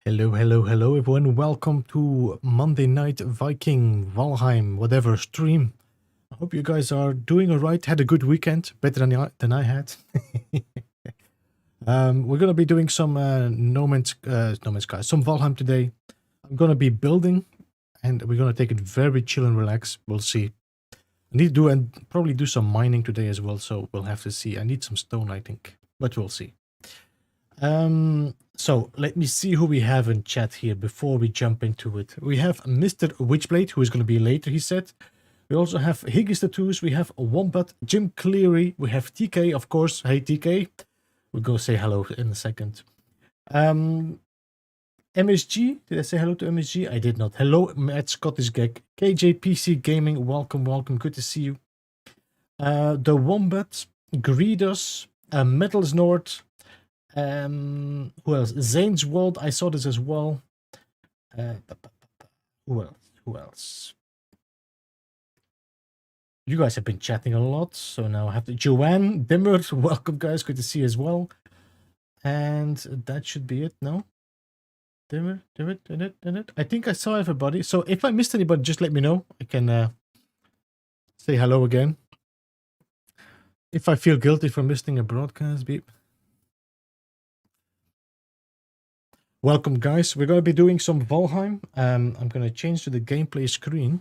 Hello, hello, hello, everyone. Welcome to Monday Night Viking, Valheim, whatever stream. I hope you guys are doing all right. Had a good weekend, better than I had. We're gonna be doing some No Man's Sky, some Valheim today. I'm gonna be building, and we're gonna take it very chill and relax. We'll see. I need to do and probably do some mining today as well, so we'll have to see. I need some stone, I think, but we'll see. So let me see who we have in chat here before we jump into it. We have Mr. Witchblade, who is going to be later, he said. We also have Higgis Tattoos, we have Wombat, Jim Cleary, we have TK, of course. Hey TK. We'll go say hello in a second. MSG, did I say hello to MSG? I did not. Hello, Matt Scottish Gag. KJPC Gaming, welcome, welcome, good to see you. The Wombat, Greedos, Metals Nord, who else? Zane's World, I saw this as well. Who else? You guys have been chatting a lot, so now I have to... Joanne, Dimmer, welcome guys, good to see you as well. And that should be it, no? Dimmer, I think I saw everybody, so if I missed anybody, just let me know. I can say hello again. If I feel guilty for missing a broadcast, beep. Welcome guys, we're going to be doing some Valheim. I'm going to change to the gameplay screen.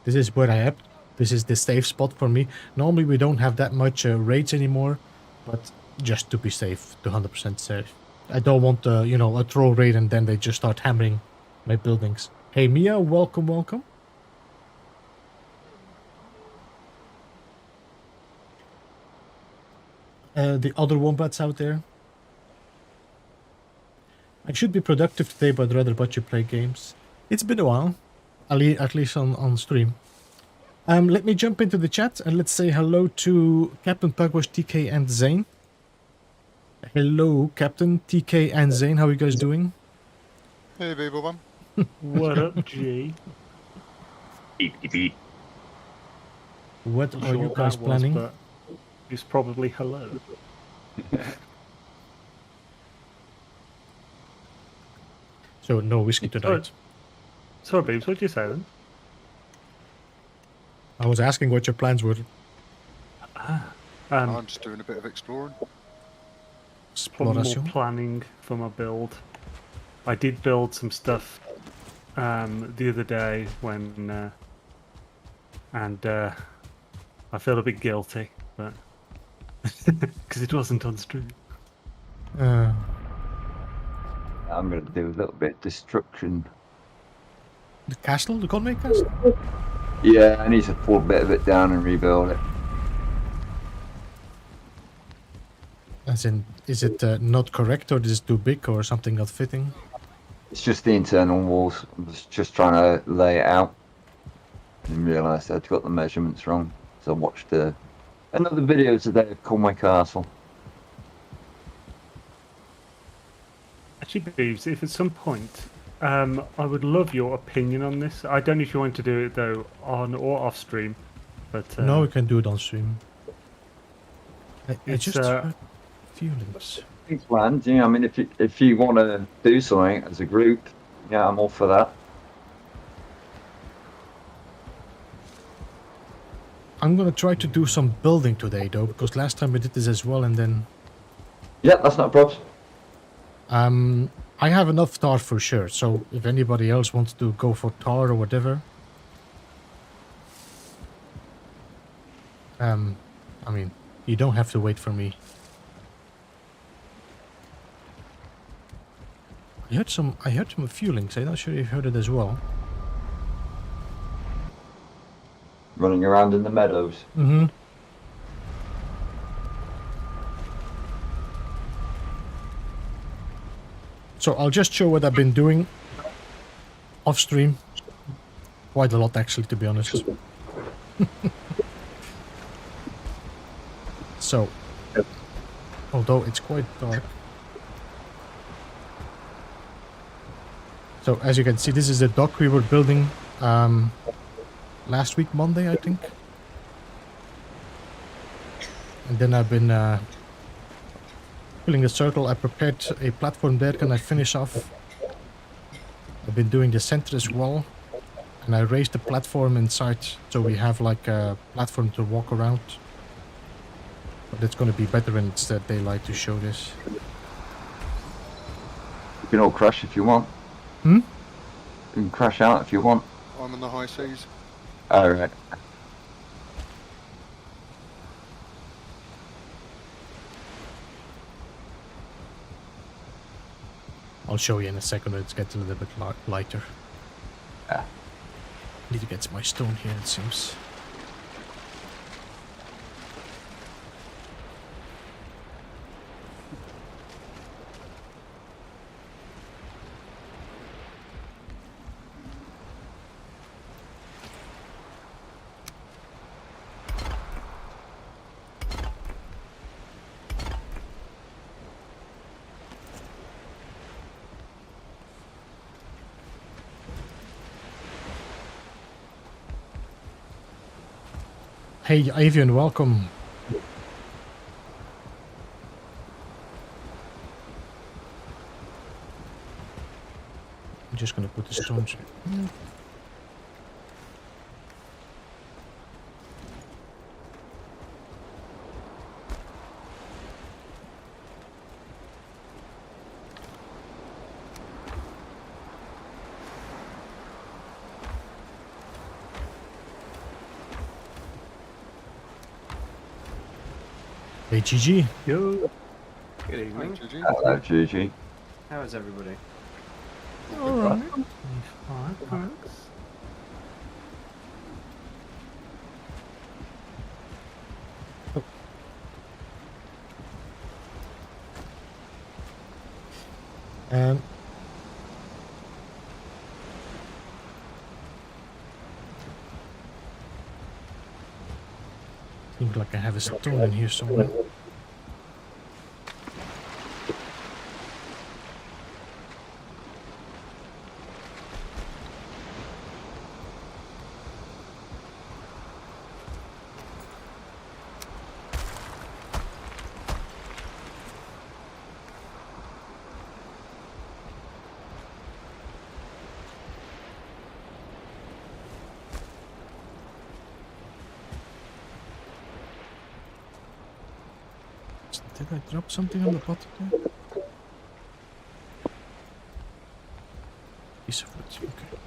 This is where I am. This is the safe spot for me. Normally we don't have that much raids anymore, but just to be safe, to 100% safe. I don't want, a troll raid and then they just start hammering my buildings. Hey Mia, welcome, welcome. The other wombats out there. I should be productive today, but I'd rather watch you play games. It's been a while, at least on stream. Let me jump into the chat and let's say hello to Captain Pugwash, TK, and Zane. Hello, Captain, TK, and Zane. How are you guys doing? Hey, Beeblebum. What up, G? What are you guys planning? But it's probably hello. So no whiskey tonight. Sorry, Beebs, what did you say then? I was asking what your plans were. I'm just doing a bit of exploring. Probably more planning for my build. I did build some stuff the other day when, and I feel a bit guilty, but because it wasn't on stream. I'm going to do a little bit of destruction. The castle? The Conway castle? Yeah, I need to pull a bit of it down and rebuild it. As in, is it not correct, or is it too big, or something not fitting? It's just the internal walls. I was just trying to lay it out and realised I'd got the measurements wrong. So I watched another video today of Conway Castle. Actually, Beebs, if at some point, I would love your opinion on this. I don't know if you want to do it though on or off stream, but no, we can do it on stream. It's just feelings. It's planned. Yeah, I mean, if you want to do something as a group, yeah, I'm all for that. I'm gonna try to do some building today though, because last time we did this as well, and then. Yeah, that's not a problem. I have enough tar for sure, so if anybody else wants to go for tar or whatever. I mean, you don't have to wait for me. I heard some feelings. I'm not sure if you heard it as well. Running around in the meadows. Mm-hmm. So I'll just show what I've been doing off stream. Quite a lot actually, to be honest. So, although it's quite dark. So as you can see, this is the dock we were building last week, Monday, I think. And then I've been filling a circle. I prepared a platform there. Can I finish off I've been doing the centrist wall, and I raised the platform inside, so we have like a platform to walk around. But it's gonna be better when it's daylight to show this. You can all crash if you want. Hmm? You can crash out if you want. I'm in the high seas. Alright. I'll show you in a second when it gets a little bit lighter. Yeah. Need to get my stone here, it seems. Hey, Avian, welcome. I'm just gonna put the stones here. Hey, GG. Yo. Good Hi, evening. Gigi. Hello, GG. How is everybody? Alright. Fine, thanks. Um, Seems like I have a stone in here somewhere. Did I drop something on the bottom there? Piece of wood, okay.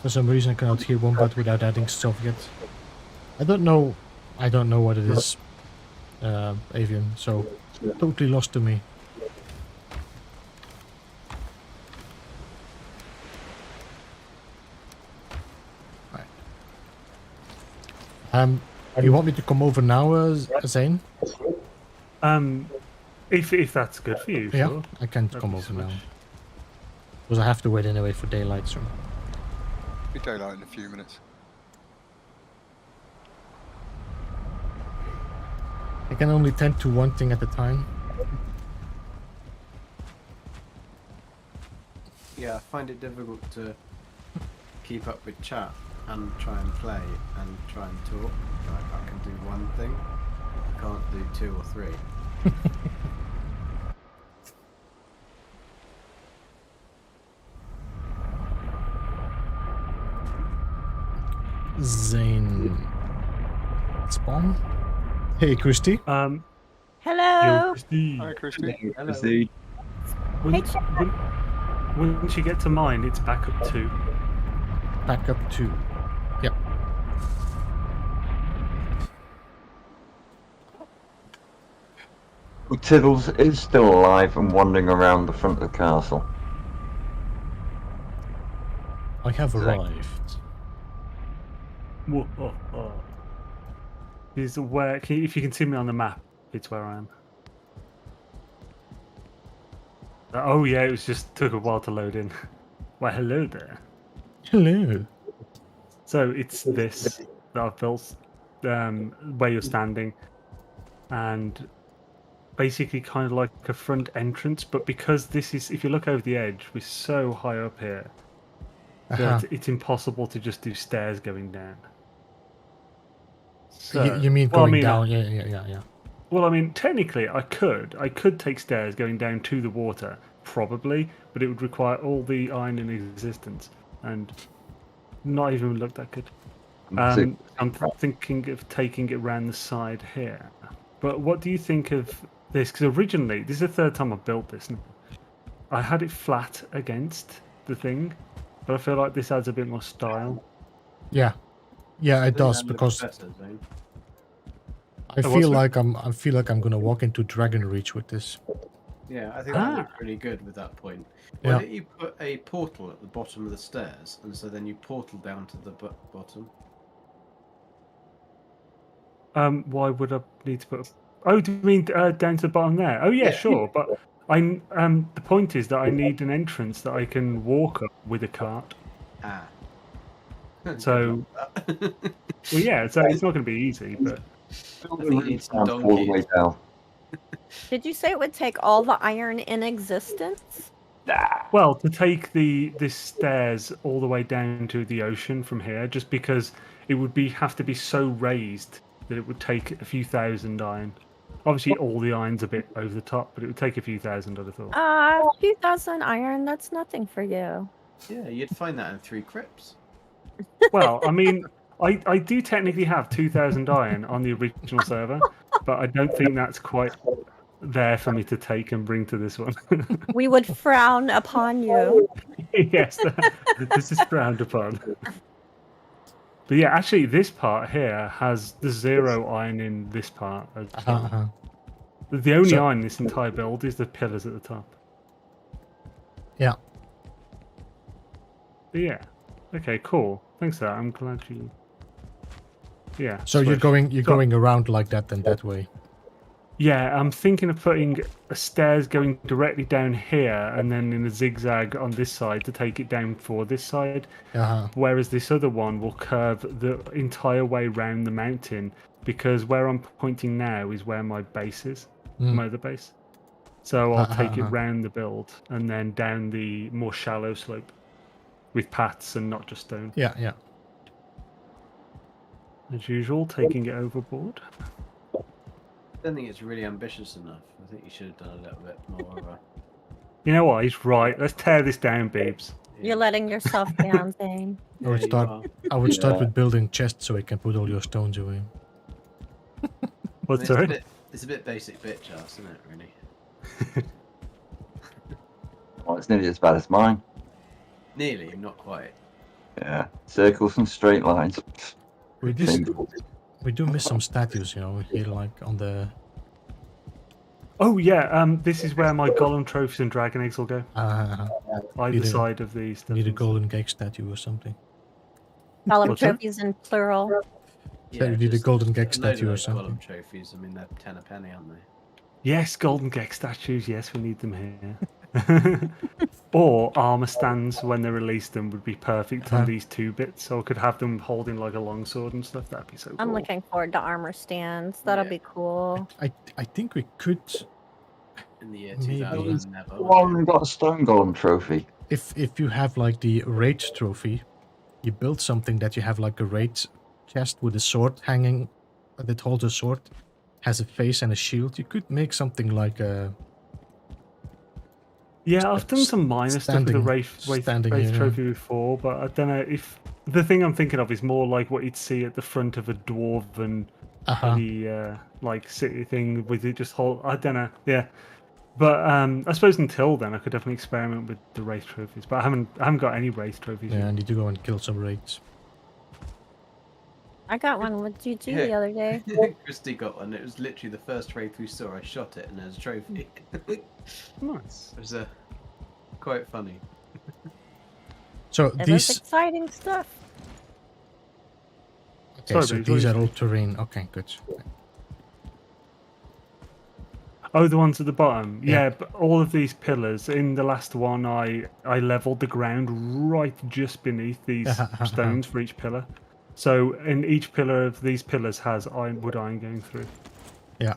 For some reason I cannot hear Wombat without adding stuff yet. I don't know what it is, Avian, so totally lost to me. You want me to come over now, Zane? If that's good for you, Yeah, sure. I can't That'd come be over now. switch. Because I have to wait anyway for daylight, so... Be daylight in a few minutes. I can only tend to one thing at a time. Yeah, I find it difficult to keep up with chat and try and play and try and talk. Like, I can do one thing, I can't do two or three. Zane... Spawn? Hey, Christy. Yo, Hello. Christy. Hi, Christy. Hello. See? Once, once you get to mine, it's back up 2. Back up 2. Yep. Tiddles is still alive and wandering around the front of the castle. I have Zane. arrived. Whoa, oh, oh. Is where? If you can see me on the map, it's where I am. Oh yeah, it was just took a while to load in. Well, hello there. Hello. So it's this that I've built, where you're standing, and basically kind of like a front entrance. But because this is, if you look over the edge, we're so high up here Aha. that it's impossible to just do stairs going down. So, You mean well, I going mean, down? Yeah. Well, I mean, technically, I could take stairs going down to the water, probably, but it would require all the iron in existence, and not even look that good. I'm thinking of taking it around the side here. But what do you think of this? Because originally, this is the third time I've built this. I had it flat against the thing, but I feel like this adds a bit more style. Yeah, it I think does that looks because better, Zane. I Oh, feel what's like I feel like I'm gonna walk into Dragon Reach with this. Yeah, I think that looks really good with that point. Why Yeah. don't you put a portal at the bottom of the stairs, and so then you portal down to the bottom? Why would I need to put? Oh, do you mean down to the bottom there? Oh, yeah, Yeah. sure. But the point is that I need an entrance that I can walk up with a cart. Ah. So, Good luck with that. well, yeah. So it's not going to be easy, but I think you need some All the way donkeys. down. Did you say it would take all the iron in existence? well, to take this stairs all the way down to the ocean from here, just because it would have to be so raised that it would take a few thousand iron. Obviously, all the iron's a bit over the top, but it would take a few thousand, I'd have thought. A few thousand iron, that's nothing for you. Yeah, you'd find that in 3 crypts. Well, I mean, I do technically have 2,000 iron on the original server, but I don't think that's quite there for me to take and bring to this one. We would frown upon you. Yes, this is frowned upon. But yeah, actually, this part here has the 0 iron in this part. As well. The only iron in this entire build is the pillars at the top. Yeah. But yeah. Okay, cool. Thanks for that. I'm glad you. Yeah. So you're switch. going around like that and that way. Yeah, I'm thinking of putting a stairs going directly down here and then in a zigzag on this side to take it down for this side. Whereas this other one will curve the entire way round the mountain because where I'm pointing now is where my base is, my other base. So I'll take it round the build and then down the more shallow slope with paths and not just stone. Yeah. As usual, taking it overboard. I don't think it's really ambitious enough. I think you should have done a little bit more. You know what? He's right. Let's tear this down, Beebs. You're letting yourself down, Zane. I would start with building chests so I can put all your stones away. What's sorry? It's a bit basic bitch ass, isn't it, really? Well, it's nearly as bad as mine. Nearly, not quite. Yeah, circles and straight lines. We do miss some statues, you know, here like on the... Oh yeah, this is where my golem trophies and dragon eggs will go. Either side of these. Need a golden cake statue or something. Golem trophies in plural. Yeah, you need a golden gek statue or something. Golem trophies, I mean, they're 10 a penny, aren't they? Yes, golden gek statues. Yes, we need them here. Or armor stands when they release them would be perfect on these 2 bits. So I could have them holding like a longsword and stuff. That'd be so cool. I'm looking forward to armor stands. That'll be cool. I think we could... In the year Maybe. 2000, never. Why haven't we got a stone golem trophy? If you have like the raid trophy, you build something that you have like a raid chest with a sword hanging that holds a sword, has a face and a shield. You could make something like a... Yeah, I've done some minor stuff with the Wraith trophy before, but I don't know if... The thing I'm thinking of is more like what you'd see at the front of a dwarven like city thing with it just hold... I don't know, yeah. But I suppose until then I could definitely experiment with the Wraith trophies, but I haven't got any Wraith trophies Yeah, yet. I need to go and kill some raids. I got one with GG the other day. Christy got one. It was literally the first raid we saw. I shot it and there's a trophy. Nice. It was quite funny. So It these... is exciting stuff. Okay, Sorry, so Bruce, these what are all terrain. Okay, good. Oh, the ones at the bottom. Yeah. Yeah, but all of these pillars. In the last one, I leveled the ground right just beneath these stones for each pillar. So, in each pillar of these pillars has wood iron going through. Yeah.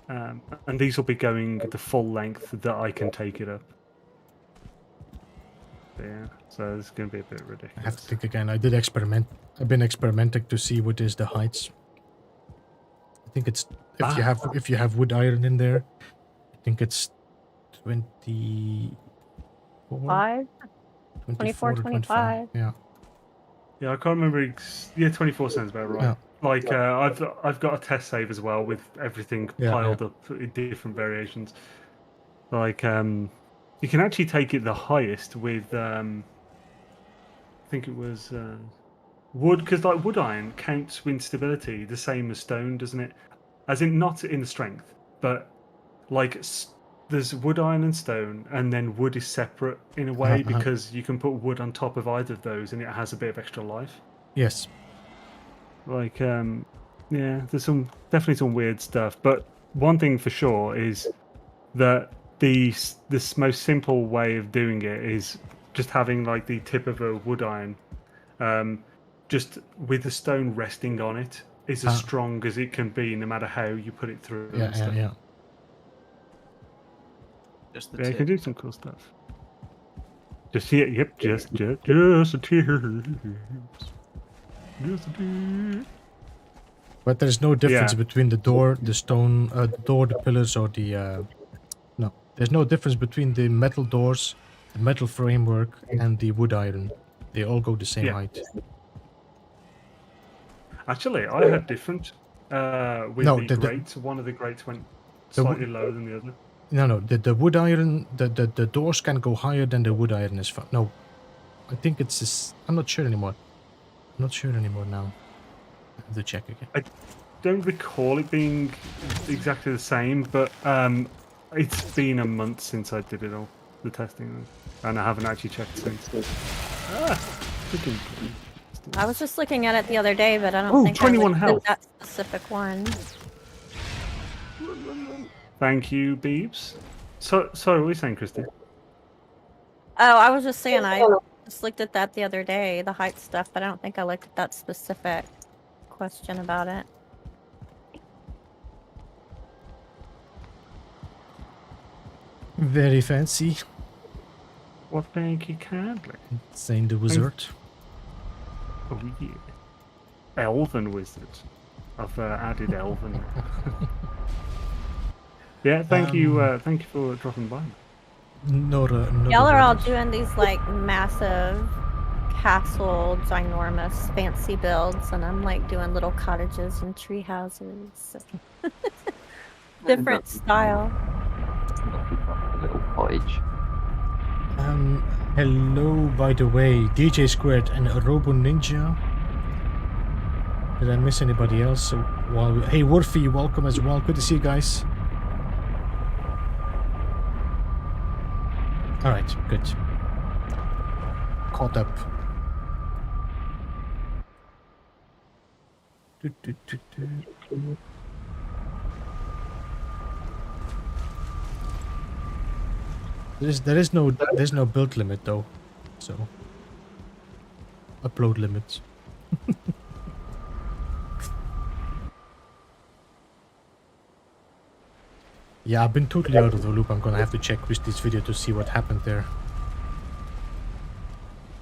And these will be going the full length that I can take it up. Yeah, so it's going to be a bit I ridiculous. have to think again. I did experiment. I've been experimenting to see what is the heights. I think it's if you have wood iron in there, I think it's 24, 5, 24 24, or 25. 25. Yeah. Yeah, I can't remember. Yeah, 24 sounds about right. Yeah. Like I've got a test save as well with everything Yeah, piled up in different variations. Like you can actually take it the highest with I think it was wood, because like wood iron counts with stability the same as stone, doesn't it? As in not in the strength, but like there's wood, iron, and stone, and then wood is separate in a way because you can put wood on top of either of those, and it has a bit of extra life. Yes. Like yeah, there's definitely some weird stuff, but one thing for sure is that this most simple way of doing it is just having like the tip of a wood iron, just with the stone resting on it, is as strong as it can be, no matter how you put it through. Yeah, and stuff. yeah. Just the Yeah, you tip. can do some cool stuff. Just a tears. Just a tear. But there's no difference between the door, the stone, the door, the pillars, or the. No, there's no difference between the metal doors, the metal framework, and the wood iron. They all go the same height. Actually, I had different with the grates. One of the grates went slightly lower than the other. No. The wood iron, the doors can go higher than the wood iron is. No, I think it's this. I'm not sure anymore. I'm not sure anymore now. I have to check again. I don't recall it being exactly the same, but it's been a month since I did it all, the testing, and I haven't actually checked since. I was just looking at it the other day, but I don't think 21 I health. did that specific one. Thank you, Beebs. Sorry, what were you saying, Christy? Oh, I was just saying I just looked at that the other day, the height stuff, but I don't think I looked at that specific question about it. Very fancy. What fancy candle? Saying the wizard. Oh yeah. Elven wizard. I've added elven. Yeah, thank you for dropping by. Y'all are all doing these like massive castle, ginormous, fancy builds, and I'm like doing little cottages and tree houses. Different style. Little cottage. Hello, by the way, DJ Squared and Robo Ninja. Did I miss anybody else? Hey, Worthy, welcome as well. Good to see you guys. Alright, good. Caught up. There's no build limit though, so upload limits. Yeah, I've been totally out of the loop. I'm gonna have to check Christy's video to see what happened there.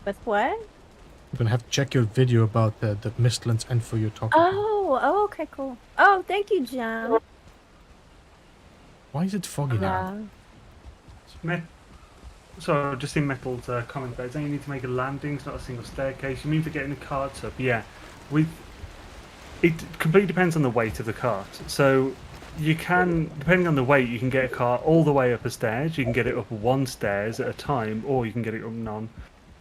With what? I'm gonna have to check your video about the Mistlands and for your talk. Oh, okay, cool. Oh, thank you, Jen. Why is it foggy now? So, just in Metal's comment there, saying you need to make a landing, it's not a single staircase. You mean for getting the carts up? Yeah. It completely depends on the weight of the cart. So, you can, depending on the weight, you can get a cart all the way up a stairs. You can get it up one stairs at a time, or you can get it up none.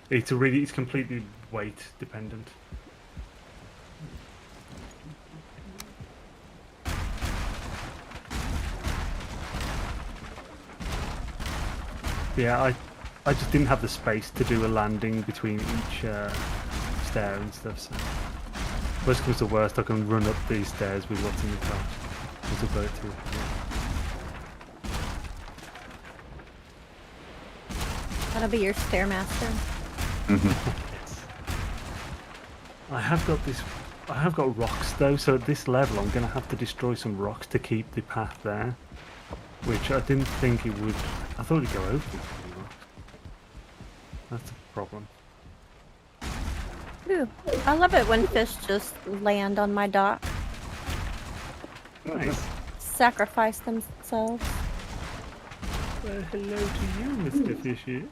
It's completely weight dependent. Yeah, I just didn't have the space to do a landing between each stair and stuff. So, worst comes to worst, I can run up these stairs with what's in the cart. That'll be your stairmaster. Yes. I have got rocks though, so at this level I'm gonna have to destroy some rocks to keep the path there. Which I didn't think it would. I thought it'd go over the rocks. That's the problem. Ooh, I love it when fish just land on my dock, Nice. sacrifice themselves. Well, hello to you, Mr. Fishy.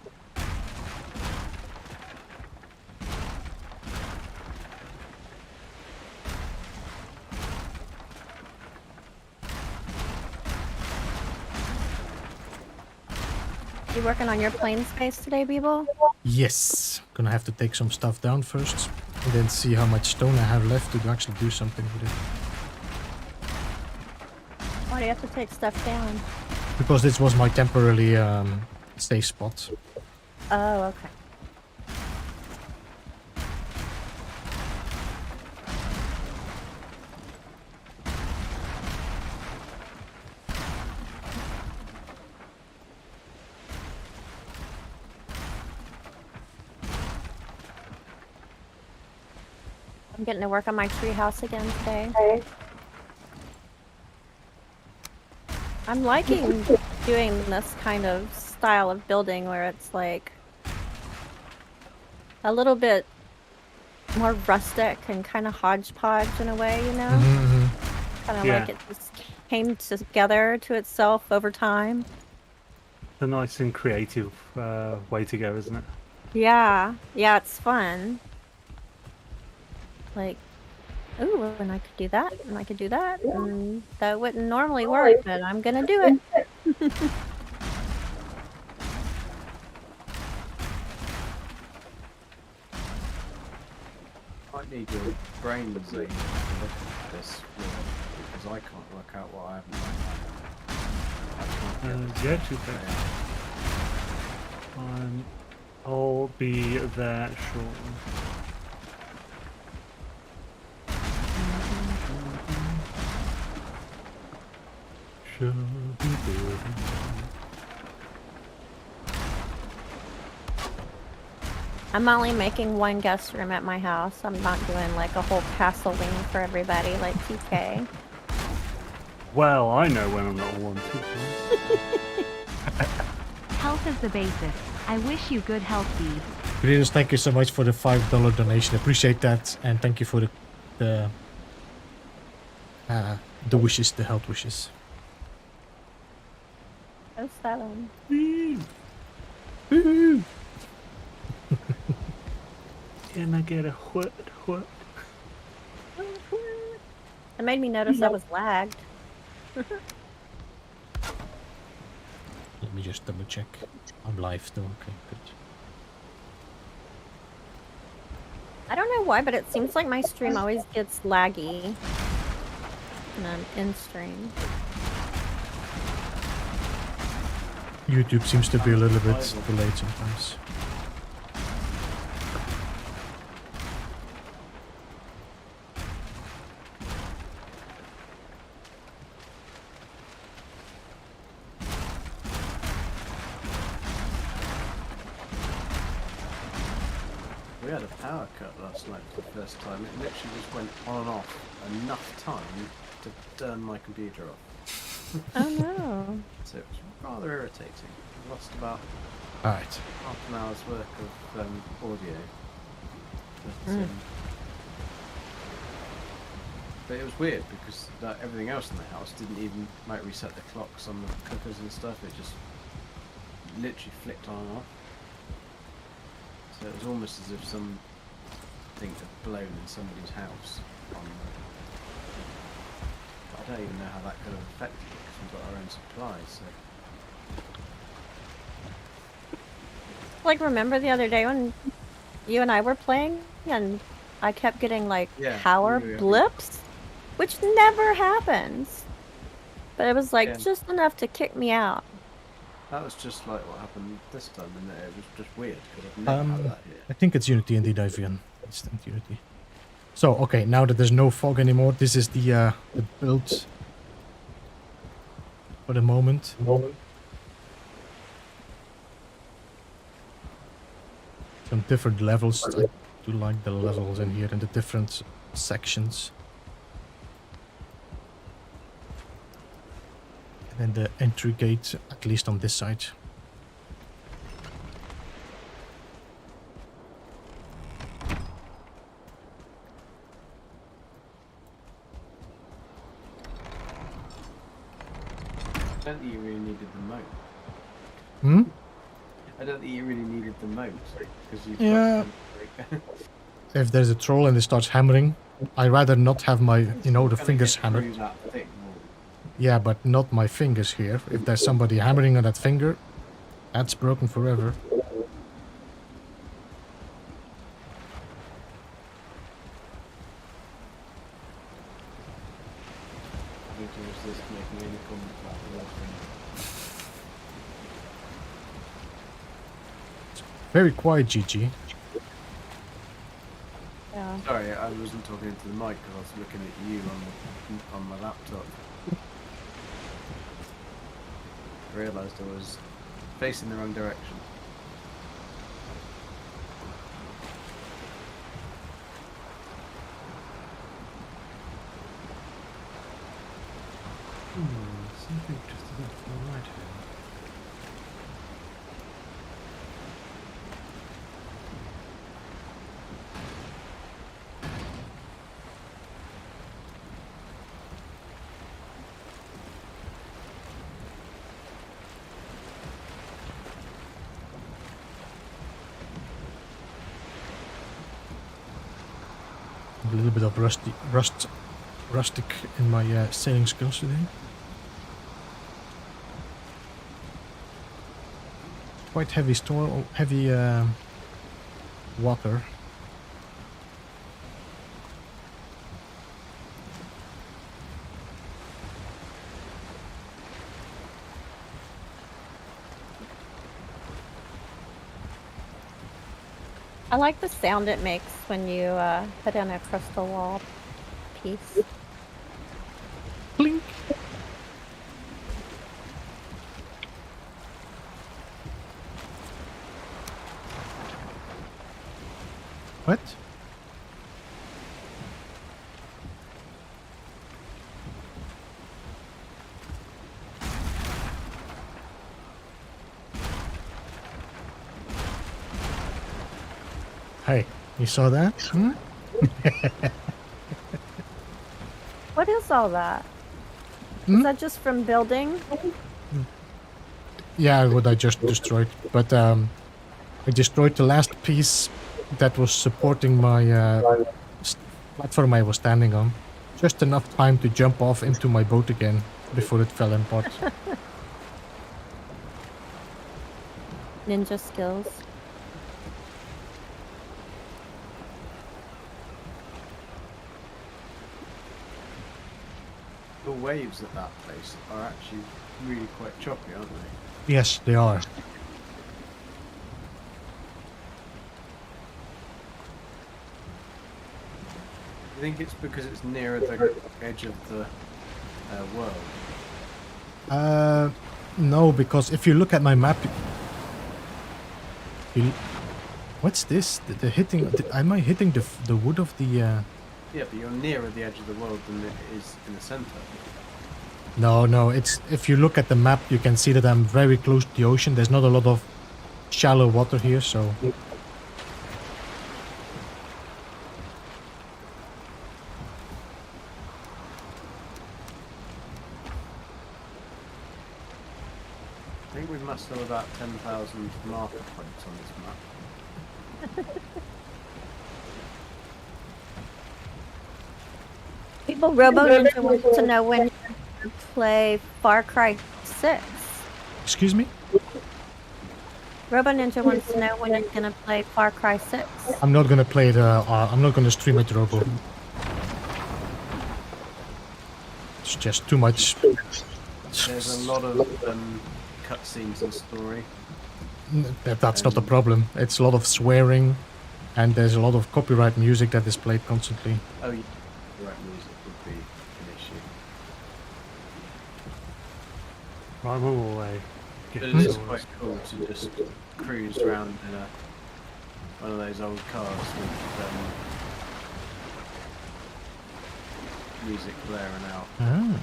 You working on your plane space today, Beeble? Yes. Gonna have to take some stuff down first. And then see how much stone I have left to actually do something with it. Why do you have to take stuff down? Because this was my temporarily stay spot. Oh, okay. I'm getting to work on my treehouse again today. I'm liking doing this kind of style of building where it's like a little bit more rustic and kind of hodgepodge in a way, you know? Kind of Yeah. like it just came together to itself over time. A nice and creative way to go, isn't it? Yeah, yeah, it's fun. Like, ooh, and I could do that, and I could do that, and that wouldn't normally work, but I'm gonna do it. Might need your brains to look at this world, because I can't work out what I haven't done. I can't get Yeah, too bad. I'll be there shortly. Shall be good. I'm only making one guest room at my house. I'm not doing like a whole castle wing for everybody like TK. Well, I know when I'm not wanted. Health is the basis. I wish you good health, Bee. Greetings, thank you so much for the $5 donation. Appreciate that. And thank you for the wishes, the health wishes. Oh, 7. Woohoo! Can I get a what? It made me notice I was lagged. Let me just double check. I'm live though. Okay, good. I don't know why, but it seems like my stream always gets laggy when I'm in stream. YouTube seems to be a little bit delayed sometimes. We had a power cut last night for the first time. It literally just went on and off enough time to turn my computer off. Oh no. So it was rather irritating. I lost about Alright. half an hour's worth of audio. But it was weird because everything else in the house didn't even reset the clocks on the cookers and stuff. It just literally flicked on and off. So it was almost as if something had blown in somebody's house. But I don't even know how that could have affected it because we've got our own supply. So Like, remember the other day when you and I were playing and I kept getting like power blips? Which never happens. But it was like just enough to kick me out. that was just like what happened this time, and it was just weird because I've never had that here. I think it's Unity indeed, Ivian. Instant Unity. So, okay, now that there's no fog anymore, this is the build for the moment. Some different levels. I do like the levels in here and the different sections. And then the entry gate, at least on this side. needed the moat. Hmm? I don't think you really needed the moat because you've Yeah. got If there's a troll and it starts hammering, I'd rather not have my, you know, the Gonna fingers get hammered. through that thick wall. Yeah, but not my fingers here. If there's somebody hammering on that finger, that's broken forever. Need to resist making any comment about the wall thing. Very quiet, GG. Yeah. Sorry, I wasn't talking into the mic because I was looking at you on my laptop. I realised I was facing the wrong direction. Something just doesn't feel right here. A little bit of rustic in my sailing skills today. Quite heavy storm, heavy water. I like the sound it makes when you put in a crystal wall piece. Blink. What? Hey, you saw that? Hmm? What is all that? Hmm? Is that just from building? Yeah, what I just destroyed. But I destroyed the last piece that was supporting my platform I was standing on. Just enough time to jump off into my boat again before it fell apart. Ninja skills. The waves at that place are actually really quite choppy, aren't they? Yes, they are. I think it's because it's nearer the edge of the world. No, because if you look at my map, what's this? The hitting? Am I hitting the wood of the? Yeah, but you're nearer the edge of the world than it is in the centre. No. It's if you look at the map, you can see that I'm very close to the ocean. There's not a lot of shallow water here, so. I think we must have about 10,000 marker points on this map. People Robo Ninja wants to know when you're going to play Far Cry 6. Excuse me? Robo Ninja wants to know when you're going to play Far Cry 6. I'm not gonna play it. I'm not gonna stream it, Robo. It's just too much. There's a lot of cutscenes and story. That's not the problem. It's a lot of swearing, and there's a lot of copyright music that is played constantly. Oh, yeah. Right, music would be an issue. Right, I'm on my way. But Get it is yours. quite cool to just cruise around in one of those old cars with music blaring out. Ah.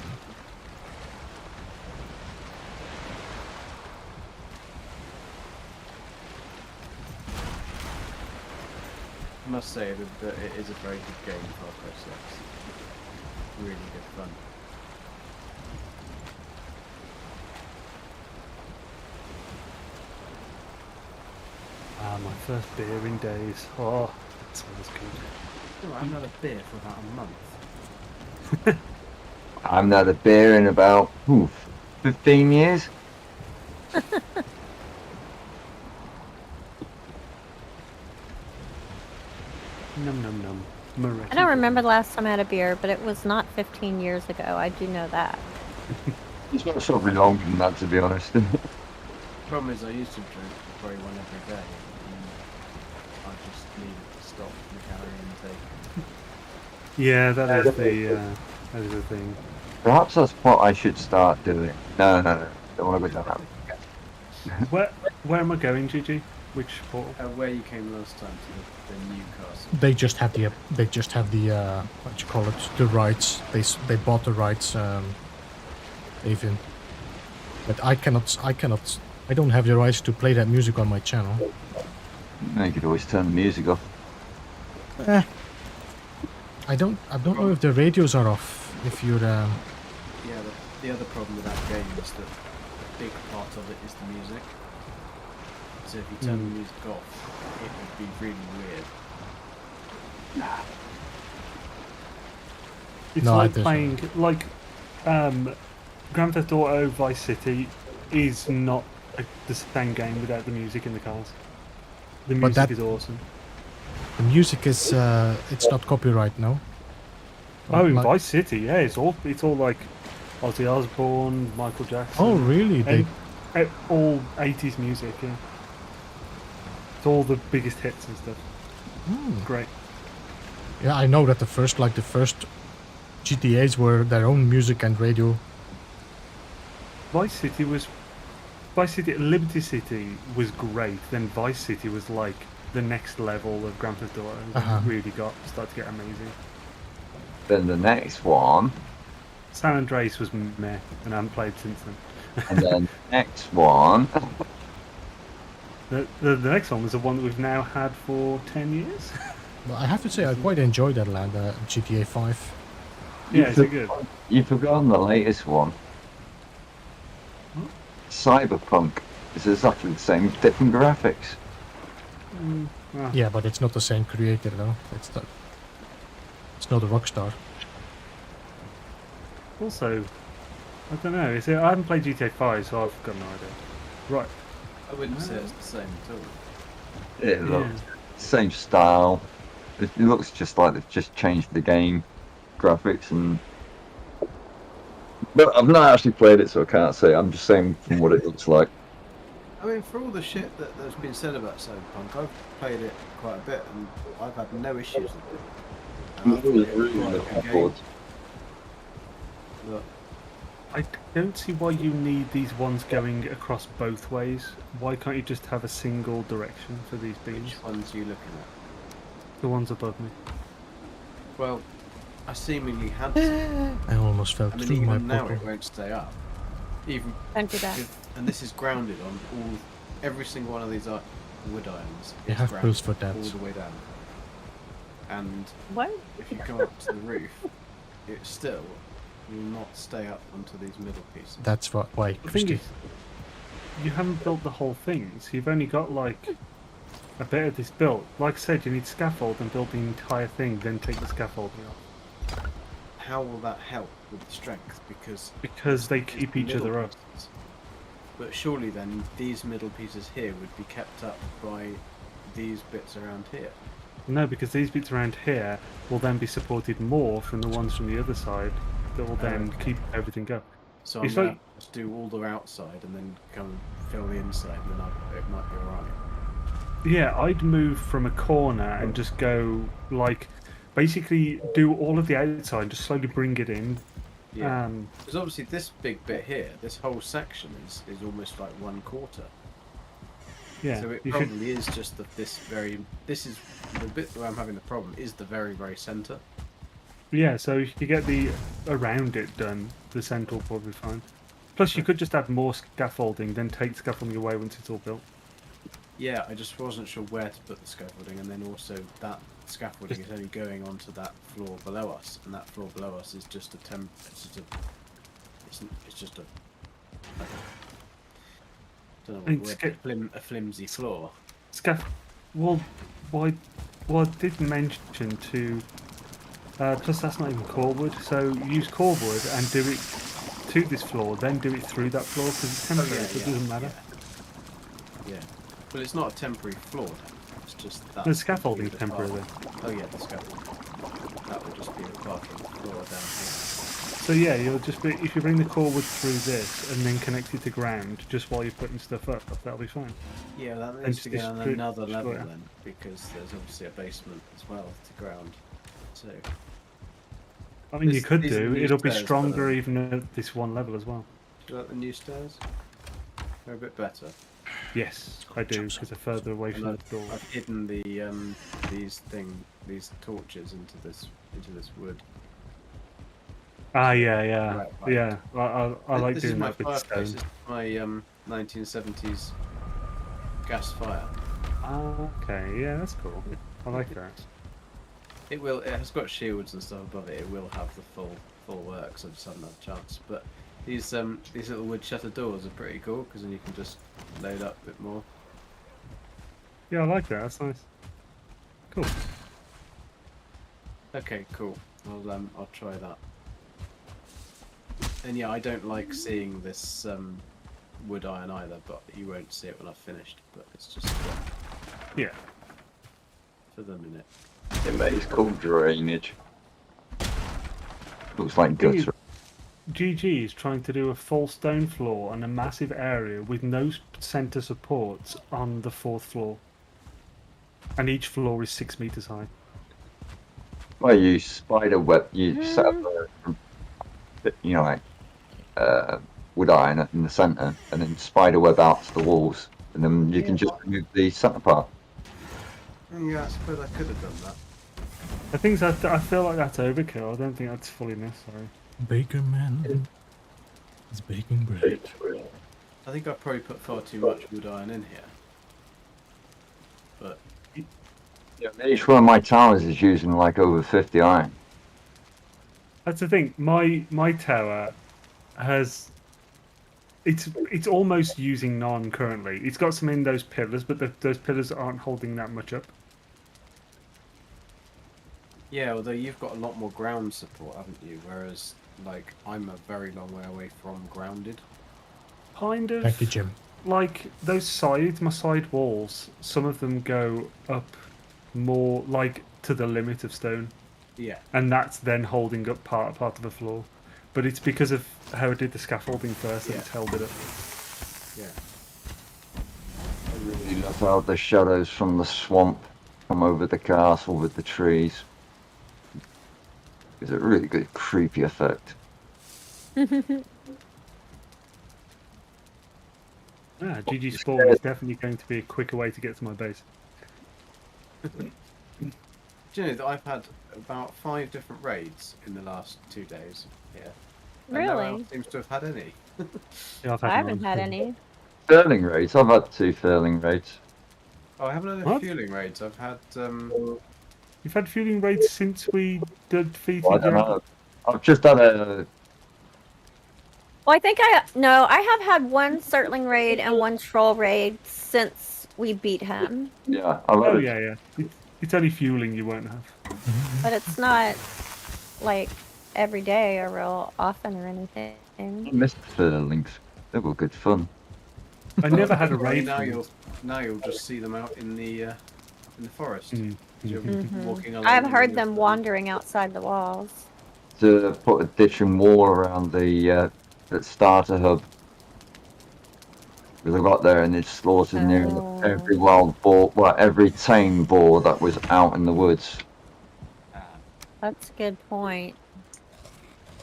I must say that it is a very good game, Far Cry 6. Really good fun. Ah, my first beer in days. Oh, that smells good. Oh, I haven't had a beer for about a month. I haven't had a beer in about 15 years. Num num num. Moretti I don't remember beer. the last time I had a beer, but it was not 15 years ago. I do know that. It's not so longer than that, to be honest. The problem is I used to drink very one every day, and I just needed to stop the calorie intake. Yeah, that is the thing. Perhaps that's what I should start doing. No. Don't want to go down that. Where am I going, Gigi? Which portal? Where you came last time to the Newcastle. They just have the what you call it, the rights. They bought the rights, even. But I don't have the rights to play that music on my channel. You could always turn the music off. I don't know if the radios are off. If you're Yeah, the other problem with that game is that a big part of it is the music. So if you turn the music off, it would be really weird. It's No, like it doesn't. playing Grand Theft Auto Vice City is not the same game without the music in the cars. The But music is awesome. the music is it's not copyright, no. Oh, in Like- Vice City, yeah, it's all like Ozzy Osbourne, Michael Jackson. Oh, really? They all 80s music, yeah. It's all the biggest hits and stuff. Great. Yeah, I know that the first GTAs were their own music and radio. Liberty City was great. Then Vice City was like the next level of Grand Theft Auto. It really started to get amazing. Then the next one, San Andreas was meh, and I haven't played since then. and then next one. The next one was the one that we've now had for 10 years. Well, I have to say I quite enjoyed that land, GTA 5. Yeah, it's good. You've forgotten the latest one. Cyberpunk. It's exactly the same, different graphics. Yeah, but it's not the same creator though. It's not a Rockstar. Also, I don't know. I haven't played GTA 5, so I've got no idea. Right. I wouldn't say it's the same at all. It looks same style. It looks just like they've just changed the game graphics and. But I've not actually played it, so I can't say. I'm just saying from what it looks like. I mean, for all the shit that's been said about Cyberpunk, I've played it quite a bit and I've had no issues with it. And I thought it was quite a good game. But I don't see why you need these ones going across both ways. Why can't you just have a single direction for these beams? which ones are you looking at? The ones above me. Well, I seemingly had to. I almost fell I mean, through my even now portal. it won't stay up. Even Don't do that. and this is grounded on every single one of these wood irons. You is have grounded proofs for that. all the way down. And What? if you come up to the roof, it still will not stay up onto these middle pieces. That's why. The thing Christy. is, you haven't built the whole thing, so you've only got like a bit of this built. Like I said, you need scaffold and build the entire thing, then take the scaffolding off. How will that help with the strength? Because they it's keep the each middle other up. pieces. But surely then these middle pieces here would be kept up by these bits around here. No, because these bits around here will then be supported more from the ones from the other side that will then Okay. keep everything up. So I'm It's going like- to have to do all the outside and then come and fill the inside, and then it might be alright. Yeah, I'd move from a corner and just go like, basically do all of the outside, just slowly bring it in. Yeah. Because obviously this big bit here, this whole section is almost like 1/4. Yeah, So it you should. probably is just this is the bit where I'm having the problem is the very, very centre. Yeah, so if you get the around it done, the centre will probably be fine. Plus, you could just add more scaffolding, then take scaffolding away once it's all built. Yeah, I just wasn't sure where to put the scaffolding, and then also that scaffolding is only going onto that floor below us, and that floor below us is just it's just a I don't know And what the word, a flimsy floor. Well, I did mention to. Plus, that's not even core wood. So use core wood and do it to this floor, then do it through that floor because it's temporary, so it doesn't matter. Yeah. Well, it's not a temporary floor. It's just that. The scaffolding's temporary. Then. Oh yeah, the scaffolding. That would just be a parking floor down here. So yeah, you'll just be if you bring the core wood through this and then connect it to ground just while you're putting stuff up, that'll be fine. Yeah, that And needs to just go on put- another level sure. then, because there's obviously a basement as well to ground. So I mean, you This- could these are do. new It'll be stairs, stronger but- even at this one level as well. do you like the new stairs? They're a bit better. Yes, I do because they're further away from And the door. I've hidden the these torches into this wood. Ah, yeah. Right. Yeah. I like This doing is my that with fireplace. stone. This is my 1970s gas fire. Ah, okay, yeah, that's cool. I like that. It has got shields and stuff above it. It will have the full works. I just haven't had a chance. But these little wood shutter doors are pretty cool because then you can just load up a bit more. Yeah, I like that. That's nice. Cool. Okay, cool. I'll try that. And yeah, I don't like seeing this wood iron either, but you won't see it when I've finished. But it's just Yeah. for the minute. It's called drainage. Looks like Thing is- gutter. GG is trying to do a full stone floor on a massive area with no center supports on the 4th floor. And each floor is 6 meters high. Well, you spider web. You set up like wood iron in the center, and then spider web out to the walls, and then you can just remove the center part. Yeah, I suppose I could have done that. I think that I feel like that's overkill. I don't think that's fully necessary. Baker man is baking bread. I think I probably put far too much wood iron in here. But Yeah, each one of my towers is using like over 50 iron. That's the thing. My tower has. It's almost using none currently. It's got some in those pillars, but those pillars aren't holding that much up. yeah, although you've got a lot more ground support, haven't you? Whereas, like, I'm a very long way away from grounded. Kind of. Thank you, Jim. Like those sides, my side walls. Some of them go up more like to the limit of stone, Yeah. and that's then holding up part of the floor. But it's because of how I did the scaffolding first that Yeah. it's held it up. Yeah. I really love how the shadows from the swamp come over the castle with the trees. It's a really good creepy effect. GG Spawn is definitely going to be a quicker way to get to my base. Do you know that I've had about 5 different raids in the last 2 days? Yeah. And no one Really? else seems to have had any. Yeah, I haven't none. had any. Furling raids. I've had 2 furling raids. Oh, I haven't had any What? fueling raids. I've had You've had fueling raids since we defeated Well, I don't your- know. I've just had a. Well, I think I have had one Surtling raid and one Troll raid since we beat him. Yeah, I've had Oh a- yeah. It's only fueling you won't have. But it's not like every day or real often or anything. I missed the furlings. They were good fun. I never had a Well, raid. now from you'll just see them out in the forest. Mm. You're Mhm. walking along. I've and heard you'll- them wandering outside the walls. To put a ditch and wall around the starter hub. Because I got there and it slaughtered nearly Oh. every wild boar, well, every tame boar that was out in the woods. That's a good point.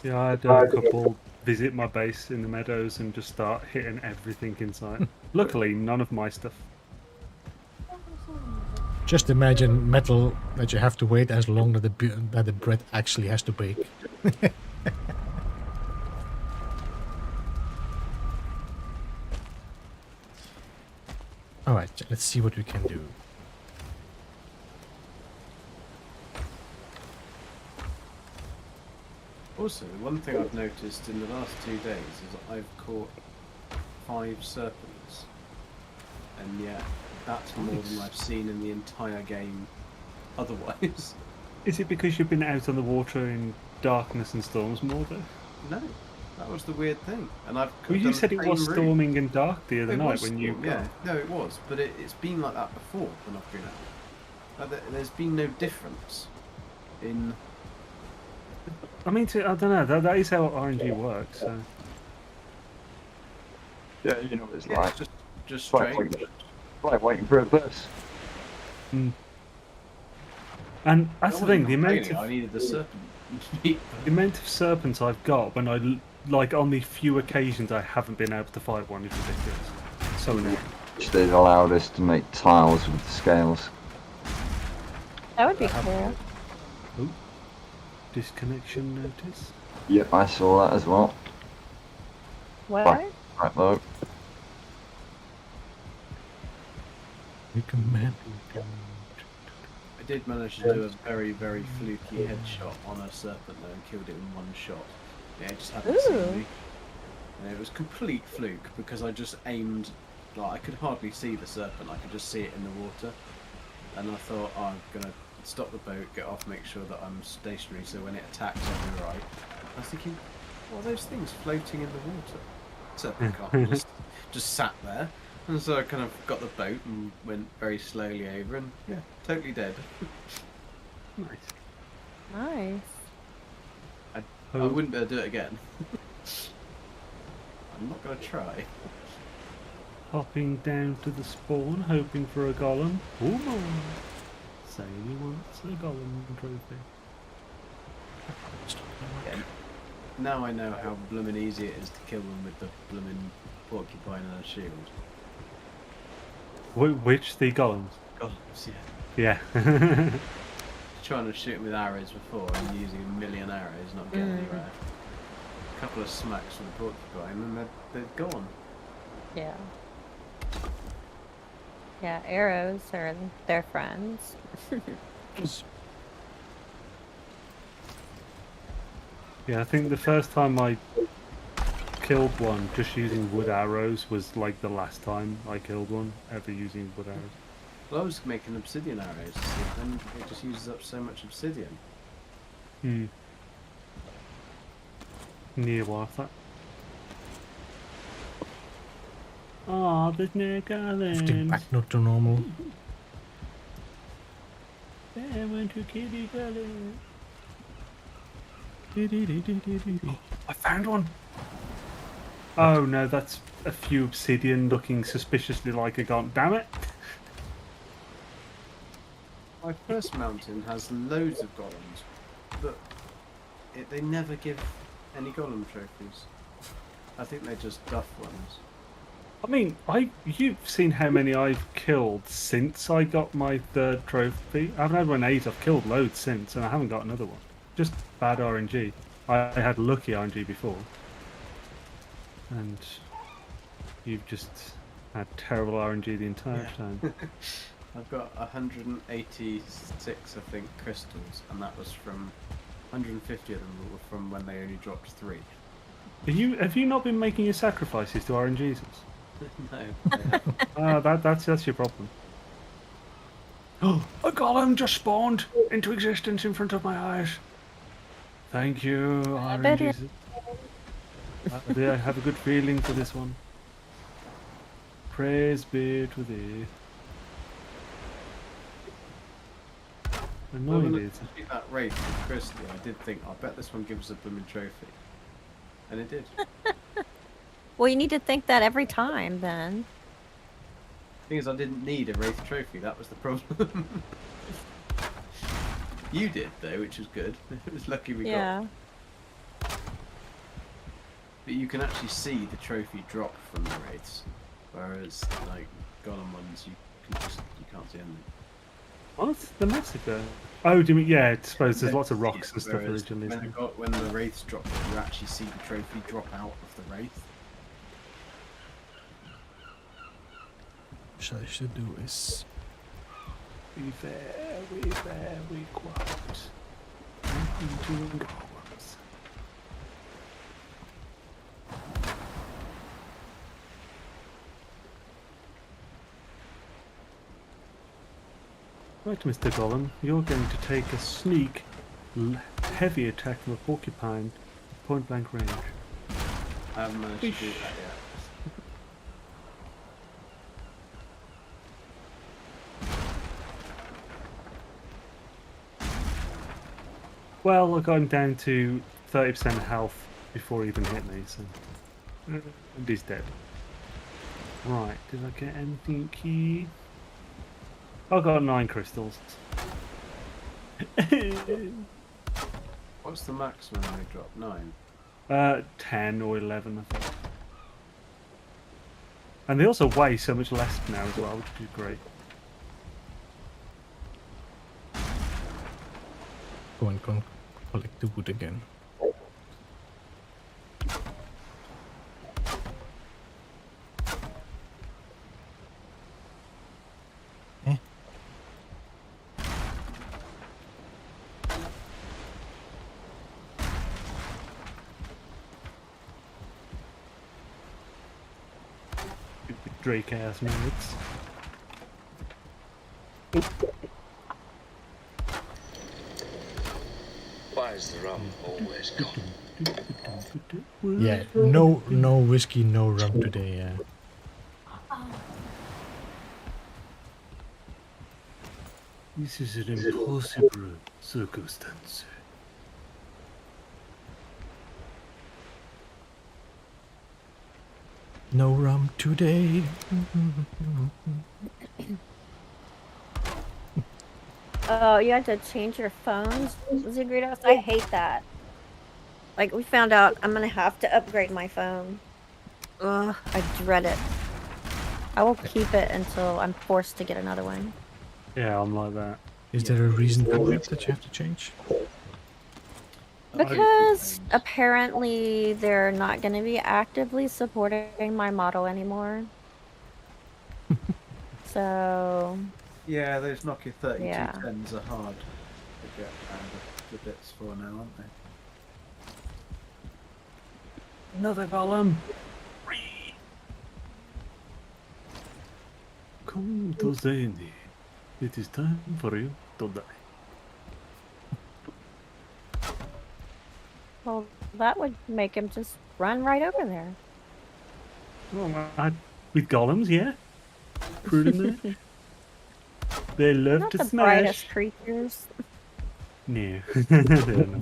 Yeah, I had a couple visit my base in the meadows and just start hitting everything in sight. Luckily, none of my stuff. Just imagine metal that you have to wait as long that the bread actually has to bake. Alright, let's see what we can do. Also, one thing I've noticed in the last 2 days is that I've caught 5 serpents, and yet That's more than I've seen in the entire game otherwise. Is it because you've been out on the water in darkness and storms more, though? No, that was the weird thing. And I've Well, you done said the it was same route. storming and dark the other It night was when you storm, yeah. No, it was, but it's been like that before when I've been out. There's been no difference in... I mean, I don't know. That is how RNG works. So. Yeah, you know what it's Yeah, like. it's just Like strange. waiting for a bus. Mm. And that's the thing. The amount I of needed the serpent. the amount of serpents I've got when I like on the few occasions I haven't been able to fight one is ridiculous. So annoying. Which they allowed us to make tiles with the scales. That would be cool. Oh, disconnection notice. Yep, I saw that as well. What? Right though. Recommend. I did manage to do a very, very fluky headshot on a serpent though and killed it in one shot. Yeah, it just happened to see Ooh. me. And it was complete fluke because I just aimed, like I could hardly see the serpent, I could just see it in the water. And I thought, oh, I'm gonna stop the boat, get off, make sure that I'm stationary so when it attacks I'll be right. I was thinking, what are those things floating in the water? Serpent can't just sat there. And so I kind of got the boat and went very slowly over and yeah, totally dead. Nice. Nice. I wouldn't be able to do it again. I'm not going to try. Hopping down to the spawn, hoping for a golem. Oh, say he wants a golem trophy. Yeah. Now I know how bloomin' easy it is to kill them with the bloomin' porcupine and a shield. Which the golems? Golems, yeah. Yeah. Trying to shoot them with arrows before and using a million arrows, not getting anywhere. A couple of smacks from the porcupine and they're gone. Yeah. Yeah, arrows are their friends. Yeah, I think the first time I killed one just using wood arrows was like the last time I killed one ever using wood arrows. Well, I was making obsidian arrows, and it just uses up so much obsidian. Hmm. Near worth that. Oh, there's no Drifting golems. back not to normal. I want to kill the golem. I found one. Oh no, that's a few obsidian looking suspiciously like a golem. Damn it! My first mountain has loads of golems, but they never give any golem trophies. I think they're just duff ones. I mean, you've seen how many I've killed since I got my third trophy. I haven't had one 8, I've killed loads since, and I haven't got another one. Just bad RNG. I had lucky RNG before. And you've just had terrible RNG the entire time. I've got 186, I think, crystals, and that was from 150 of them were from when they only dropped 3. Have you not been making your sacrifices to RNGs? No. That's your problem. Oh, a golem just spawned into existence in front of my eyes. Thank you, RNGs. I have a good feeling for this one. Praise be to thee. Annoying When I is. did that raid with Crystal, I did think, I bet this one gives us a blooming trophy. And it did. Well, you need to think that every time, then. Thing is, I didn't need a Wraith trophy, that was the problem. You did, though, which was good. It was lucky we got. But you can actually see the trophy drop from the Wraiths. Whereas, like, Golem ones, you can't see anything. What? The massacre? Oh, do you mean, yeah, I suppose there's lots of rocks and stuff Whereas originally. when the Wraiths drop, you actually see the trophy drop out of the Wraith. What I should do is Be very quiet. Into golems. Right, Mr. Golem, you're going to take a sneak, heavy attack from a porcupine, point blank range. I haven't managed to do that yet. Well, I got him down to 30% health before he even hit me, so. And he's dead. Right, did I get anything key? I got 9 crystals. What's the maximum they drop? 9? 10 or 11, I think. And they also weigh so much less now as well, which is great. Go and collect the wood again. Drake ass nerds. Why is the rum always gone? Yeah, no whiskey, no rum today. Yeah. This is an impossible circumstance. No rum today. Oh, you had to change your phones, Zagredos? I hate that. Like, we found out I'm gonna have to upgrade my phone. Ugh, I dread it. I will keep it until I'm forced to get another one. Yeah, I'm like that. Is there a reason for it that you have to change? Because apparently they're not going to be actively supporting my model anymore. So... Yeah, those Nokia 3210s Yeah. are hard to get the bits for now, aren't they? Another golem. Come to Zany. It is time for you to die. Well, that would make him just run right over there. Well, with golems, yeah. Pretty much. They love Not to the smash. brightest creatures. No, they're not.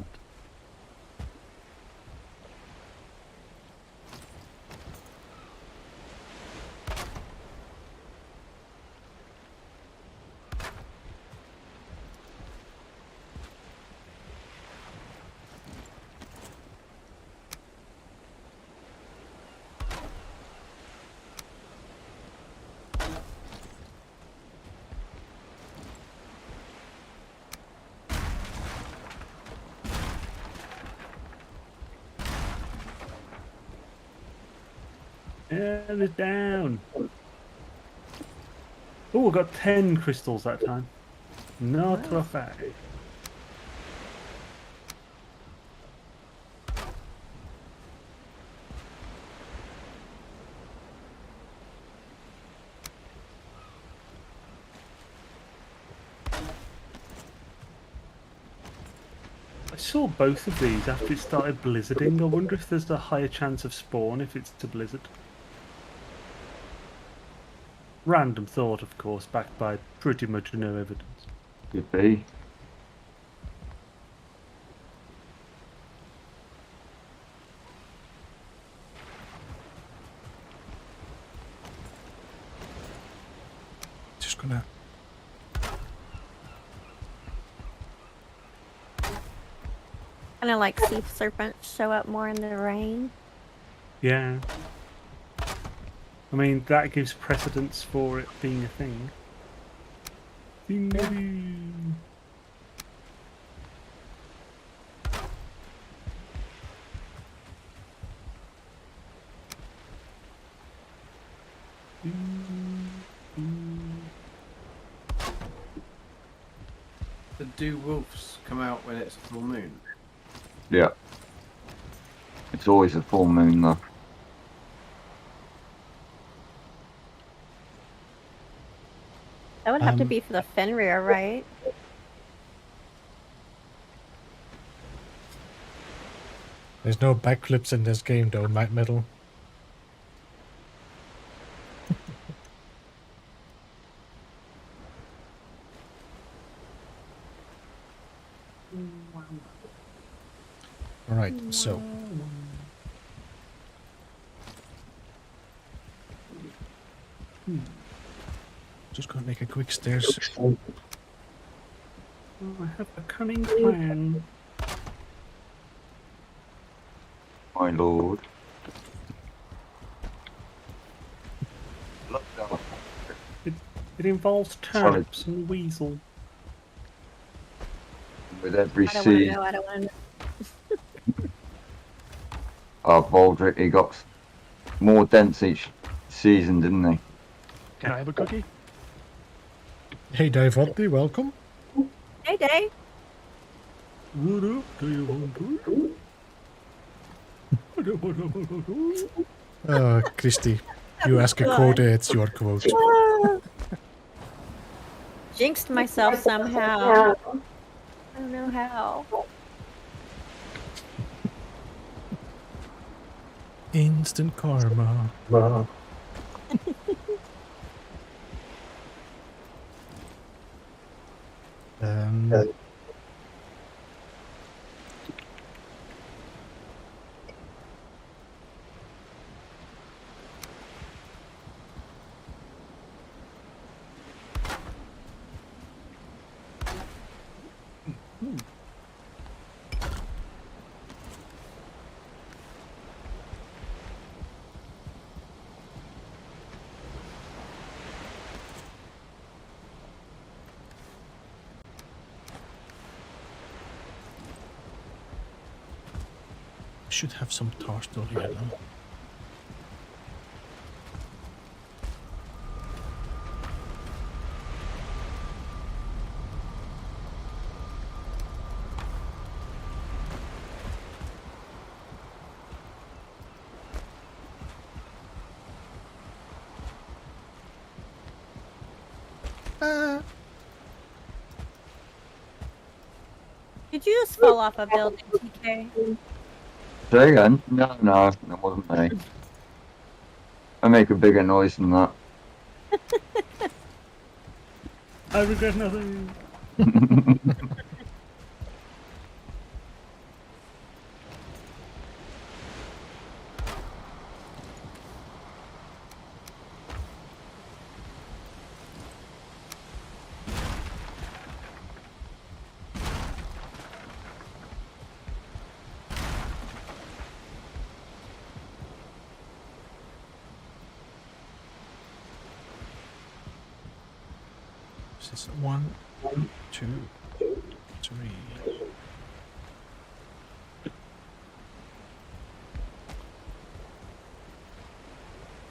And it's down. Oh, I got 10 crystals that time. Not a fact. I saw both of these after it started blizzarding. I wonder if there's a higher chance of spawn if it's to blizzard. Random thought, of course, backed by pretty much no evidence. Could be. Just gonna. Kind of like sea serpents show up more in the rain. Yeah. I mean, that gives precedence for it being a thing. Ding-a-ding. Do wolves come out when it's full moon? Yeah. It's always a full moon though. That would have to be for the Fenrir, right? There's no backflips in this game though, Metal. Alright, so. Just gonna make a quick stairs. Oh, I have a cunning plan. My lord. It involves turnips and weasel. With every I don't want to sea. know. I don't want to know. Baldric, he got more dense each season, didn't he? Can I have a cookie? Hey Davotti, welcome. Hey, Day. What up? Do you want to? Christy, you ask a quota, it's your quote. Jinxed myself somehow. I don't know how. Instant karma. Should have some tar still here now. Did you just fall off a building, TK? Say again? No, that wasn't me. I make a bigger noise than that. I regret nothing. This is 1, 2, 3.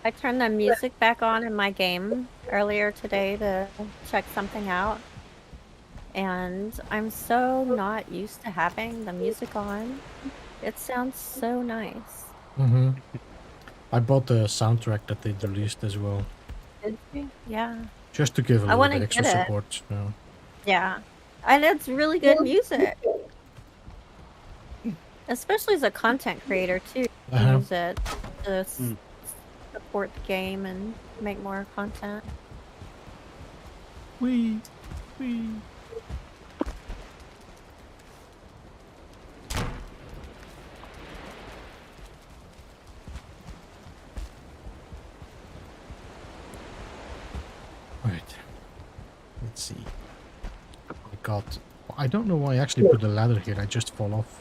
I turned the music back on in my game earlier today to check something out. And I'm so not used to having the music on. It sounds so nice. Mm-hmm. I bought the soundtrack that they released as well. Did you? Yeah. Just to give a little bit extra support. No. Yeah. And it's really good music. Especially as a content creator, too. Use it to support the game and make more content. Wee. Right. Let's see. I don't know why I actually put the ladder here. I just fall off.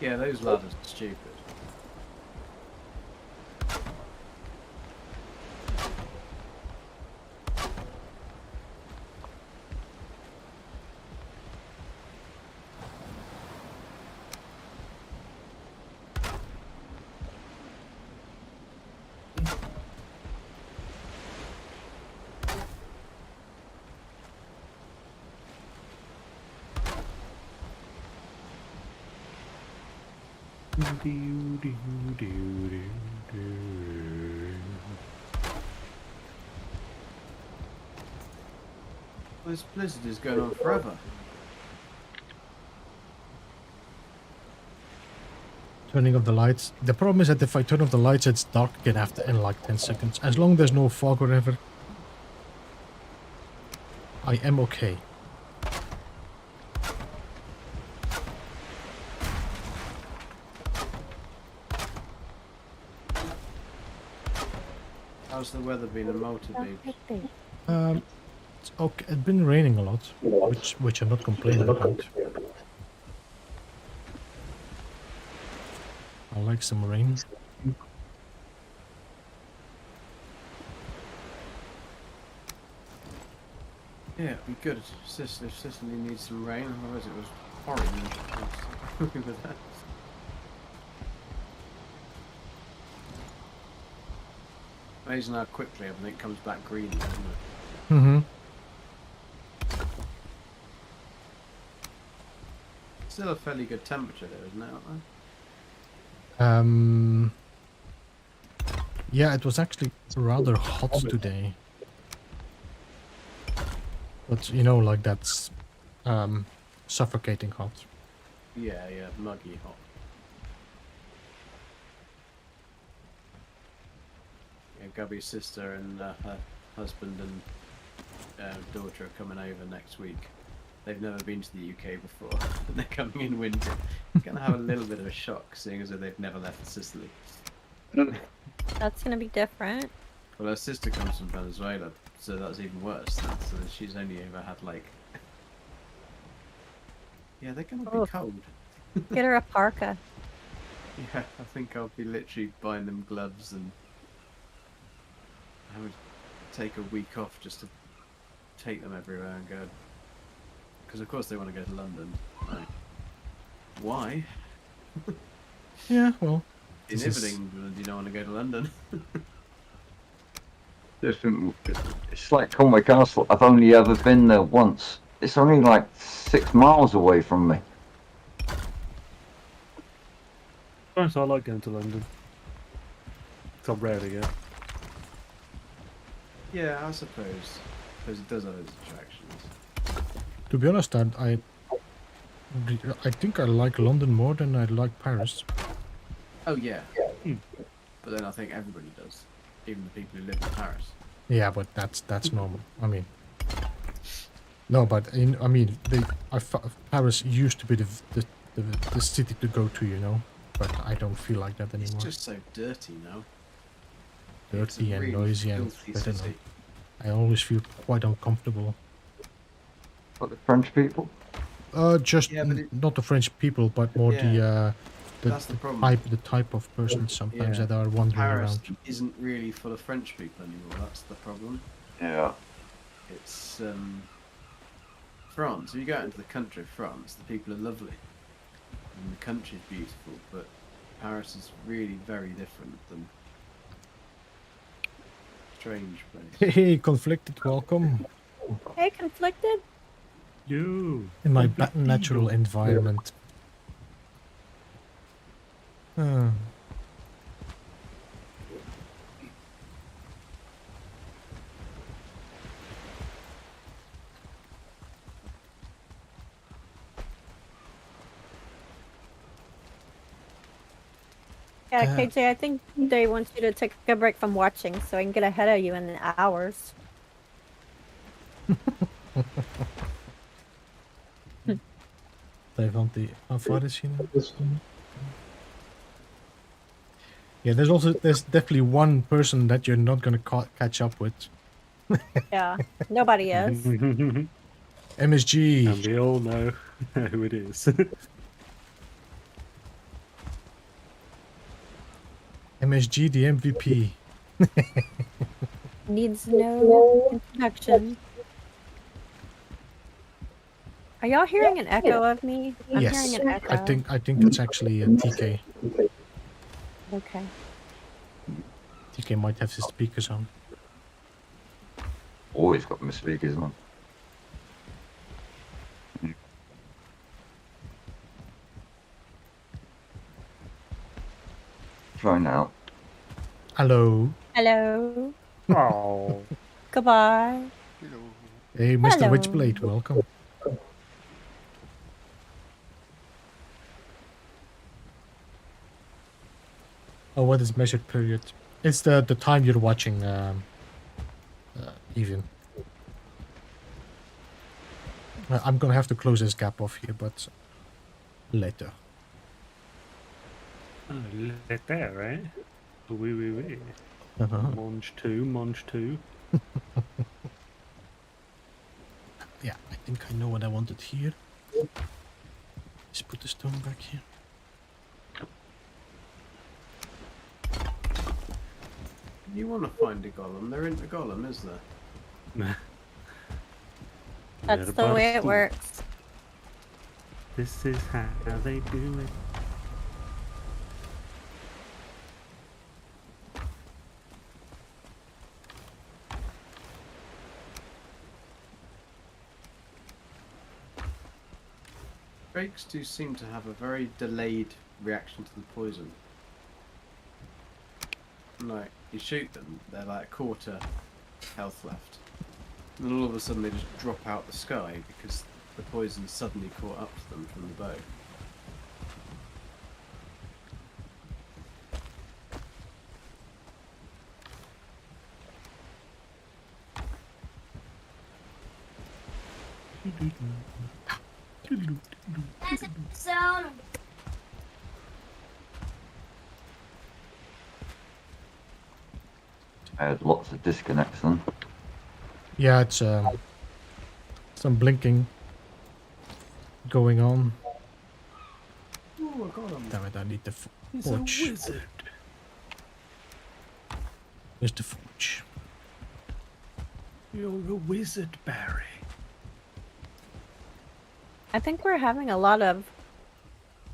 Yeah, those ladders are stupid. This blizzard is going on forever. Turning off the lights. The problem is that if I turn off the lights, it's dark again after in like 10 seconds. As long as there's no fog or whatever, I am okay. How's the weather been in Malta, babes? It's okay. It's been raining a lot, which I'm not complaining about. I like some rain. Yeah, it'd be good if Sicily needs some rain, otherwise it was horrid. With that. Amazing how quickly everything comes back green, doesn't it? Mm-hmm. Still a fairly good temperature there, isn't it, out there? Yeah, it was actually rather hot today. But you know, like that's suffocating hot. Yeah, muggy hot. Yeah, Gubby's sister and her husband and daughter are coming over next week. They've never been to the UK before, and they're coming in winter. It's gonna have a little bit of a shock, seeing as though they've never left Sicily. That's gonna be different. Well, her sister comes from Venezuela, so that's even worse. So she's only ever had like... Yeah, they're gonna be cold. Get her a parka. Yeah, I think I'll be literally buying them gloves, and I would take a week off just to take them everywhere and go. Because of course they want to go to London. Like, why? Yeah, well. You live in England, you don't want to go to London. It's like Conway Castle. I've only ever been there once. It's only like 6 miles away from me. I like going to London. So I rarely go. Yeah, I suppose. Because it does have its attractions. To be honest, I think I like London more than I like Paris. Oh yeah. But then I think everybody does. Even the people who live in Paris. Yeah, but that's normal. I mean, no, but Paris used to be the city to go to, you know. But I don't feel like that anymore. It's just so dirty now. Dirty and really noisy, and I don't know. I always feel quite uncomfortable. But the French people? Just not the French people, but more that's the problem. the type of person sometimes that are wandering Paris around. Isn't really full of French people anymore. That's the problem. Yeah. It's France. If you go out into the country of France, the people are lovely, and the country is beautiful. But Paris is really very different than. Strange place. Hey, Conflicted, welcome. Hey, Conflicted. You. In my natural environment. Yeah, KJ, I think they want you to take a break from watching so I can get ahead of you in the hours. How far is he now? Yeah, there's definitely one person that you're not gonna catch up with. Yeah, nobody is. MSG. And we all know who it is. MSG, the MVP. Needs no introduction. Are y'all hearing an echo of me? I'm Yes, hearing an echo. I think it's actually a TK. Okay. TK might have his speakers on. Always got my speakers on. Try now. Hello. Hello. Oh. Goodbye. Hey, Mr. Hello. Witchblade, welcome. Oh, what is measured period? It's the time you're watching, even. I'm gonna have to close this gap off here, but later. Oh, let there, right? Oui. Monge 2. Yeah, I think I know what I wanted here. Let's put the stone back here. You want to find a golem? There isn't a golem, is there? That's the way it works. This is how they do it. Drakes do seem to have a very delayed reaction to the poison. Like, you shoot them, they're like a quarter health left. And all of a sudden they just drop out the sky because the poison suddenly caught up to them from the bow. I had lots of disconnects then. Yeah, it's some blinking going on. Ooh, I got him. Damn it, I need the He's a forge. wizard. Where's the forge? You're a wizard, Barry. I think we're having a lot of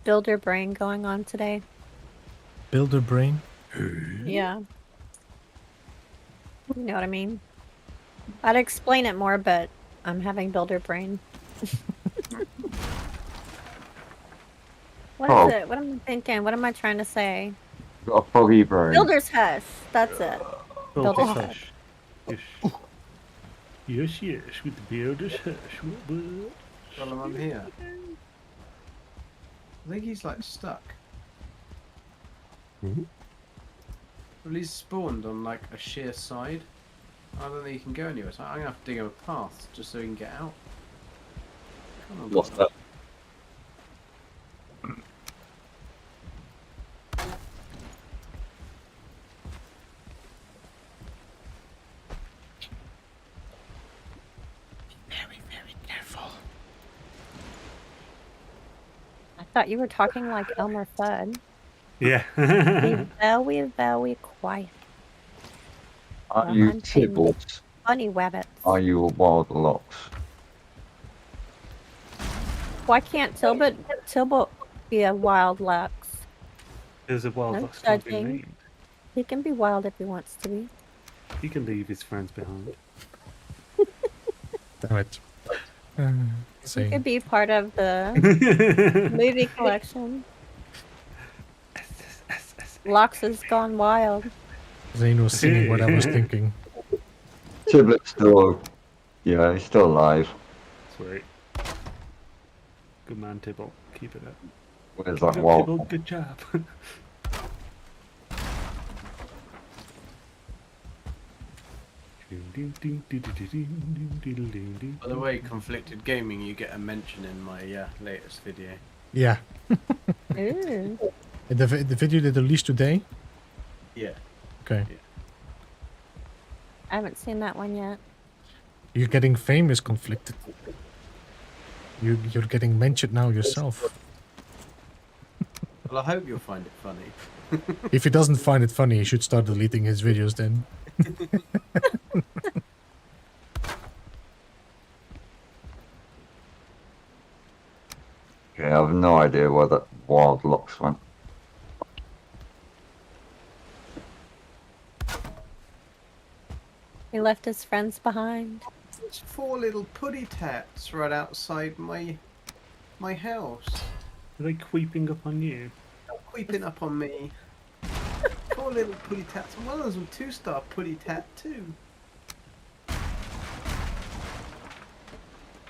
builder brain going on today. Builder brain? Yeah. You know what I mean? I'd explain it more, but I'm having builder brain. What is it? What am I thinking? What am I trying to say? Got a foggy brain. Builder's hush. That's it. Builder's Builder's hush. hush. Yes. Yes, with the builder's hush. Well, I'm here. I think he's like stuck. Mhm. Well, he's spawned on like a sheer side. I don't think he can go anywhere. So I'm gonna have to dig him a path just so he can get out. Come on, What's brother. that? Very careful. I thought you were talking like Elmer Fudd. Yeah. Be very, very quiet. Are Well, you I'm thinking- Tybalt? Funny wabbits. Are you a wild locks? Why can't Tilbot be a wild lux? There's a wild No fox can't be judging. named. He can be wild if he wants to be. He can leave his friends behind. Damn it. He Same. could be part of the movie collection. Lux has gone wild. Zane was singing what I was thinking. Tybalt still, yeah, he's still alive. Sweet. Good man, Tybalt. Keep it up. Where's Keep that it up, wild? Tybalt. Good job. By the way, Conflicted Gaming, you get a mention in my latest video. Yeah. Ooh. The video they released today? Yeah. Okay. I haven't seen that one yet. You're getting famous, Conflicted. You're getting mentioned now yourself. Well, I hope you'll find it funny. If he doesn't find it funny, he should start deleting his videos then. Okay, I have no idea where that wild locks went. He left his friends behind. There's 4 little putty tats right outside my house. Are they creeping up on you? Creeping up on me. 4 little putty tats, and one of them's a 2-star putty tat too.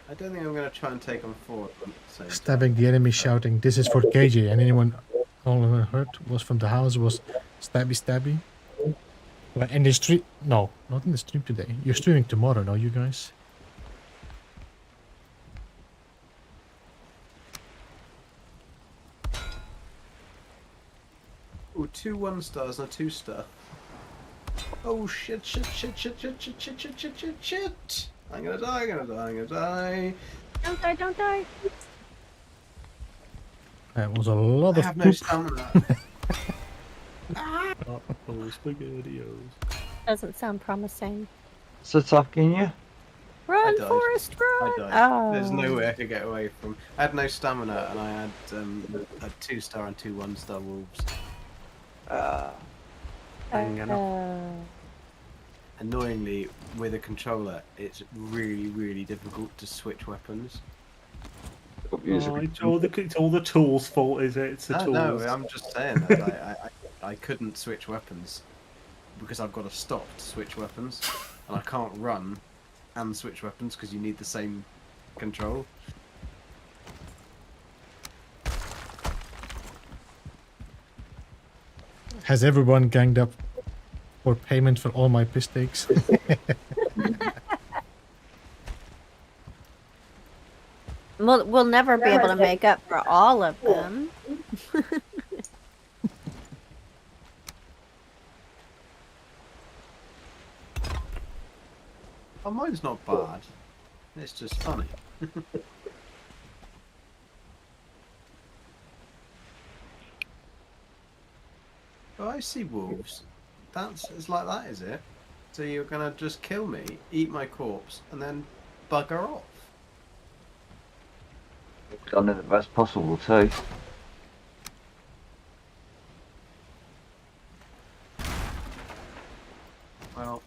I don't think I'm going to try and take on 4 at the same time. Stabbing the enemy, shouting, "This is for KJ." And anyone all I heard was from the house was stabby stabby. But in the stream, no, not in the stream today. You're streaming tomorrow, no, you guys? Ooh, 2 1-stars and a 2-star. Oh shit, shit, shit, shit, shit, shit, shit, shit, shit, shit, shit. I'm gonna die, I'm gonna die, I'm gonna die. Don't die, don't die. That was a lot I of have no poop. stamina. Oh, SpaghettiOs. Doesn't sound promising. It's attacking you. Run, died. Forrest, run! I died. Oh. There's no way I could get away from. I had no stamina and I had a 2-star and 2 1-star wolves. Hanging up. Annoyingly, with a controller, it's really, really difficult to switch weapons. Oh, it's all the tools' fault, is it? It's the tools. No, I'm just saying that I couldn't switch weapons because I've got to stop to switch weapons, and I can't run and switch weapons because you need the same control. Has everyone ganged up for payment for all my piss takes? We'll never be able to make up for all of them. Oh, mine's not bad. It's just funny. Oh, I see wolves. It's like that, is it? So you're gonna just kill me, eat my corpse, and then bugger off? Done in the best possible too. Well,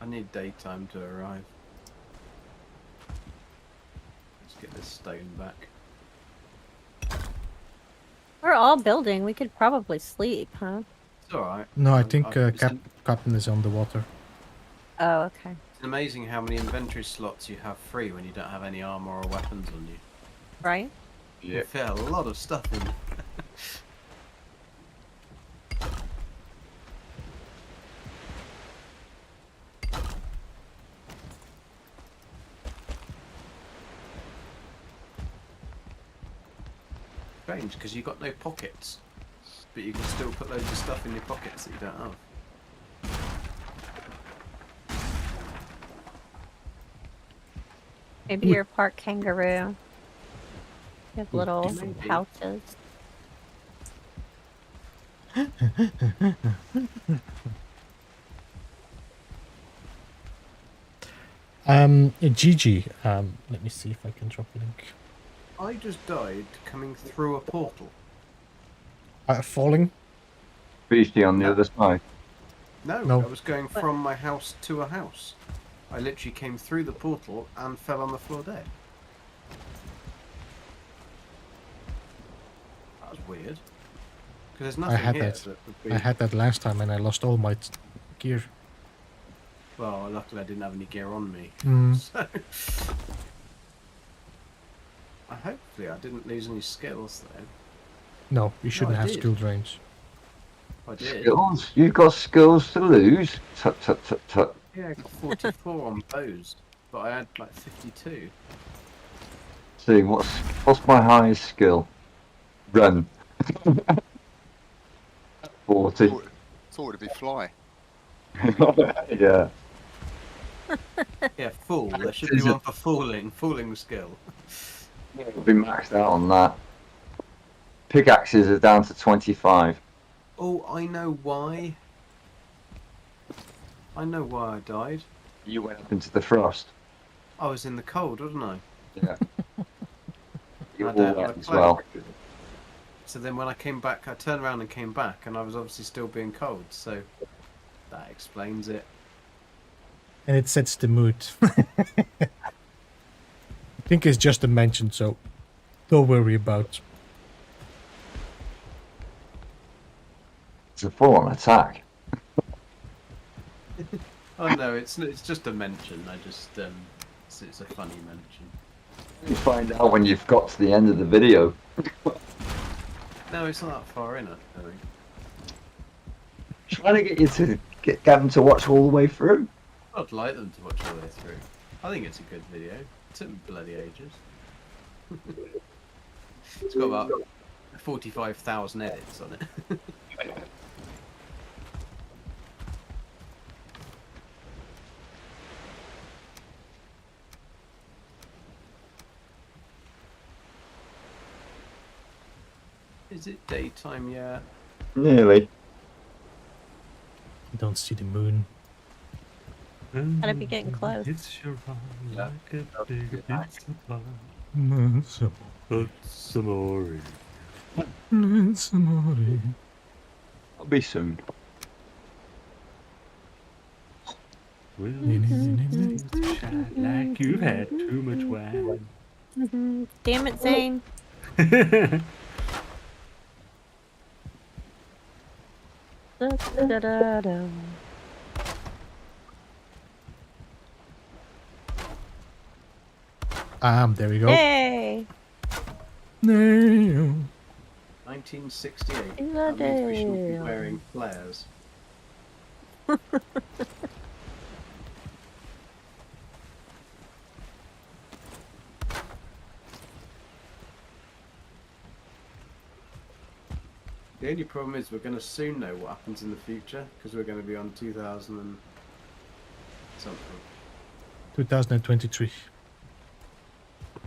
I need daytime to arrive. Let's get this stone back. We're all building. We could probably sleep, huh? It's alright. No, I think it's Captain is on the water. Oh, okay. amazing how many inventory slots you have free when you don't have any armor or weapons on you. Right? You fit a lot of stuff in. Strange, because you've got no pockets, but you can still put loads of stuff in your pockets that you don't have. Maybe you're part kangaroo. You have little pouches. Gigi, let me see if I can drop a link. I just died coming through a portal. Falling? Beastie on the other side. No, No. I was going from my house to a house. I literally came through the portal and fell on the floor dead. That was weird. Because there's nothing had here that. that would be... I had that last time and I lost all my gear. Well, luckily I didn't have any gear on me. So... Hopefully I didn't lose any skills though. No, you shouldn't I have did. skill drains. I did. Skills? You've got skills to lose. Tut tut tut tut. Yeah, I got 44 on bows, but I had like 52. See, what's my highest skill? Run. 40. Thought it'd be fly. Yeah. Yeah, fool. There should be one for fooling skill. I'll be maxed out on that. Pickaxes are down to 25. Oh, I know why. I know why I died. You went up into the frost. I was in the cold, wasn't I? Yeah. You I all don't went have a as cloak. well. So then when I came back, I turned around and came back, and I was obviously still being cold, so that explains it. And it sets the mood. I think it's just a mention, so don't worry about. It's a full-on attack. Oh no, it's just a mention. I just it's a funny mention. You find out when you've got to the end of the video. No, it's not that far in it, I think. Trying to get you to get them to watch all the way through. I'd like them to watch all the way through. I think it's a good video. It took me bloody ages. It's got about 45,000 edits on it. Is it daytime yet? Nearly. I don't see the moon. Gotta be getting close. It's your arm like a big pizza pie. Some Put some more in. I'll be soon. Well, shine like you've had too much wine. Damn it, Zane. Da-da-da-da. There we go. Yay! No. 1968. In That the means we should be day. wearing flares. The only problem is we're going to soon know what happens in the future because we're going to be on 2000 and something. 2023.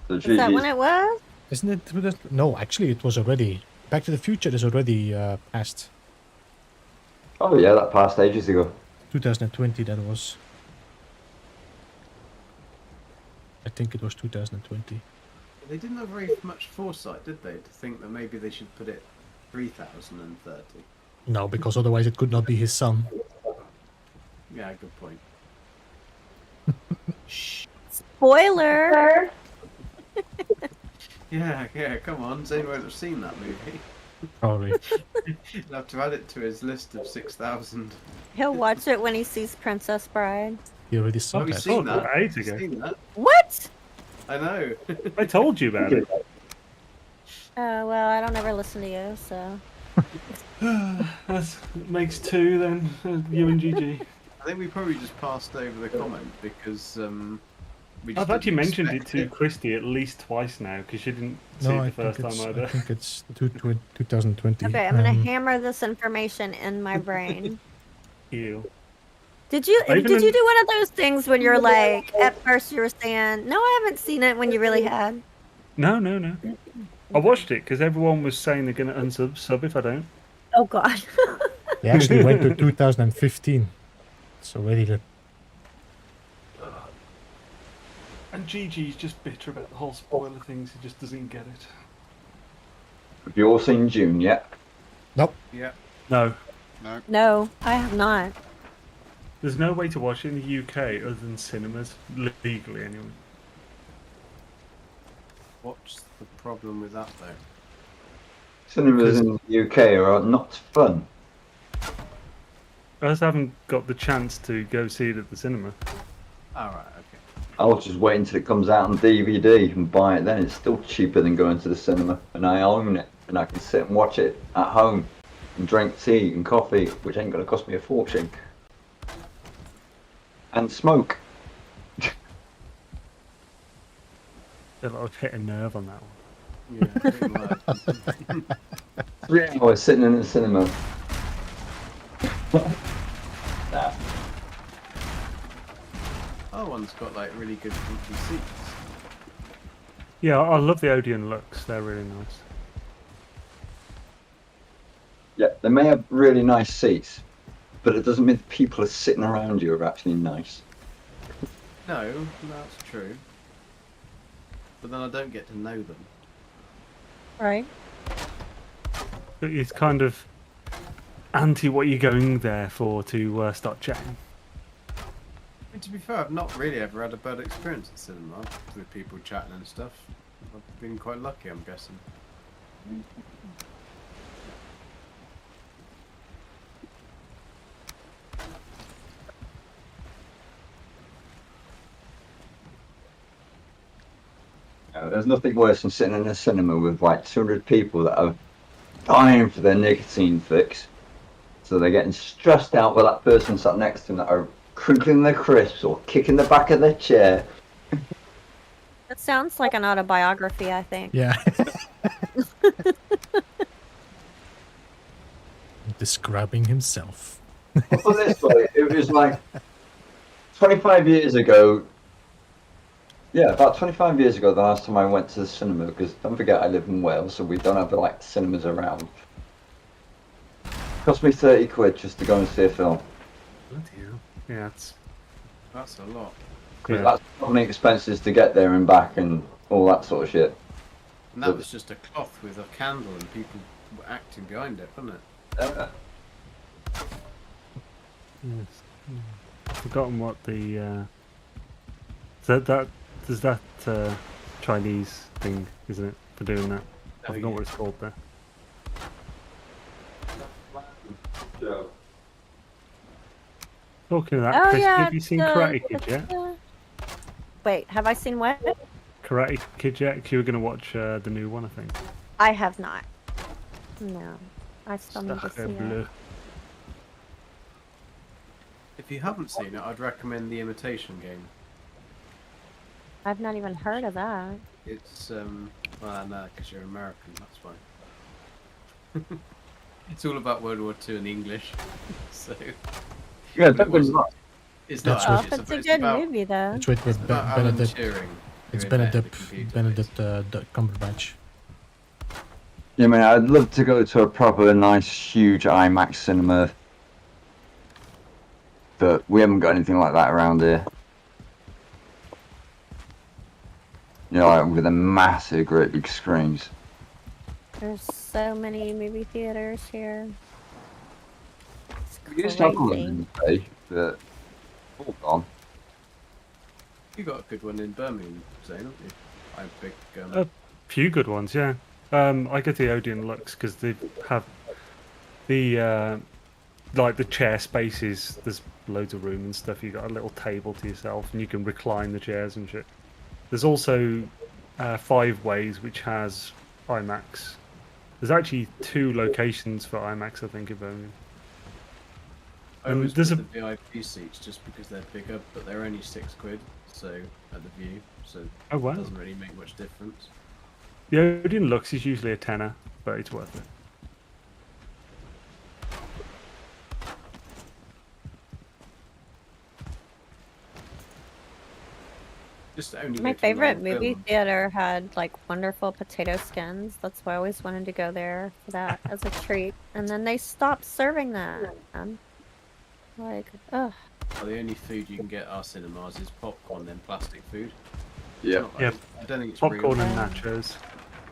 So Is that when it was? Isn't it? No, actually, it was already. Back to the Future is already past. Oh yeah, that passed ages ago. 2020, that was. I think it was 2020. They didn't have very much foresight, did they, to think that maybe they should put it 3030? No, because otherwise it could not be his son. Yeah, good point. Shh. Spoiler! Yeah, come on. Zane won't have seen that movie. Probably. He'll have to add it to his list of 6,000. He'll watch it when he sees Princess Bride. He already saw Have you that. seen that? ages Have you ago. seen that? What? I know. I told you about it. Oh, well, I don't ever listen to you, so. That makes two then. You and Gigi. I think we probably just passed over the comment because we just I've actually didn't mentioned it expect to Christy at least twice now because she didn't see No, it I the first think, time I either. think it's 2020. Okay, I'm gonna hammer this information in my brain. Ew. Did you I even do one of those things when you're like, at first you were saying, no, I haven't seen it, when you really had? No. I watched it because everyone was saying they're going to unsub if I don't. Oh, God. They actually went to 2015. It's already the. And Gigi's just bitter about the whole spoiler things. He just doesn't get it. Have you all seen June yet? Nope. Yeah. No. No, I have not. There's no way to watch it in the UK other than cinemas, legally anyway. What's the problem with that, though? Cinemas in the UK are not fun. I just haven't got the chance to go see it at the cinema. Alright, okay. I'll just wait until it comes out on DVD and buy it then. It's still cheaper than going to the cinema. And I own it. And I can sit and watch it at home. And drink tea and coffee, which ain't going to cost me a fortune. And smoke. I'll hit a nerve on that one. Yeah, pretty much. 3 hours sitting in the cinema. Nah. Other one's got like really good comfy seats. Yeah, I love the Odin looks. They're really nice. Yeah, they may have really nice seats, but it doesn't mean the people are sitting around you are actually nice. No, that's true. But then I don't get to know them. Right. But it's kind of anti what you're going there for to start chatting. I mean, to be fair, I've not really ever had a bad experience at cinema with people chatting and stuff. I've been quite lucky, I'm guessing. There's nothing worse than sitting in a cinema with like 200 people that are dying for their nicotine fix. So they're getting stressed out with that person sat next to them that are crinkling their crisps or kicking the back of their chair. That sounds like an autobiography, I think. Yeah. Describing himself. Well, put it this way, it was like 25 years ago. Yeah, about 25 years ago, the last time I went to the cinema, because don't forget I live in Wales, so we don't have like cinemas around. Cost me 30 quid just to go and see a film. Bloody hell. Yeah, That's a lot. yeah. That's probably expenses to get there and back and all that sort of shit. And that was just a cloth with a candle and people were acting behind it, wasn't it? Yes. I've forgotten what the there's that Chinese thing, isn't it, for doing that? I Oh, forgot yeah. what it's called there. Talking of that, Oh, Chris, yeah. have you seen the- Karate Kid yet? Wait, have I seen what? Karate Kid yet? 'Cause you were going to watch the new one, I think. I have not. No. I still need to see Sacre bleu. it. If you haven't seen it, I'd recommend The Imitation Game. I've not even heard of that. It's, well, no, because you're American, that's why. It's all about World War II in English, so... Yeah, But it don't get me wasn't- wrong. It's That's not Oh, what- if actually, it's a good about, movie, though. It's with it's about Alan Benedict. Turing. It's who invented the Benedict. computer, Benedict Cumberbatch. Yeah, man, I'd love to go to a proper nice, huge IMAX cinema. But we haven't got anything like that around here. You know, like with a massive, great big screens. There's so many movie theaters here. We It's used to have one crazy. in the day, but all gone. You got a good one in Birmingham, Zane, haven't you? I big. Few good ones, yeah. I get the Odin Lux because they have the like the chair spaces. There's loads of room and stuff. You got a little table to yourself, and you can recline the chairs and shit. There's also 5 Ways, which has IMAX. There's actually 2 locations for IMAX, I think, in Birmingham. I always there's put a- the VIP seats just because they're bigger, but they're only £6, so at the view, so Oh it wow! doesn't really make much difference. The Odin Lux is usually a tenner, but it's worth it. Just only My go to a favorite long movie film. theater had like wonderful potato skins. That's why I always wanted to go there for that as a treat. And then they stopped serving that. Like, ugh. Well, the only food you can get at our cinemas is popcorn and plastic food. It's Yeah. not like- Yep. I don't think it's Popcorn real. and nachos.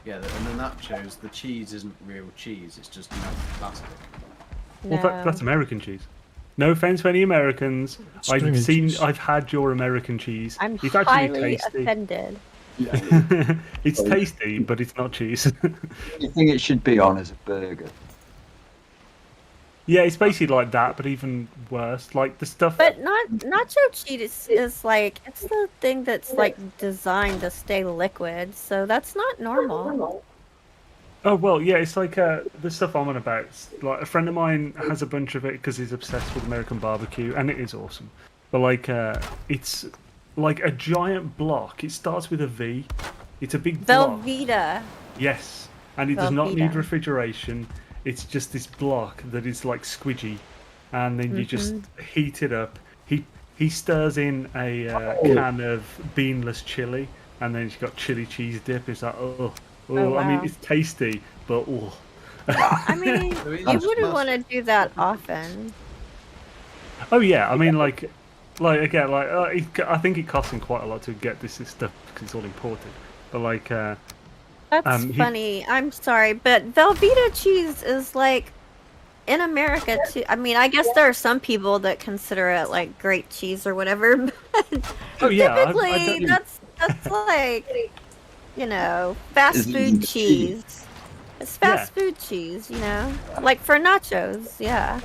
Yeah, and the nachos, the cheese isn't real cheese. It's just plastic. Well, No. that's American cheese. No offense to any Americans. Stringy cheese. I've had your American cheese. I'm It's actually highly tasty. offended. It's tasty, but it's not cheese. You think it should be on as a burger? Yeah, it's basically like that, but even worse. Like the stuff. But nacho cheese is like, it's the thing that's like designed to stay liquid, so that's not normal. Oh well, yeah, it's like the stuff I'm on about. Like a friend of mine has a bunch of it because he's obsessed with American barbecue, and it is awesome. But like, it's like a giant block. It starts with a V. It's a big block. Velveeta. Yes, and it does not need Velveeta. refrigeration. It's just this block that is like squidgy, and then you just heat it up. He stirs in a can of beanless chili, and then he's got chili cheese dip. It's like oh, I mean wow. it's tasty, but oh. I mean, So it you is wouldn't want to mustard. do that often. Oh yeah, I mean like again I think it costs him quite a lot to get this stuff because it's all imported. But like That's he- funny. I'm sorry, but Velveeta cheese is like in America too. I mean, I guess there are some people that consider it like great cheese or whatever. But Oh, yeah, I typically don't- that's like fast Isn't food it cheese? cheese. It's fast food cheese, like for nachos, yeah.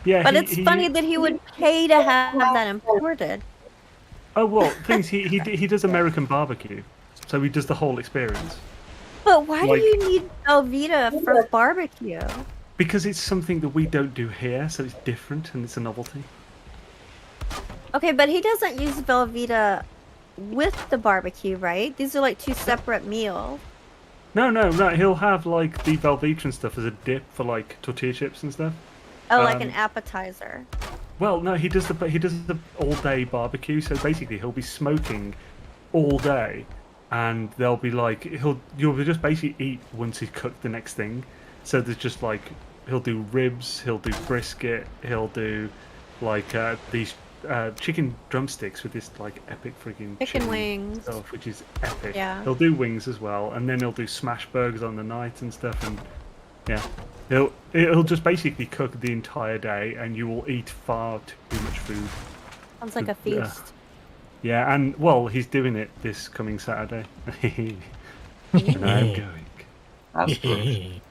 yeah, But he- it's he- funny that he would pay to have that imported. Oh well, things he does American barbecue, so he does the whole experience. But why Like- do you need Velveeta for barbecue? Because it's something that we don't do here, so it's different and it's a novelty. Okay, but he doesn't use Velveeta with the barbecue, right? These are like two separate meals. No, he'll have like the Velveeta and stuff as a dip for like tortilla chips and stuff. Oh, like an appetizer. Well, no, he does the all day barbecue. So basically, he'll be smoking all day, and they'll be like you'll just basically eat once he's cooked the next thing. So there's just like he'll do ribs, he'll do brisket, he'll do like these chicken drumsticks with this like epic freaking Chicken wings. stuff, which is epic. Yeah. He'll do wings as well, and then he'll do smash burgers on the night and stuff, and yeah. He'll just basically cook the entire day, and you will eat far too much food. Sounds like a feast. Yeah, and well, he's doing it this coming Saturday. And I'm going. That's good.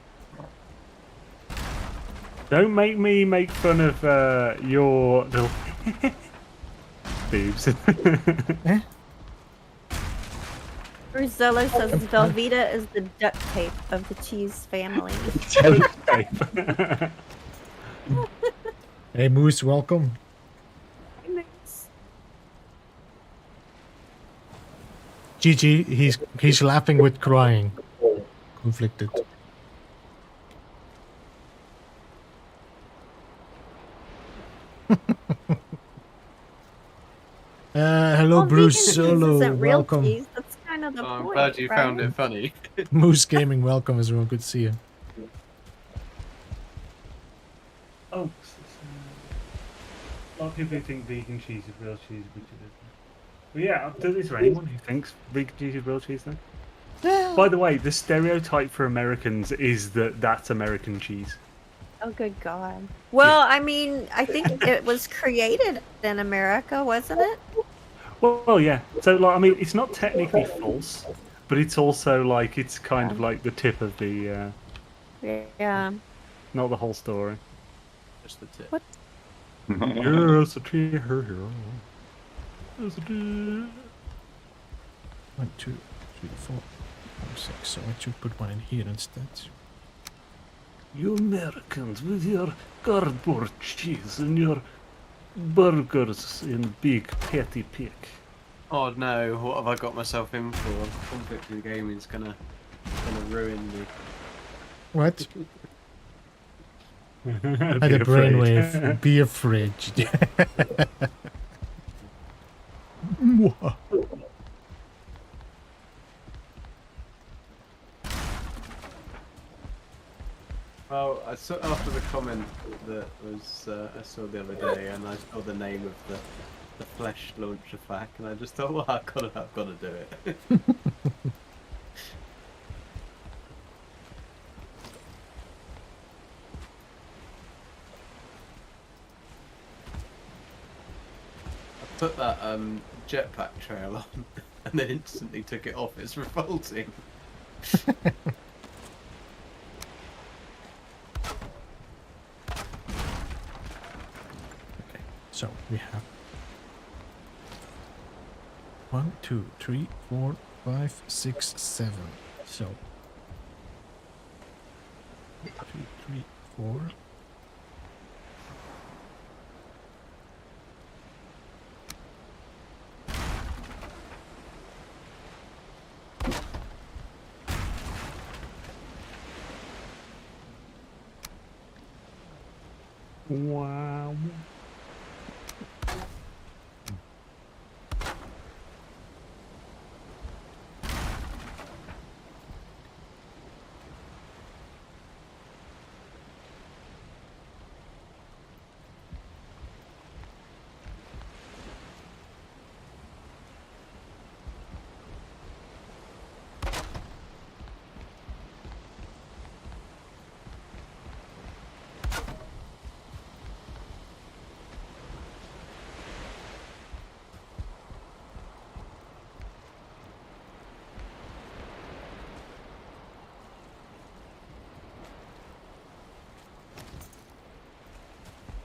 Don't make me make fun of your little boobs. Ruzella says Velveeta is the duct tape of the cheese family. Hey, Moose, welcome. GG, he's laughing with crying. Conflicted. Hello, Well, Bruce vegan cheese Solo. isn't real Welcome. cheese. That's kind of the I'm point. glad you right? found it funny. Moose Gaming, welcome as well. Good to see you. Oh, a lot of people who think vegan cheese is real cheese, which it isn't. But yeah, is there anyone who thinks vegan cheese is real cheese then? By the way, the stereotype for Americans is that that's American cheese. Oh, good God. Well, I mean, I think it was created in America, wasn't it? Well, yeah. So, like, I mean, it's not technically false, but it's also like it's kind of like the tip of the, Yeah. not the whole story. Just the tip. What? Yes, a tree hero. Yes, a tree. 1, 2, 3, 4, 5, 6. So I should put one in here instead. You Americans with your cardboard cheese and your burgers in big patty pig. Oh no, what have I got myself in for? Conflict with gaming's gonna ruin me. What? Be Had a afraid. brainwave. Be afraid. Mwah. Well, I saw after the comment that was I saw the other day, and I saw the name of the flesh launcher pack, and I just thought, well, I've got to do it. I put that jetpack trail on, and then instantly took it off. It's revolting. So we have 1, 2, 3, 4, 5, 6, 7. So 2, 3, 4. Wow.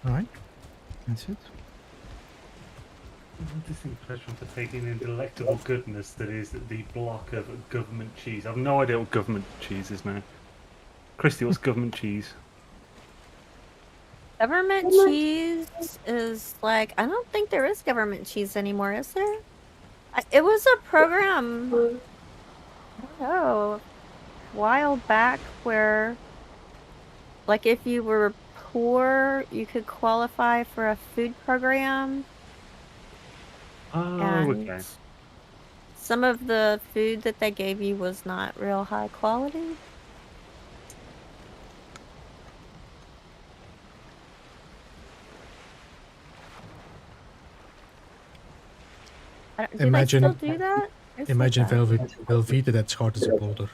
All right, that's it. This impression for taking in delectable goodness that is the block of government cheese. I've no idea what government cheese is now. Christy, what's government cheese? Government cheese is like, I don't think there is government cheese anymore, is there? It was a program, I don't know, a while back where, like, if you were poor, you could qualify for a food program. Oh, And okay. some of the food that they gave you was not real high quality. Do Imagine- they still do that? Or Imagine something? Velveeta that's hard as a boulder.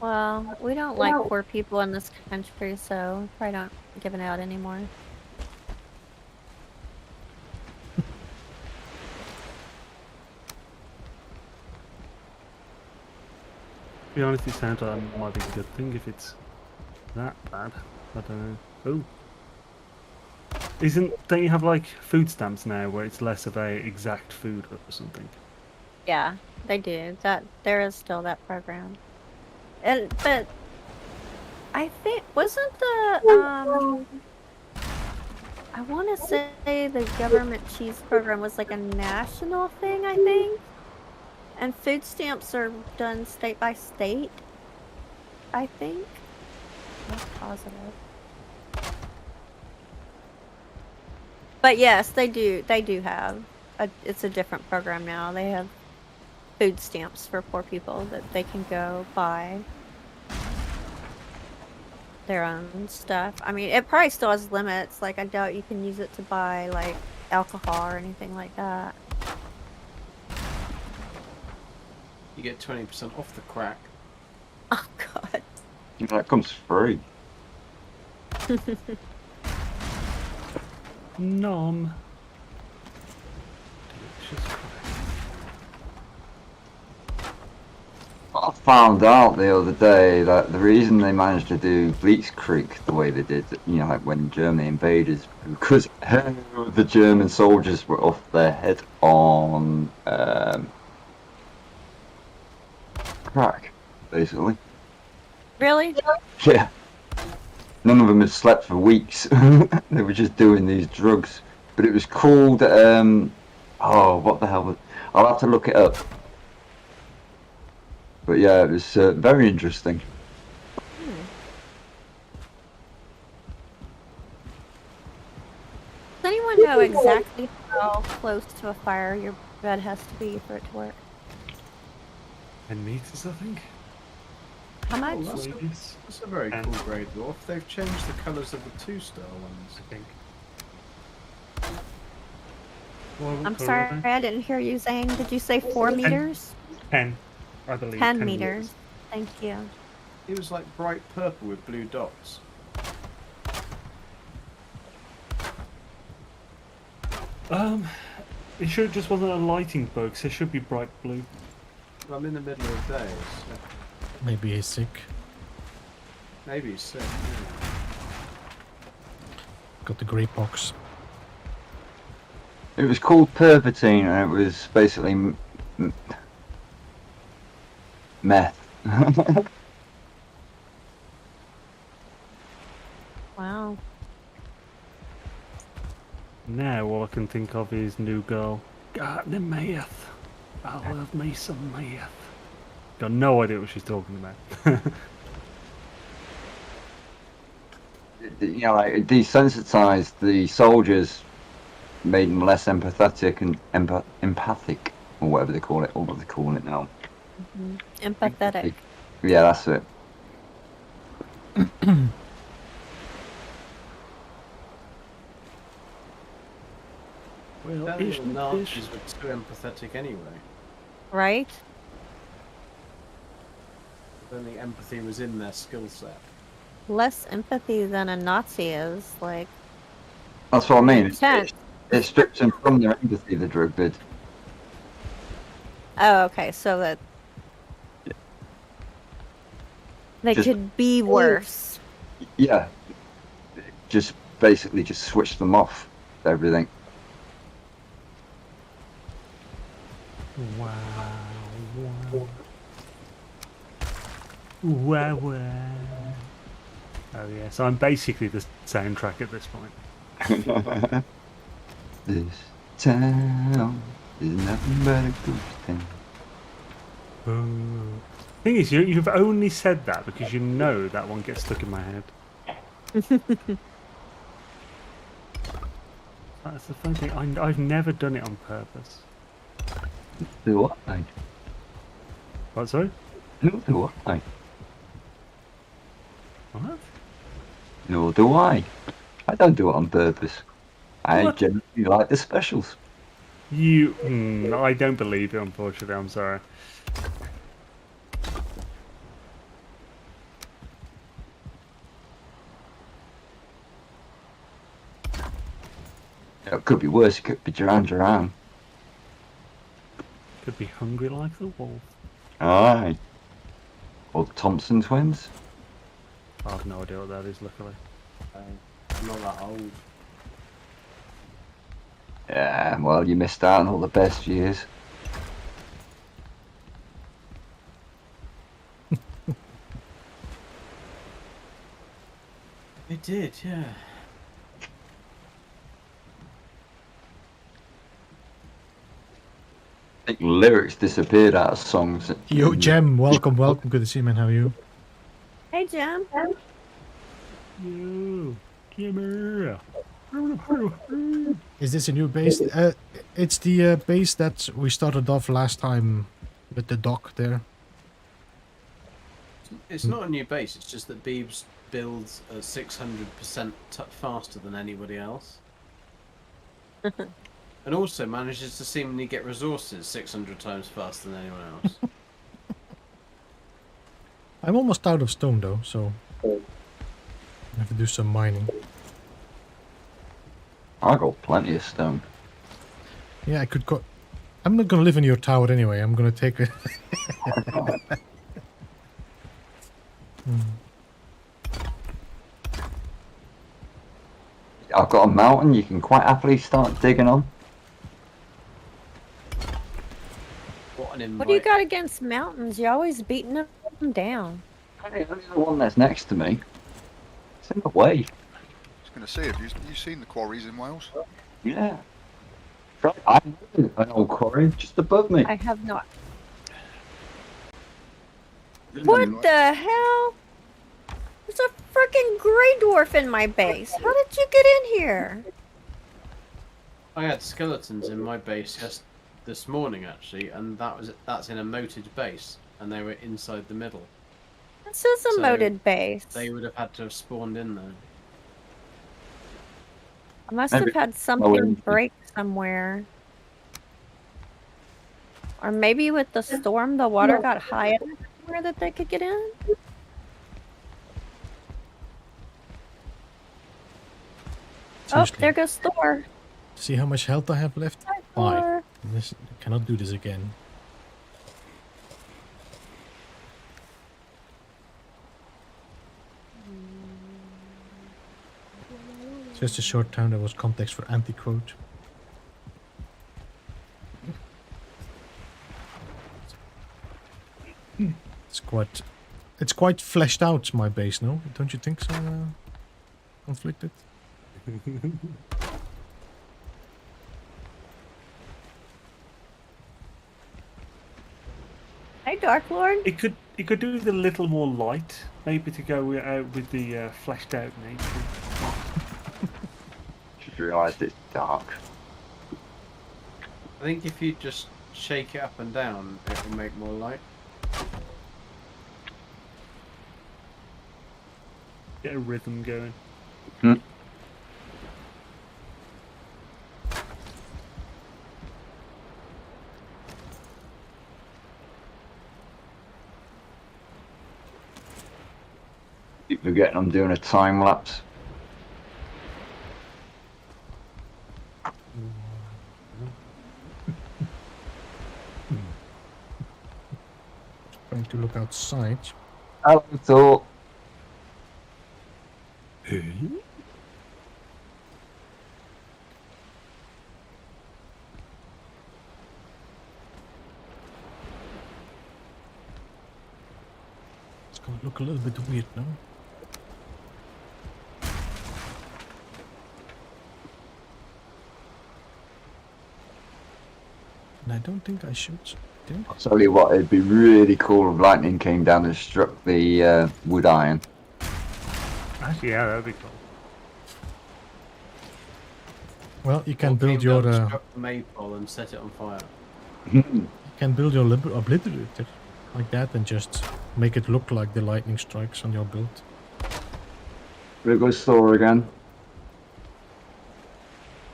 Well, we don't like poor people in this country, so we probably don't give it out anymore. To be honest, it sounds like that might be a good thing if it's that bad. I don't know. Oh. Don't you have like food stamps now where it's less of a exact food or something? Yeah, they do. There is still that program. But I think wasn't the I want to say the government cheese program was like a national thing, I think. And food stamps are done state by state, I think. Not positive. But yes, they do have it's a different program now. They have food stamps for poor people that they can go buy their own stuff. I mean, it probably still has limits. Like, I doubt you can use it to buy like alcohol or anything like that. You get 20% off the crack. Oh god. That comes free. Nom. Delicious crack. I found out the other day that the reason they managed to do Blitzkrieg the way they did, like when Germany invaded, because the German soldiers were off their head on crack, basically. Really? Yeah. None of them had slept for weeks. They were just doing these drugs. But it was called, what the hell was... I'll have to look it up. But yeah, it was very interesting. Does anyone know exactly how close to a fire your bed has to be for it to work? 10 meters, I think. How much? That's a very cool grey dwarf. They've changed the colours of the 2-star ones, I think. I'm sorry, I didn't hear you saying. Did you say 4 meters? 10, I believe. 10 meters. Thank you. It was like bright purple with blue dots. It should just wasn't a lighting bug, so it should be bright blue. I'm in the middle of the day, so Maybe he's sick. maybe he's sick. Got the grey pox. It was called Pervertine, and it was basically meth. Wow. Now all I can think of is new girl. Got the meth. I love me some meth. Got no idea what she's talking about. Like it desensitized the soldiers, made them less empathetic and empathic, or whatever they call it, or what they call it now. Empathetic. Yeah, that's it. Well, That isn't little this... Nazis were too empathetic anyway. Right? I don't think empathy was in their skill set. Less empathy than a Nazi is. Like, That's what I mean. intense. It strips them from their empathy, the drug bid. Oh, okay. So that they Just- could be worse. Yeah. Just basically just switch them off everything. Wow. Wow. Wow. Oh yeah, so I'm basically the soundtrack at this point. This town is nothing but a ghost town. Thing is, you've only said that because you know that one gets stuck in my head. That's the funny thing. I've never done it on purpose. Do what? I What, sorry? do what? What? Nor do I. I don't do it on purpose. I What? generally like the specials. I don't believe you, unfortunately. I'm sorry. It could be worse. It could be Duran Duran. Could be hungry like the wolf. Aye. Or the Thompson twins. I have no idea what that is, luckily. I'm not that old. Yeah, well, you missed out on all the best years. It did, yeah. I think lyrics disappeared out of songs. Yo, Jem, welcome. Good to see you, man. How are you? Hey, Jim. Yo, come here. Is this a new base? It's the base that we started off last time with the dock there. It's not a new base, it's just that Beebs builds 600% faster than anybody else. And also manages to seemingly get resources 600 times faster than anyone else. I'm almost out of stone though, so I have to do some mining. I got plenty of stone. Yeah, I could go. I'm not gonna live in your tower anyway. I'm gonna take it. I've got a mountain you can quite happily start digging on. What an invite. What do you got against mountains? You're always beating them down. Only the one that's next to me. It's in the way. I was going to say, have you seen the quarries in Wales? Yeah. I know an old quarry just above me. I have not. What the hell? There's a freaking grey dwarf in my base. How did you get in here? I had skeletons in my base this morning actually, and that's in a moated base, and they were inside the middle. This is a So, moated base. They would have had to have spawned in there. I must Maybe- have had Oh, something wait. break somewhere. Or maybe with the storm, the water got high enough somewhere that they could get in? Oh, Seriously. there goes Thor. See how much health I have left? Hi, 5. Thor. This, I cannot do this again. Just a short time, there was context for anti-quote. It's quite fleshed out, my base, no? Don't you think so, Conflicted? Hey, Dark Lord. It could do with a little more light, maybe to go with the fleshed out nature. Just realised it's dark. I think if you just shake it up and down, it will make more light. Get a rhythm going. Keep forgetting I'm doing a time lapse. Trying to look outside. Hello, Thor. It's gonna look a little bit weird now. And I don't think I should. I'll tell you what, it'd be really cool if lightning came down and struck the wood iron. Actually, yeah, that'd be cool. Well, you can Or build came your down, struck the maypole and set it on fire. you can build your obliterator like that and just make it look like the lightning strikes on your build. There goes Thor again.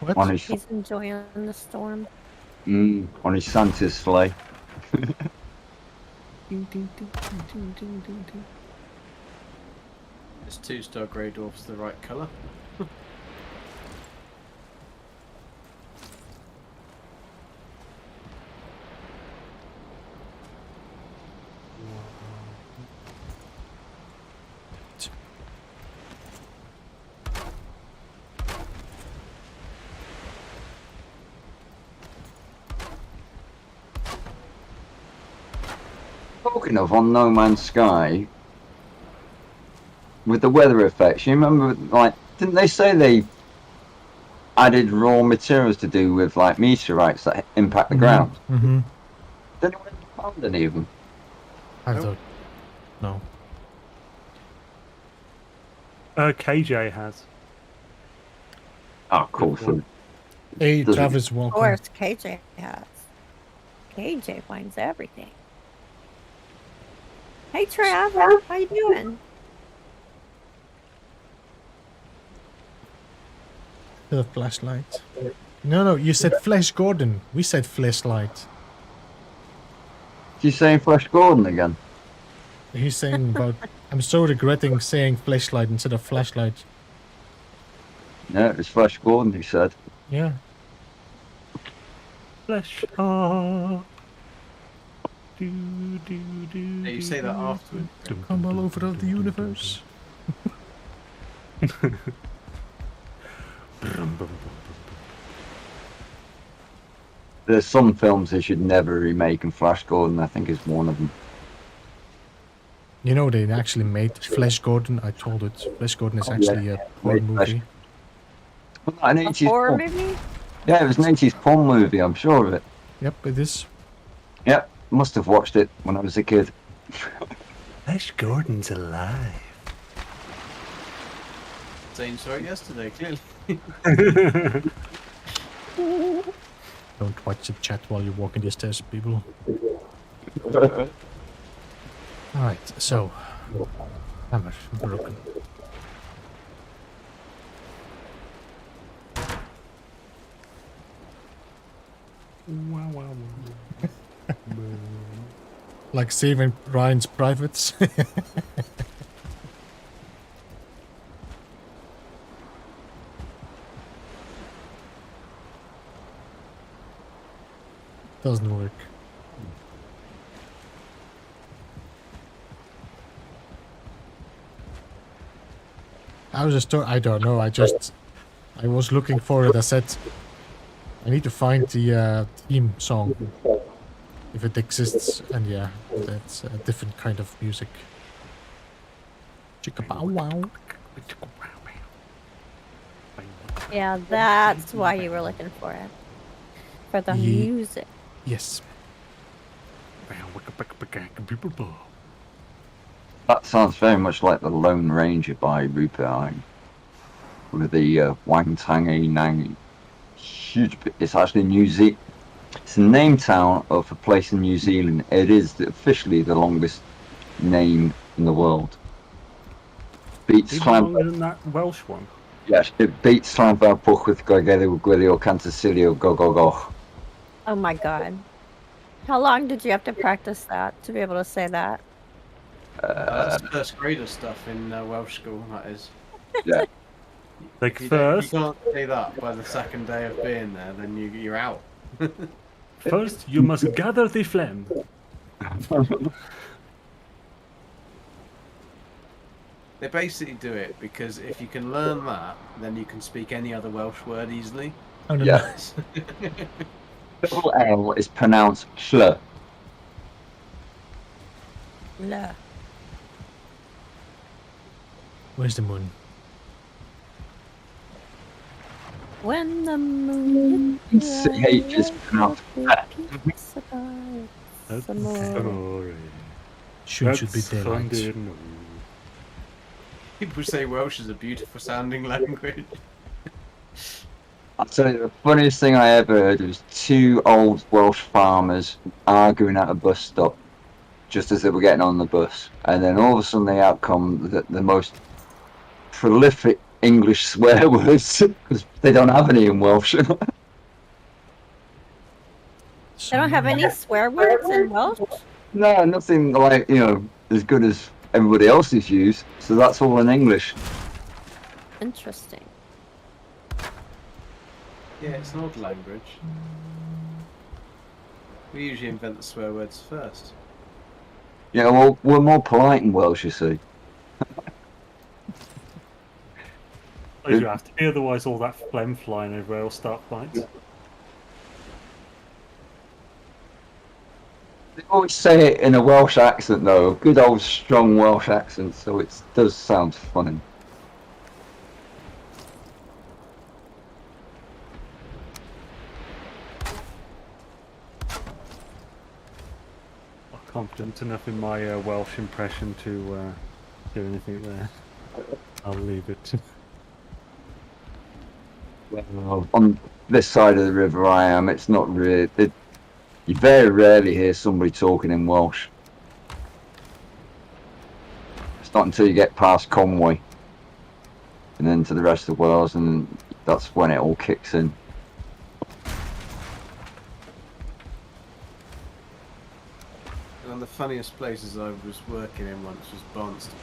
What? On his, He's enjoying the storm. on his Santa's sleigh. Is 2-star grey dwarfs the right colour? Talking of on No Man's Sky, with the weather effects, you remember, like, didn't they say they added raw materials to do with, like, meteorites that impact the ground? Mm-hmm. Did anyone found any of them? I don't know. KJ has. Oh, cool. So Hey, Does it- Travis, Of welcome. course, KJ has. KJ finds everything. Hey, Trav, how you doing? The flashlight. No, you said Flash Gordon. We said flashlight. she's saying Flash Gordon again. He's saying about. I'm so regretting saying flashlight instead of flashlight. No, it's Flash Gordon who said. Yeah. Flesh. Yeah, you say that afterward. Come all over the universe. There's some films they should never remake, and Flash Gordon, I think, is one of them. You know, they actually made Flash Gordon. I told it. Flash Gordon is Oh, yeah. actually a horror Made Flash- movie. Wasn't that an A 80s horror porn? movie? Yeah, it was an 80s porn movie, I'm sure of it. Yep, it is. Yep, must have watched it when I was a kid. Flesh Gordon's alive. Saying so yesterday, clearly. Don't watch the chat while you're walking the stairs, people. Alright, so. Hammer broken. Like saving Ryan's privates. Doesn't work. I was just I don't know. I was looking for it. I said I need to find the theme song if it exists, and yeah, that's a different kind of music. Chicka bow wow. Yeah, that's why you were looking for it. For the Ye- music. Yes. That sounds very much like The Lone Ranger by Rupert Hine. With the Wang Tangi Nang. Huge. It's actually New Zealand. It's the name town of a place in New Zealand. It is officially the longest name in the world. Beats Even Slam. longer than that Welsh one. Yes, it beats Slamford Puch with Gregero Gwilio Cantasilio Go Go Go. Oh my god. How long did you have to practice that to be able to say that? That's first grader stuff in Welsh school, that is. Yeah. Like If you first, can't say that by the second day of being there, then you're out. first you must gather the phlegm. They basically do it because if you can learn that, then you can speak any other Welsh word easily. Oh, no, no. Yes. Double L is pronounced shl. No. Where's the moon? When the moon hits your CH is eye, pronounced like a pizza pie. That's Some more. sorry. Should be That's daylight. Sunday. People say Welsh is a beautiful sounding language. I'll tell you, the funniest thing I ever heard was two old Welsh farmers arguing at a bus stop just as they were getting on the bus. And then all of a sudden they out come the most prolific English swear words because they don't have any in Welsh. They don't have any swear words in Welsh? No, nothing like, as good as everybody else's use. So that's all in English. Interesting. Yeah, it's an odd language. We usually invent the swear words first. Yeah, well, we're more polite in Welsh, you see. You have to be, otherwise all that phlegm flying over will start fights. They always say it in a Welsh accent, though. A good old strong Welsh accent, so it does sound funny. I'm confident enough in my Welsh impression to do anything there. I'll leave it. Well, on this side of the river I am, it's not really... You very rarely hear somebody talking in Welsh. It's not until you get past Conway and into the rest of Wales, and that's when it all kicks in. One of the funniest places I was working in once was Barnstable,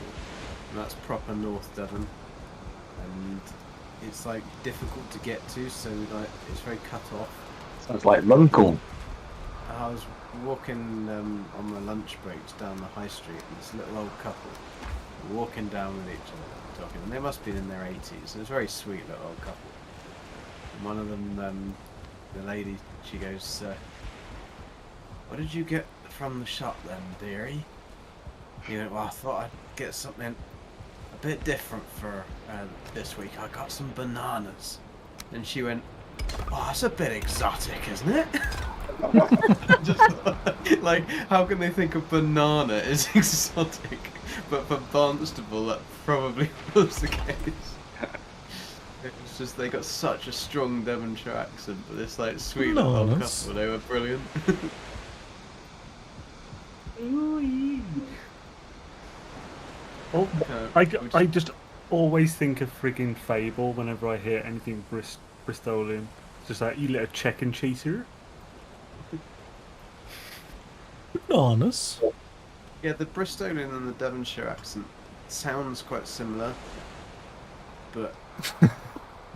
and that's proper North Devon, and it's like difficult to get to, so like it's very cut off. Sounds like Runcorn. I was walking on my lunch breaks down the high street, and this little old couple were walking down with each other talking, and they must be in their 80s. It was a very sweet little old couple. And one of them, the lady, she goes, "What did you get from the shop then, dearie?" Well, I thought I'd get something a bit different for this week. I got some bananas. And she went, "Oh, that's a bit exotic, isn't it?" Just like, how can they think a banana is exotic? But for Barnstable, that probably was the case. It's just they got such a strong Devonshire accent, but this like sweet little old couple, they were brilliant. Oh, I just always think of frigging Fable whenever I hear anything Bristolian. It's just like, you little chicken cheater. Honest. Yeah, the Bristolian and the Devonshire accent sounds quite similar, but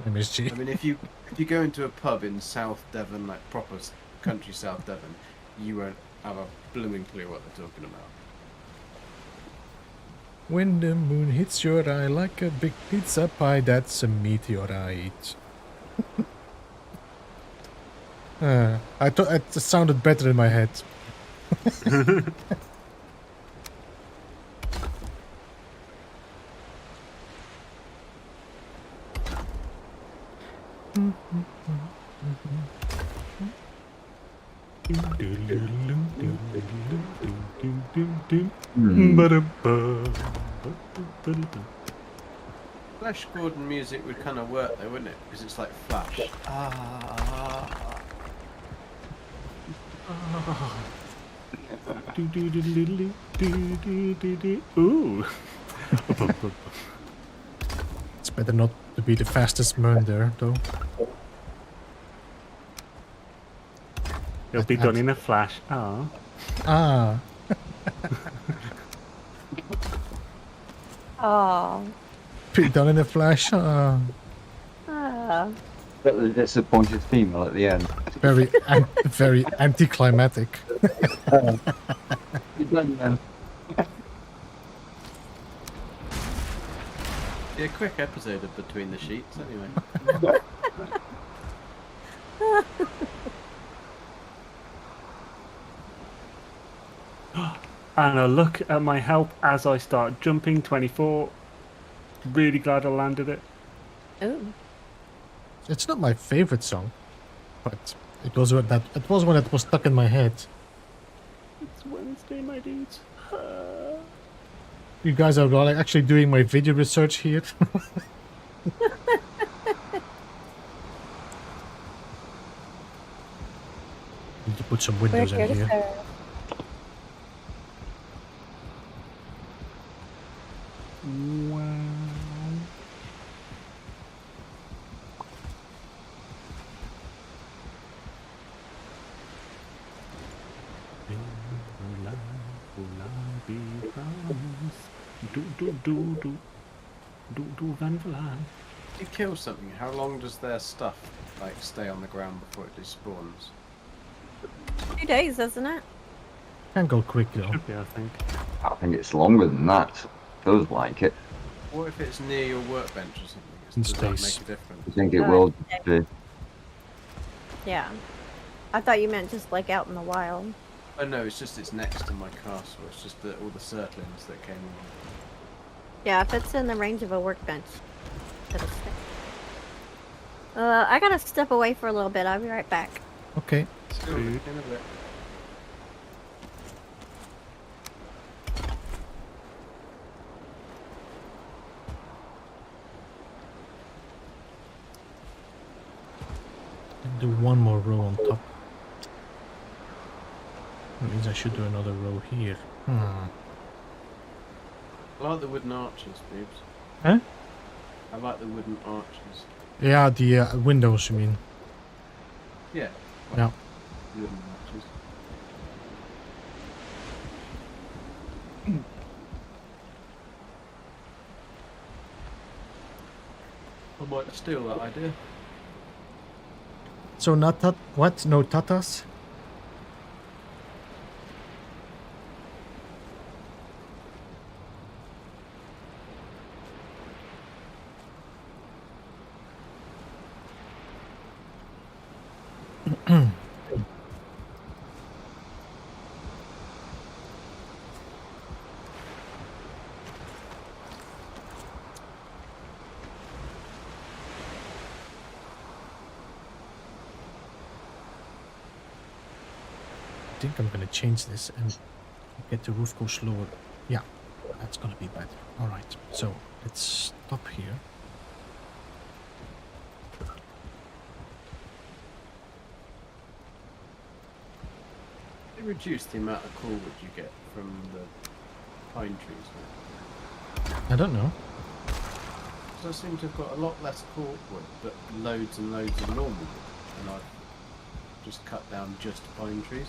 MSG. I mean, if you go into a pub in South Devon, like proper country South Devon, you won't have a blooming clue what they're talking about. When the moon hits your eye like a big pizza pie, that's a meteorite. I thought it sounded better in my head. Flash Gordon music would kind of work though, wouldn't it? Because it's like Flash. Ooh. It's better not to be the fastest man there, though. It'll be done in a flash. Ah. Ah. Oh. Be done in a flash. Ah. But the disappointed female at the end. Very anticlimactic. You're done then. Yeah, quick episode of Between the Sheets, anyway. And I look at my health as I start jumping. 24. Really glad I landed it. Ooh. It's not my favorite song, but it was when it was stuck in my head. It's Wednesday, my dudes. You guys are like actually doing my video research here. Need to put some windows in here. Wow. Do Van Valheim. If you kill something, how long does their stuff like stay on the ground before it despawns? 2 days, isn't it? Can go quick though. Should be, I think. I think it's longer than that. Feels like it. What if it's near your workbench or something? In Does that space. make a difference? I think it will be. Yeah. I thought you meant just like out in the wild. Oh no, it's just it's next to my castle. It's just all the circlings that came along. Yeah, if it's in the range of a workbench, it'll stay. I gotta step away for a little bit. I'll be right back. Okay. Still in a bit. Do one more row on top. That means I should do another row here. I like the wooden arches, Boobs. Huh? I like the wooden arches. Yeah, the windows, you mean? Yeah. Yeah. Wooden arches. I might steal that idea. So not that what? No tatas? I think I'm gonna change this and get the roof go slower. Yeah, that's gonna be better. Alright, so let's stop here. They reduce the amount of cool wood you get from the pine trees. I don't know. So I seem to have got a lot less cool wood, but loads and loads of normal wood. And I've just cut down just pine trees.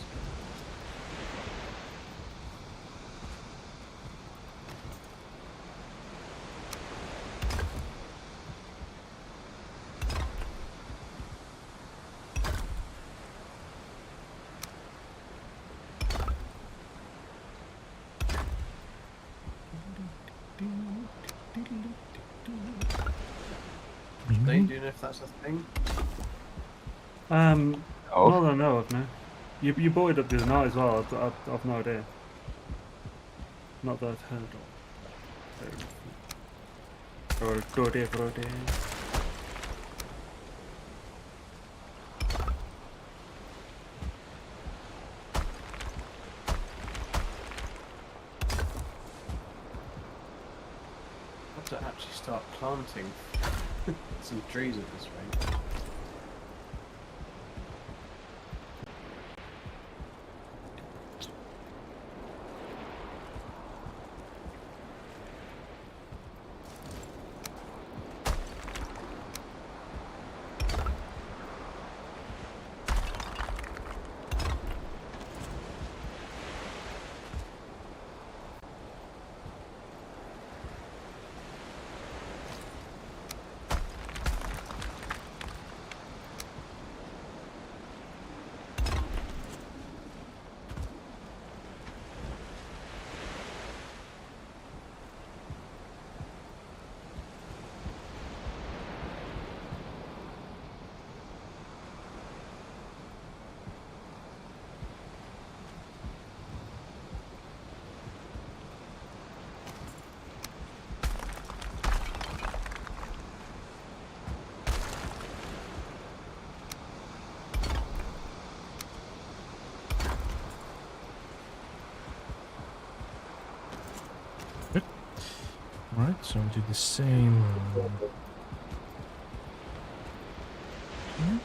Dane, do you know if that's a thing? No, Oh, no, no. You brought it up the other night as well. I've no idea. Not that I've heard of. Or good idea. I have to actually start planting some trees at this rate. Alright, so we'll do the same. Here.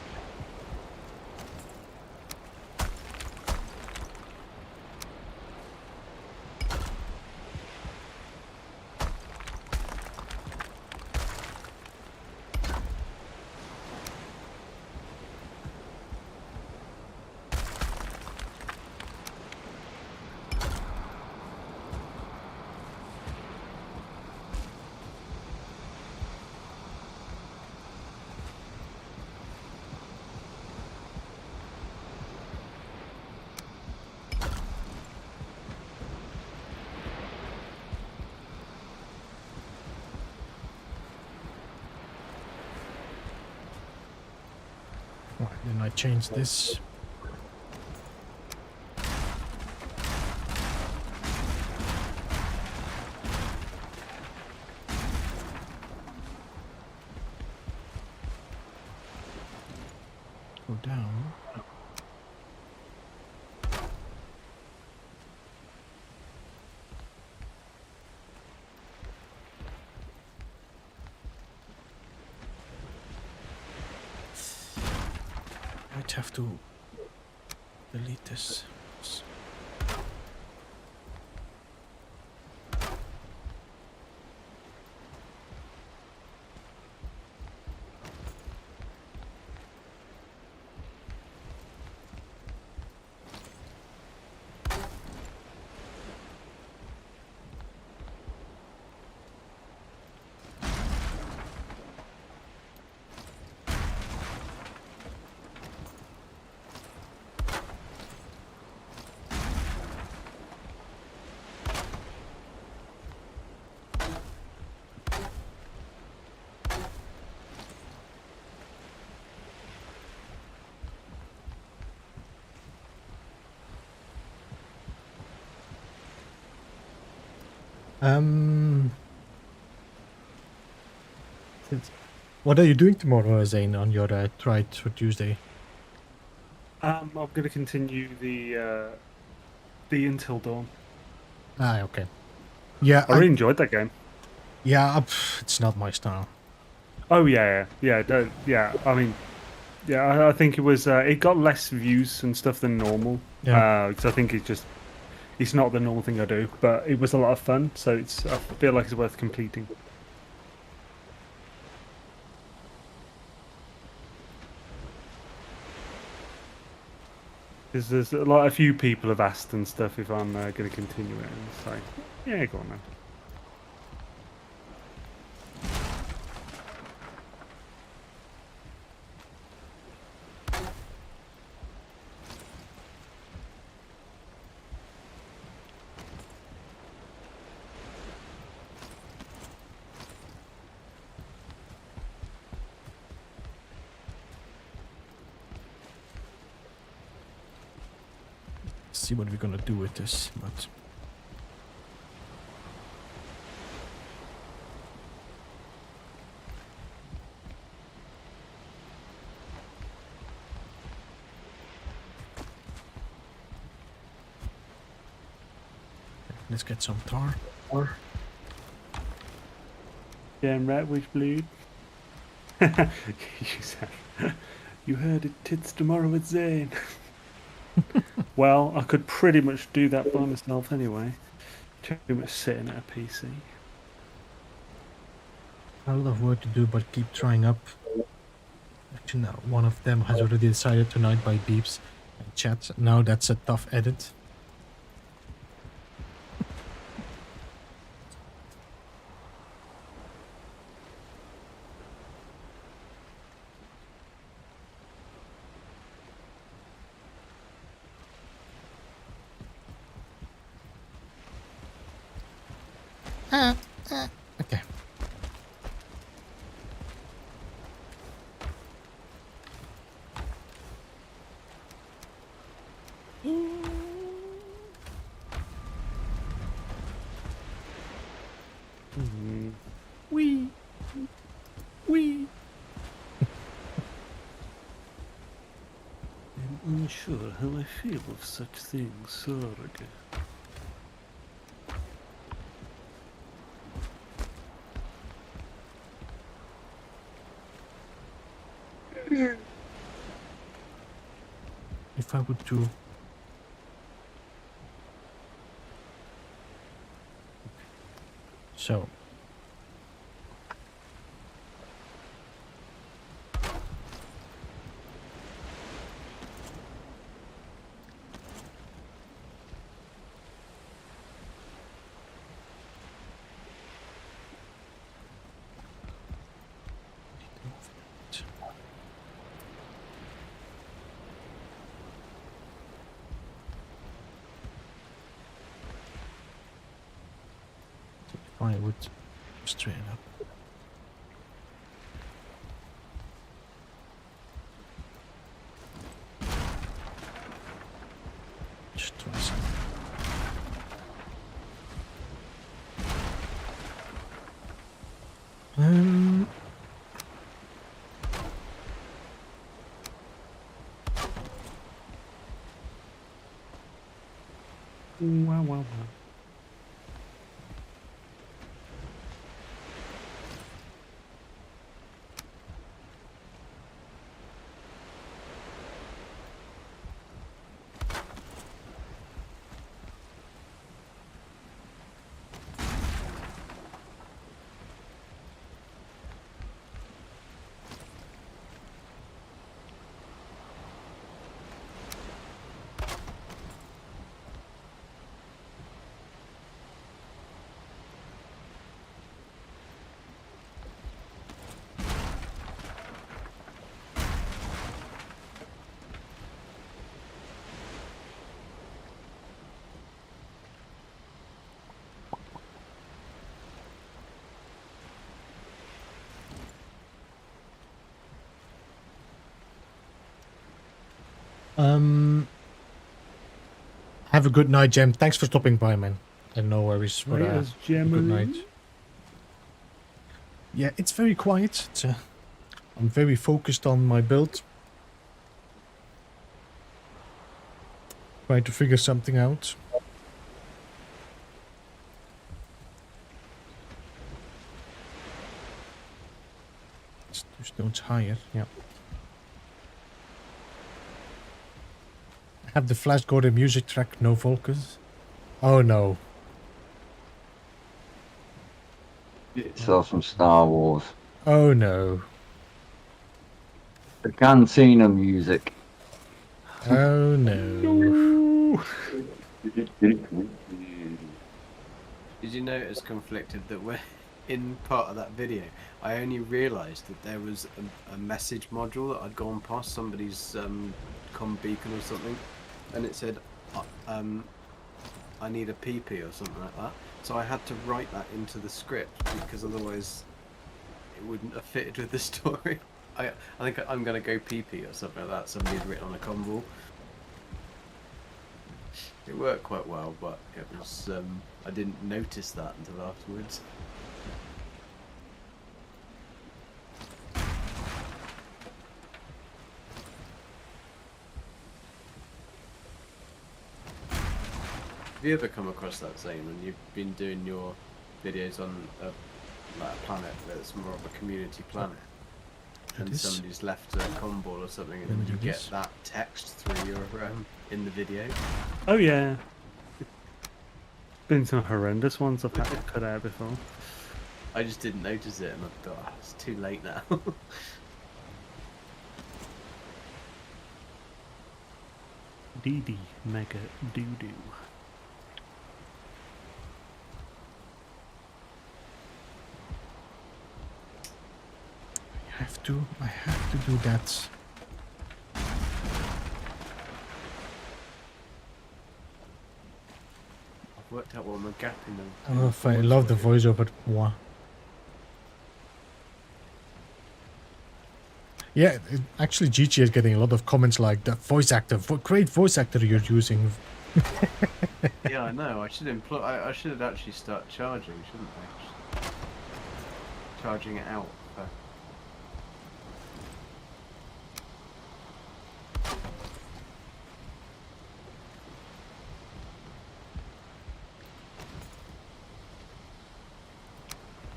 Right, then I change this. Go down. Might have to delete this. What are you doing tomorrow, Zane, on your ride for Tuesday? I'm going to continue the Until Dawn. Ah, okay. Yeah, I really enjoyed that game. Yeah, it's not my style. Oh yeah. I mean, yeah, I think it was. It got less views and stuff than normal. Yeah. Because I think it's not the normal thing I do, but it was a lot of fun. So I feel like it's worth completing. Because there's a few people have asked and stuff if I'm going to continue it, and so yeah, go on then. See what we're gonna do with this, but let's get some tar. Damn right, Witchblade. You heard it, tits tomorrow with Zane. Well, I could pretty much do that by myself anyway. Too much sitting at a PC. A lot of work to do, but keep trying up. Actually, now one of them has already decided tonight by beeps and chat. Now that's a tough edit. Okay. Wee. I'm unsure how I feel of such things, Sorg. if I would do... So. I would straighten up. Just try some. Wow. Have a good night, Jem. Thanks for stopping by, man. And no worries for a good night. Yeah, it's very quiet. I'm very focused on my build. Trying to figure something out. Let's do stones higher, yeah. Have the Flash Gordon music track, no focus? Oh no. It's from Star Wars. Oh no. The Cantina music. Oh no. Did you notice, Conflicted, that we're in part of that video? I only realised that there was a message module that I'd gone past somebody's comm beacon or something, and it said, I need a PP or something like that. So I had to write that into the script because otherwise it wouldn't have fitted with the story. I think I'm going to go PP or something like that. Somebody had written on a comm wall. It worked quite well, but it was I didn't notice that until afterwards. Have you ever come across that, Zane, when you've been doing your videos on a planet that's more of a community planet, and somebody's left a comm ball or something, and then you get that text through your in the video? Oh yeah. Been some horrendous ones I've had to cut out before. I just didn't notice it, and I thought, oh, it's too late now. DD mega doo-doo. I have to do that. I've worked out what my gap in them. Oh, I love the voiceover. Wow. Yeah, actually GG is getting a lot of comments like that voice actor, great voice actor you're using. Yeah, I know. I should employ. I should actually start charging, shouldn't I? Charging it out.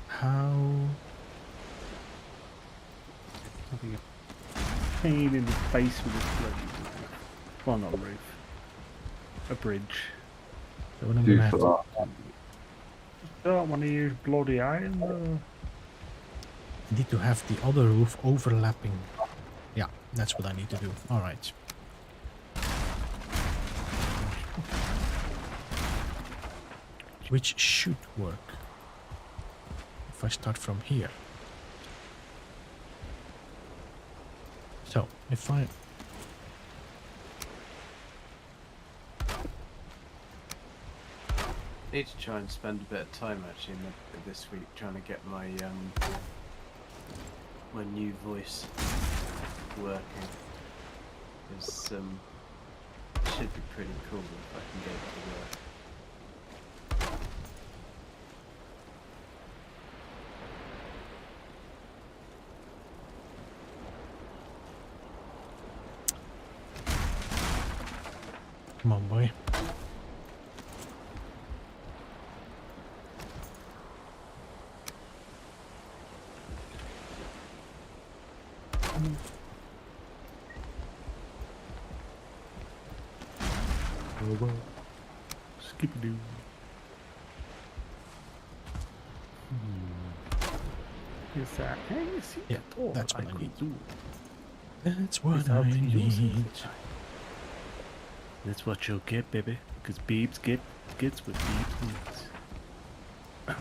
How? Having a pain in the face with this bloody. Well, not a roof. A bridge. So what I'm Do gonna have for to, that. Don't want to use bloody iron. I need to have the other roof overlapping. Yeah, that's what I need to do. All right. Which should work if I start from here. So if I Need to try and spend a bit of time actually this week trying to get my my new voice working. Because it should be pretty cool if I can get it to work. come on, boy. Skip-a-doo. Is that? Hey, you see Yeah, that door? that's what I could need. do. That's what It's I up to you need. sometimes. That's what you'll get, baby. Because Beebs gets what Beebs needs. Wow.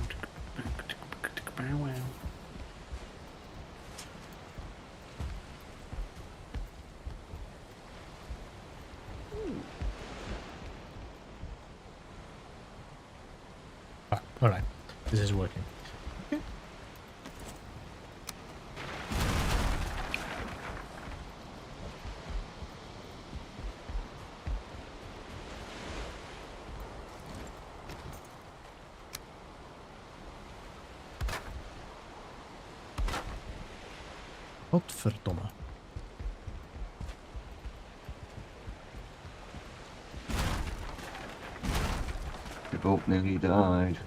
Ah, all right, this is working. Okay. Godverdomme. We both nearly died.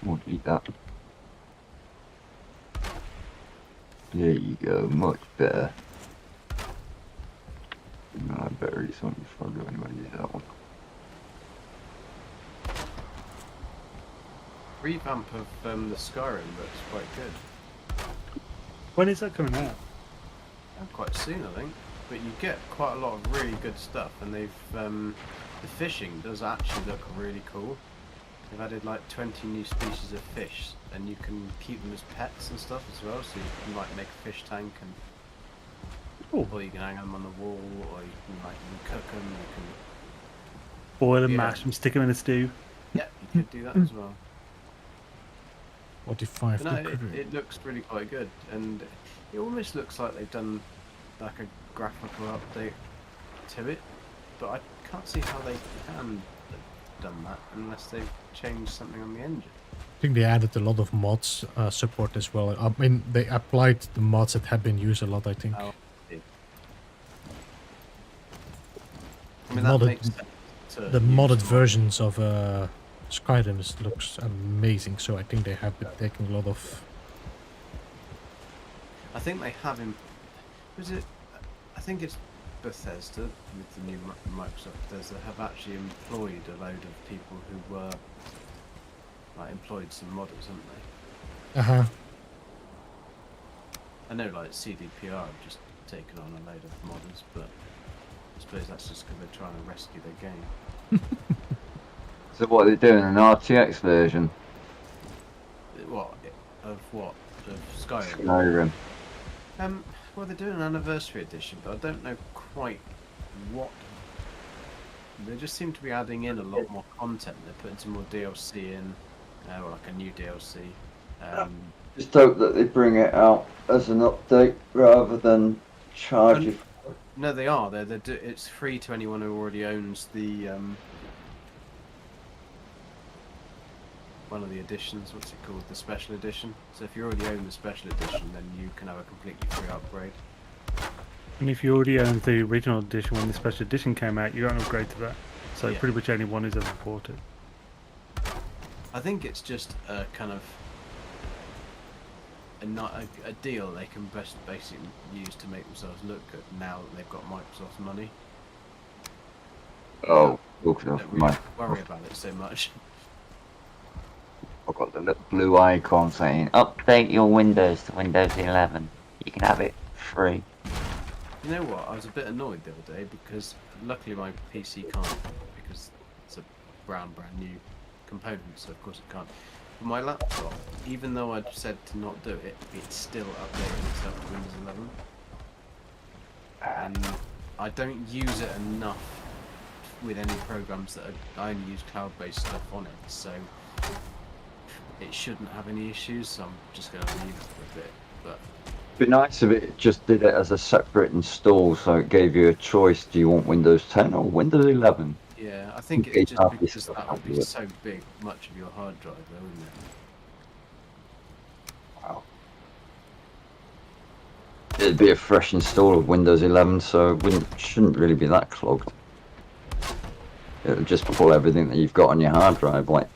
Won't eat that. There you go, much better. No, I better eat something before I go anywhere near that one. Revamp of the Skyrim looks quite good. When is that coming out? Quite soon, I think. But you get quite a lot of really good stuff, and they've the fishing does actually look really cool. They've added like 20 new species of fish, and you can keep them as pets and stuff as well. So you can like make a fish tank, and or you can hang them on the wall, or you can cook them. You can Boil and mash and stick them in a stew. yeah, you could do that as well. 45 But no, degree. it looks really quite good, and it almost looks like they've done like a graphical update to it, but I can't see how they can have done that unless they've changed something on the engine. I think they added a lot of mods support as well. I mean, they applied the mods that have been used a lot, I think. Oh, I mean, that Modded- makes sense to The use modded mod. versions of Skyrim looks amazing, so I think they have been taking a lot of... I think they have him. Was it? I think it's Bethesda with the new Microsoft Bethesda have actually employed a load of people who were like employed some modders, haven't they? Uh-huh. I know like CDPR have just taken on a load of modders, but I suppose that's just because they're trying to rescue their game. So what are they doing, an RTX version? What? Of what? Of Skyrim? Skyrim. Well, they're doing an anniversary edition, but I don't know quite what. They just seem to be adding in a lot more content. They're putting some more DLC in, or like a new DLC. Just hope that they bring it out as an update rather than charge you. No, they are. It's free to anyone who already owns the one of the editions. What's it called? The special edition. So if you already own the special edition, then you can have a completely free upgrade. And if you already owned the original edition when the special edition came out, you don't upgrade to that. So Yeah. pretty much anyone who's ever bought it. I think it's just a kind of a deal they can basically use to make themselves look good now that they've got Microsoft's money. Oh, Don't really worry about it so much. I've got the little blue icon saying, update your Windows to Windows 11. You can have it free. You know what? I was a bit annoyed the other day because luckily my PC can't, because it's a brand new component, so of course it can't. But my laptop, even though I'd said to not do it, it's still updating itself to Windows 11. And I don't use it enough with any programs that I only use cloud-based stuff on it, so it shouldn't have any issues, so I'm just going to leave it for a bit. But It'd be nice if it just did it as a separate install, so it gave you a choice. Do you want Windows 10 or Windows 11? yeah, I think it's just because that would be so big, much of your hard drive, though, wouldn't it? Wow. It'd be a fresh install of Windows 11, so it shouldn't really be that clogged. It'll just pull everything that you've got on your hard drive, like.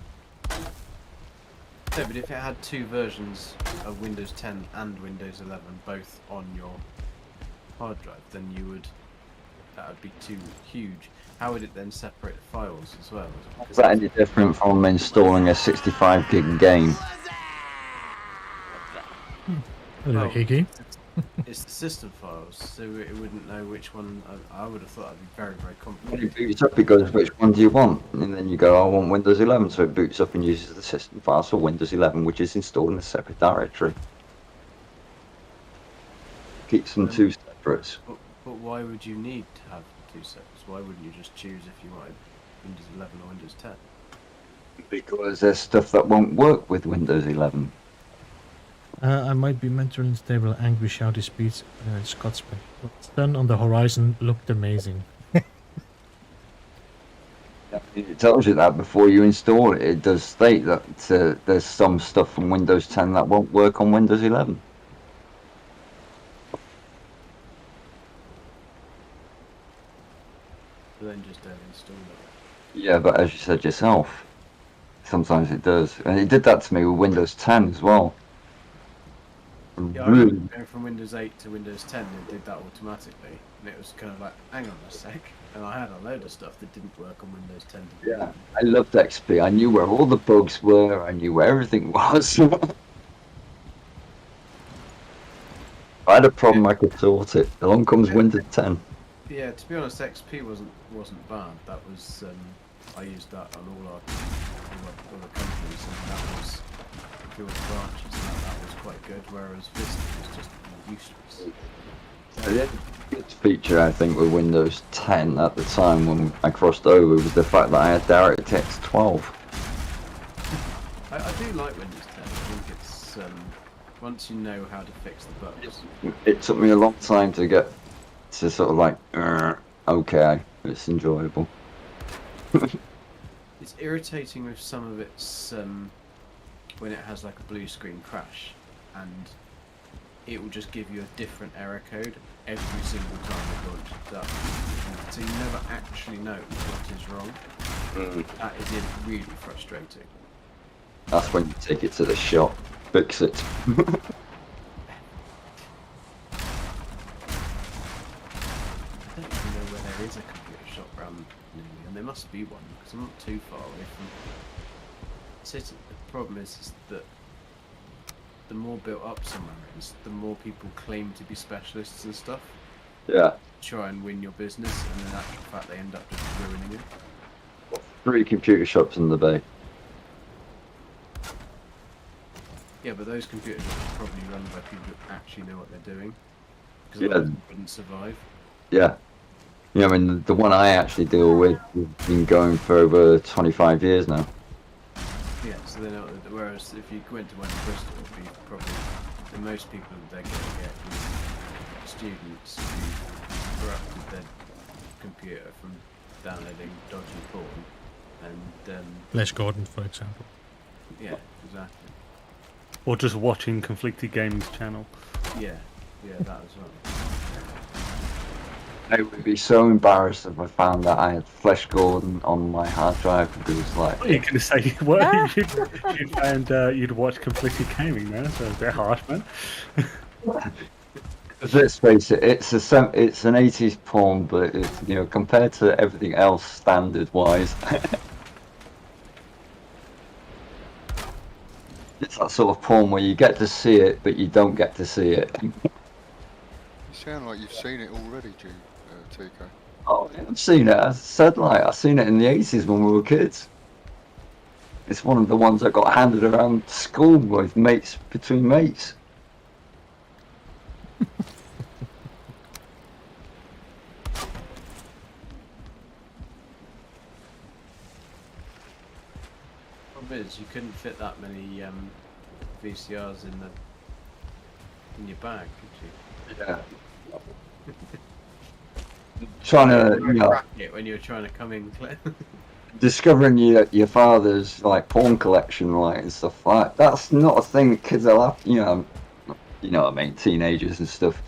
No, but if it had two versions of Windows 10 and Windows 11 both on your hard drive, then that would be too huge. How would it then separate the files as well? Is that any different from installing a 65 gig game? Hello, Higgy. It's the system files, so it wouldn't know which one. I would have thought that'd be very, very When complicated. it boots up, it goes, which one do you want? And then you go, I want Windows 11, so it boots up and uses the system files for Windows 11, which is installed in a separate directory. Keeps them two separates. But why would you need to have two sets? Why wouldn't you just choose if you wanted Windows 11 or Windows 10? Because there's stuff that won't work with Windows 11. I might be mentally unstable. Angry shouty speeds. Scott's back. Sun on the horizon looked amazing. It tells you that before you install it. It does state that there's some stuff from Windows 10 that won't work on Windows 11. So then just don't install it. Yeah, but as you said yourself, sometimes it does. And it did that to me with Windows 10 as well. Yeah, I remember going from Windows 8 to Windows 10 and it did that automatically. And it was kind of like, hang on a sec. And I had a load of stuff that didn't work on Windows 10. Yeah, I loved XP. I knew where all the bugs were. I knew where everything was. I had a problem, I could sort it. Along comes Windows 10. Yeah, to be honest, XP wasn't bad. That was I used that on all the companies, and that was all the branches. And that was quite good. Whereas Vista was just useless. The good feature, I think, with Windows 10 at the time when I crossed over was the fact that I had DirectX 12. I do like Windows 10. I think it's once you know how to fix the bugs. It took me a long time to get to sort of like, okay, it's enjoyable. It's irritating with some of its when it has like a blue screen crash, and it will just give you a different error code every single time it launches up. So you never actually know what is wrong. That is really frustrating. That's when you take it to the shop, fix it. I don't even know where there is a computer shop around near me, and there must be one because I'm not too far away from. The problem is that the more built up somewhere is, the more people claim to be specialists and stuff. Yeah. Try and win your business, and in actual fact they end up just ruining it. 3 computer shops in the bay. Yeah, but those computer shops are probably run by people who actually know what they're doing. Because Yeah. otherwise they wouldn't survive. Yeah. Yeah, I mean, the one I actually deal with has been going for over 25 years now. Yeah, so they know. Whereas if you went to one in Bristol, it'd be probably the most people that they're going to get is students who corrupted their computer from downloading dodgy porn, and Les Gordon, for example. yeah, exactly. Or just watching Conflicted Gaming's channel. Yeah, that as well. I would be so embarrassed if I found that I had Flesh Gordon on my hard drive because, like, What are you going to say? What you'd found you'd watch completely gaming there, so it's a bit harsh, man. let's face it, it's an 80s porn, but it's, you know, compared to everything else standard-wise, it's that sort of porn where you get to see it, but you don't get to see it. You sound like you've seen it already, TK. Oh, I've seen it. I said, like, I've seen it in the 80s when we were kids. It's one of the ones that got handed around school with mates, between mates. Problem is, you couldn't fit that many VCRs in your bag, could you? Yeah. Trying to, you know, when you were trying to come in, discovering your father's like porn collection, like, and stuff like that's not a thing kids will have, you know what I mean, teenagers and stuff,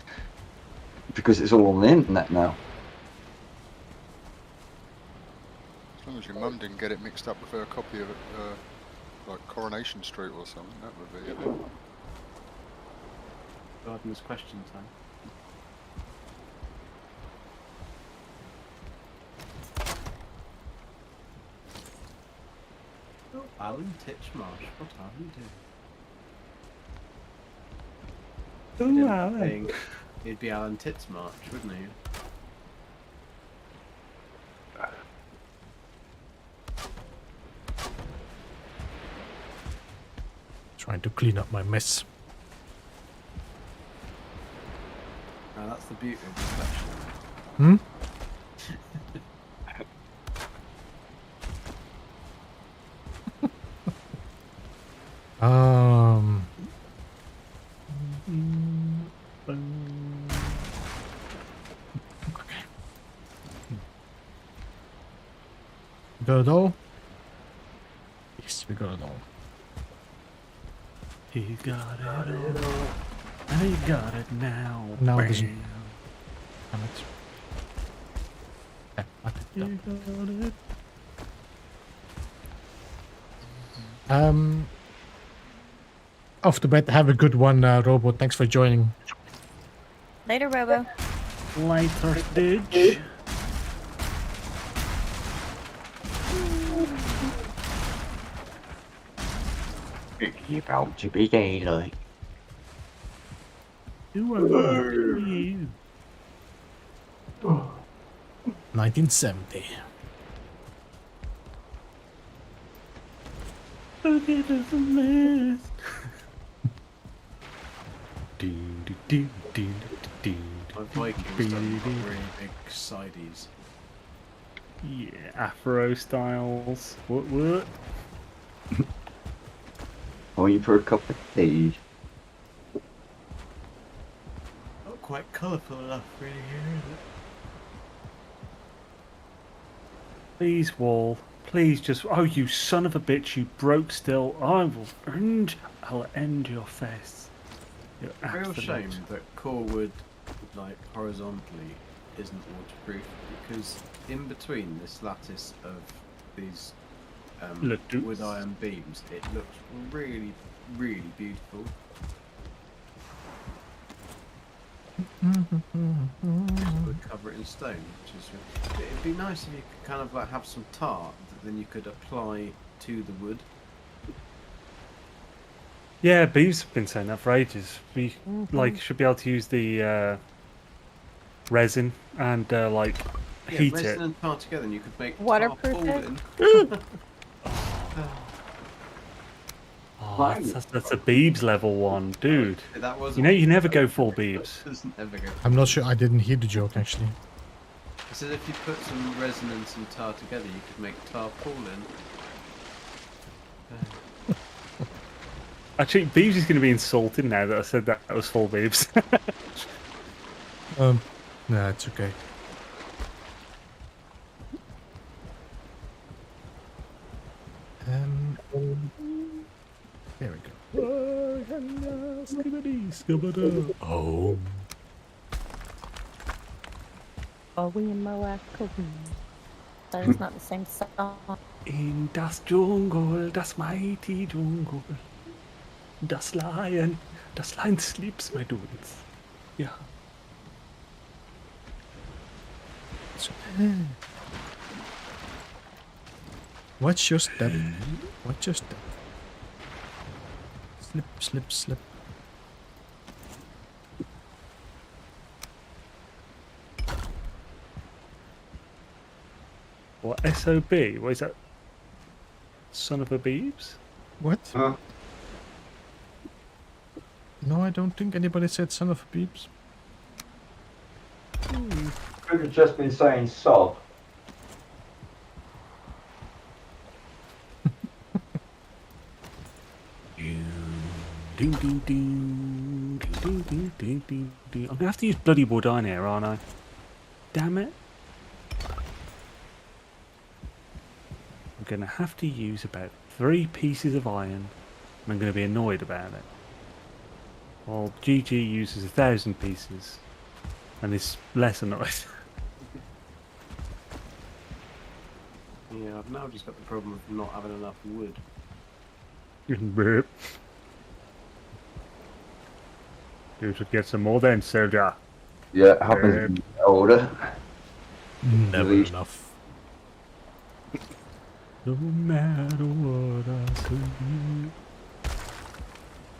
because it's all on the internet now. As long as your mum didn't get it mixed up with her copy of it, like Coronation Street or something, that would be it. Gardener's question time. Alan Titchmarsh, what are you doing? Ooh, Alan. He'd be Alan Titchmarsh, wouldn't he? Trying to clean up my mess. Now that's the beauty of this collection. Hmm? Okay. Got it all? Yes, we got it all. He got it all, and he got it now. Now Bam. it isn't. Damn it. Yeah, I picked it He up. got it. Off the bat, have a good one, Robo. Thanks for joining. Later, Robo. Later, Didge. You're about to be daylight. Who are you? 1970. Look at the list. My Vikings done really big sideys. Yeah, Afro styles. What? Going for a cup of tea. Not quite colourful enough, really, here, is it? Please, Wall. Please just. Oh, you son of a bitch! You broke still. I'll end your face. You're Real absolute- shame that core wood, like horizontally, isn't waterproof, because in between this lattice of these wood iron beams, it looks really, really beautiful. Would cover it in stone, which is. It'd be nice if you could kind of like have some tar that then you could apply to the wood. Yeah, Beeves have been saying that for ages. We should be able to use the resin and like heat resin it. and tar together, and you could make Waterproof tarpaulin. Oh, that's a Beebs level one, dude. That was. You know, you never go full Beebs. Doesn't ever go. I'm not sure. I didn't hear the joke, actually. I said if you put some resin and some tar together, you could make tarpaulin. Actually, Beebs is going to be insulted now that I said that was full Beebs. Nah, it's okay. There we go. Oh. Oh, we in my That is not the same song. In das Dschungel, das mighty Dschungel. Das Lion sleeps, my dudes. Yeah. Watch your step. Watch your step. Slip, slip, slip. What, SOB? What is that? Son of a Beebs? What? No, I don't think anybody said son of a beeps. Could have just been saying sob. Ding, ding, ding, ding, ding, ding, ding, ding. I'm gonna have to use bloody wood iron here, aren't I? Damn it. I'm gonna have to use about 3 pieces of iron, and I'm gonna be annoyed about it. While GG uses 1,000 pieces, and is less annoyed. Yeah, I've now just got the problem of not having enough wood. Burp. You should get some more then, soldier. Yeah, it happens when you get older. Never Release. enough. No matter what I say,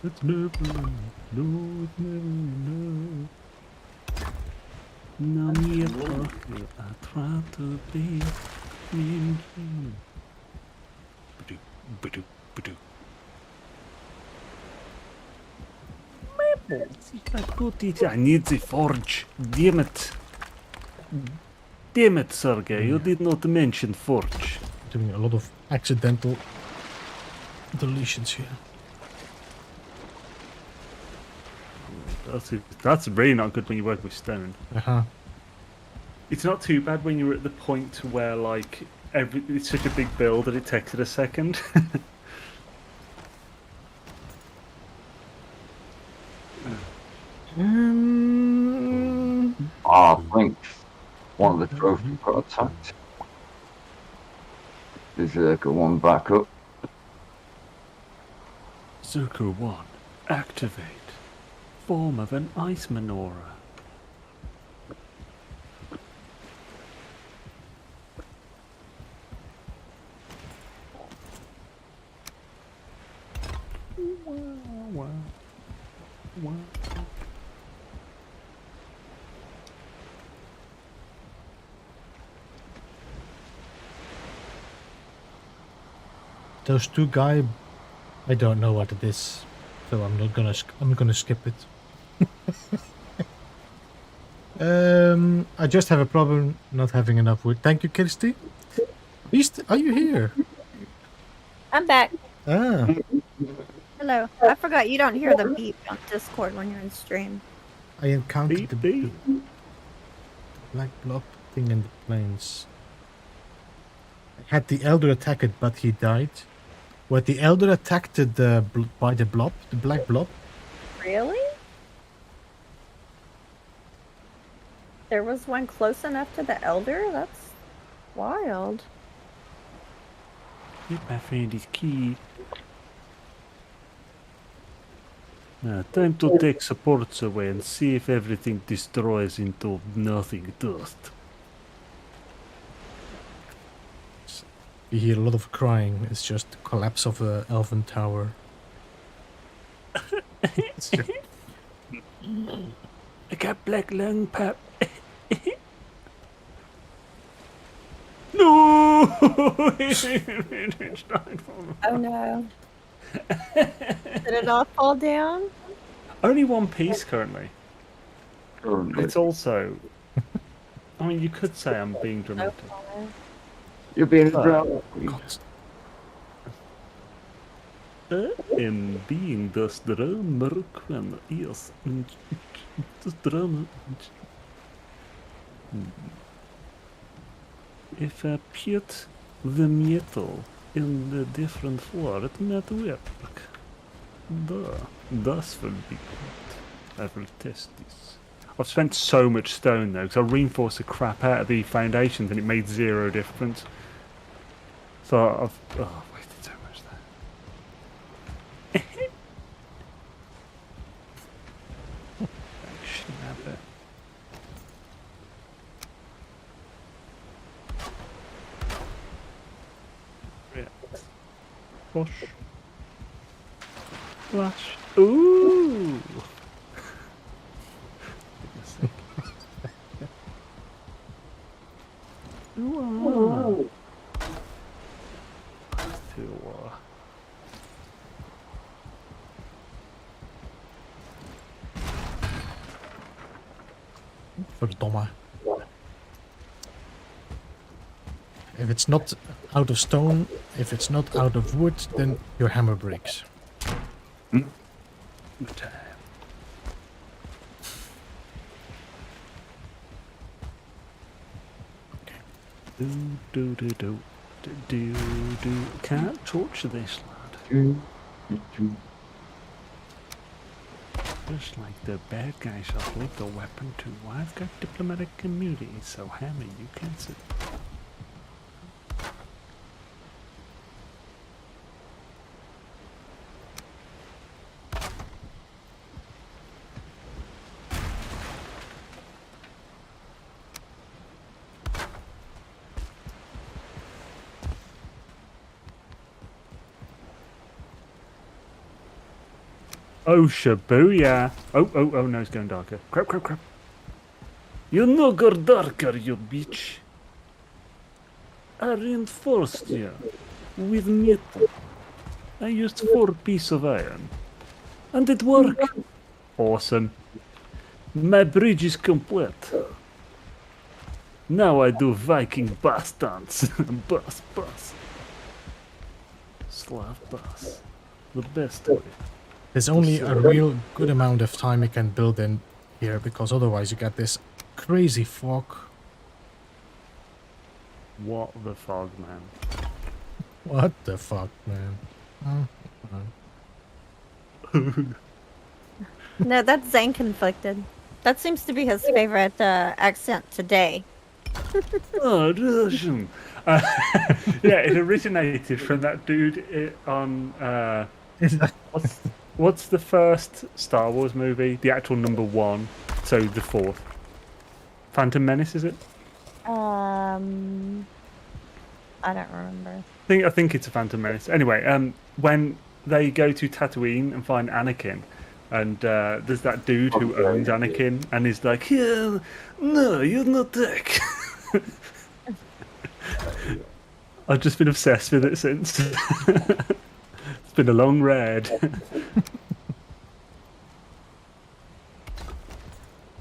it's never enough. No, it's never enough. No, me a prophet, I try to be me. Badoo, badoo, badoo. I need the forge. Damn it. Damn it, Sergey. You did not mention forge. Doing a lot of accidental deletions here. That's really not good when you work with stone. Uh-huh. It's not too bad when you're at the point where, like, it's such a big build that it takes it a second. I think one of the trophies got attacked. There's got one back up. Circle 1. Activate. Form of an ice menorah. Those two guys, I don't know what it is, so I'm not gonna. I'm gonna skip it. I just have a problem not having enough wood. Thank you, Kirsty. Are you here? I'm back. Ah, Hello. I forgot you don't hear the beep on Discord when you're in stream. I encountered Beep, the beep. black blob thing in the plains. I had the elder attack it, but he died. What, the elder attacked by the blob, the black blob? Really? There was one close enough to the elder? That's wild. Get my friend his key. Now, time to take supports away and see if everything destroys into nothing dust. You hear a lot of crying. It's just the collapse of a elven tower. I got black lung pap. No! Oh no. Did it all fall down? Only one piece currently. Currently. It's also. I mean, you could say I'm being dramatic. You're being dramatic. I am being das drama. Yes. Das drama. If I put the metal in the different floor, it might work. Das will be good. I will test this. I've spent so much stone though, because I reinforced the crap out of the foundations and it made 0 difference. So I've wasted so much there. Snap it. Yeah. Wash. Wash. Ooh. Ooh. Verdomme. If it's not out of stone, if it's not out of wood, then your hammer breaks. Hmm? Do. Can't torture this lad. Just like the bad guys uplift the weapon too. I've got diplomatic immunity, so hammer you can sit. Oh, Shibuya! Oh, no, it's going darker. Crap. You no go darker, you bitch. I reinforced you with metal. I used 4 pieces of iron. And it worked. Awesome. My bridge is complete. Now I do Viking bus dance. Bus. Slav bus. The best of it. There's only a real good amount of time you can build in here, because otherwise you get this crazy fog. What the fog, man? What the fuck, man? No, that's Zane conflicted. That seems to be his favorite accent today. Oh, Russian. Yeah, it originated from that dude on. What's the first Star Wars movie? The actual number 1, so the 4th. Phantom Menace, is it? I don't remember. I think it's a Phantom Menace. Anyway, when they go to Tatooine and find Anakin, and there's that dude who owns Anakin, and he's like, "Yeah, no, you're not Dick." I've just been obsessed with it since. It's been a long ride.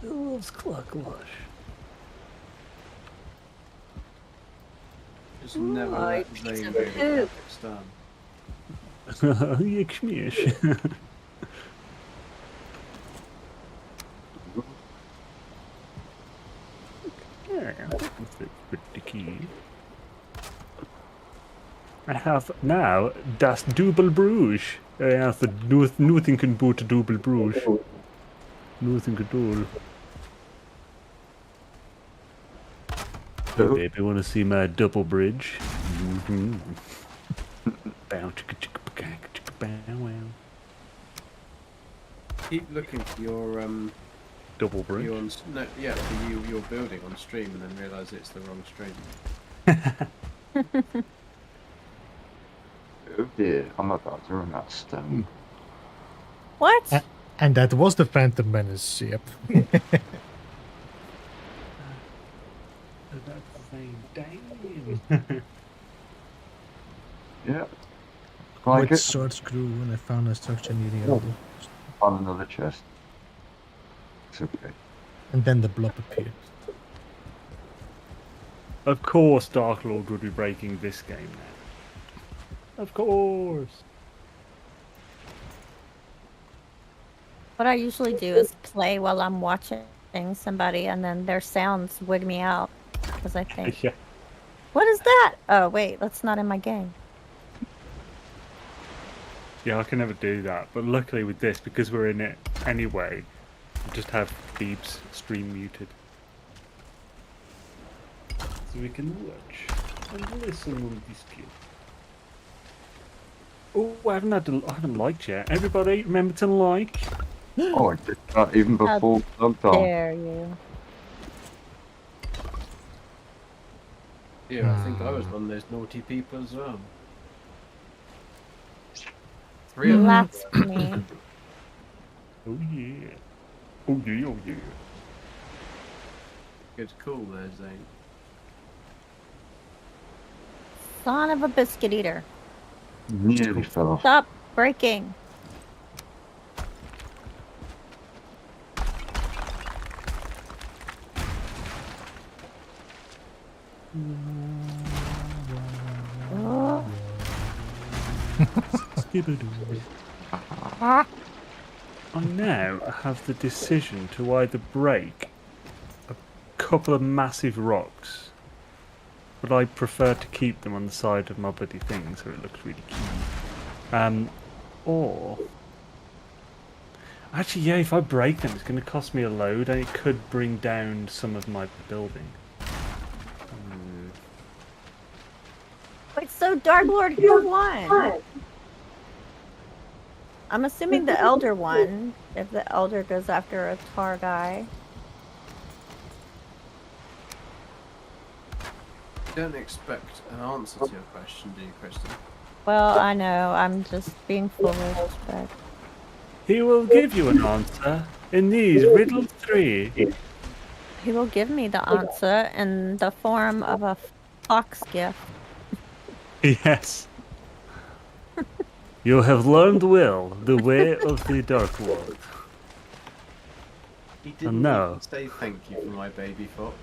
It loves Clockwash. Just never let Zane do the graphics done. Jak śmiesz. Yeah, that's pretty key. I have now das Double Bruges. I have the nothing can boot Double Bruges. Nothing can do. Hey, baby, want to see my double bridge? Mm-hmm. Bow, chicka, chicka, chicka, chicka, bow, wow. Keep looking for your Double bridge? for your building on stream and then realise it's the wrong stream. Oh dear, I'm about to run out of stone. What? And that was the Phantom Menace, yep. Yeah. Like With it. sword screw, and I found a structure needing a On another chest. It's okay. And then the blob appeared. Of course Dark Lord would be breaking this game now. Of course. What I usually do is play while I'm watching somebody, and then their sounds wig me out. Because I think, Yeah. what is that? Oh, wait, that's not in my game. Yeah, I can never do that. But luckily with this, because we're in it anyway, Just have Beeb's stream muted. So we can watch and listen on this kid. Oh, I haven't liked yet. Everybody, remember to like. Oh, I did that even before logged on. Dare you? Yeah, I think I was one of those naughty people as well. 3 of them. Blasphemy. Oh yeah. Oh yeah, oh yeah. Good call there, Zane. Son of a biscuit eater. Nearly fell off. Stop breaking. Oh. I now have the decision to either break a couple of massive rocks, but I prefer to keep them on the side of my bloody thing so it looks really cute. Or actually, yeah, if I break them, it's going to cost me a load, and it could bring down some of my building. Wait, so Dark Lord, who won? I'm assuming the Elder won, if the Elder goes after a tar guy. Don't expect an answer to your question, do you, Kristen? Well, I know, I'm just being foolish, but... He will give you an answer in these riddle 3. He will give me the answer in the form of a fox gift. Yes. You have learned well the way of the Dark Lord. He didn't no. even say thank you for my baby fox.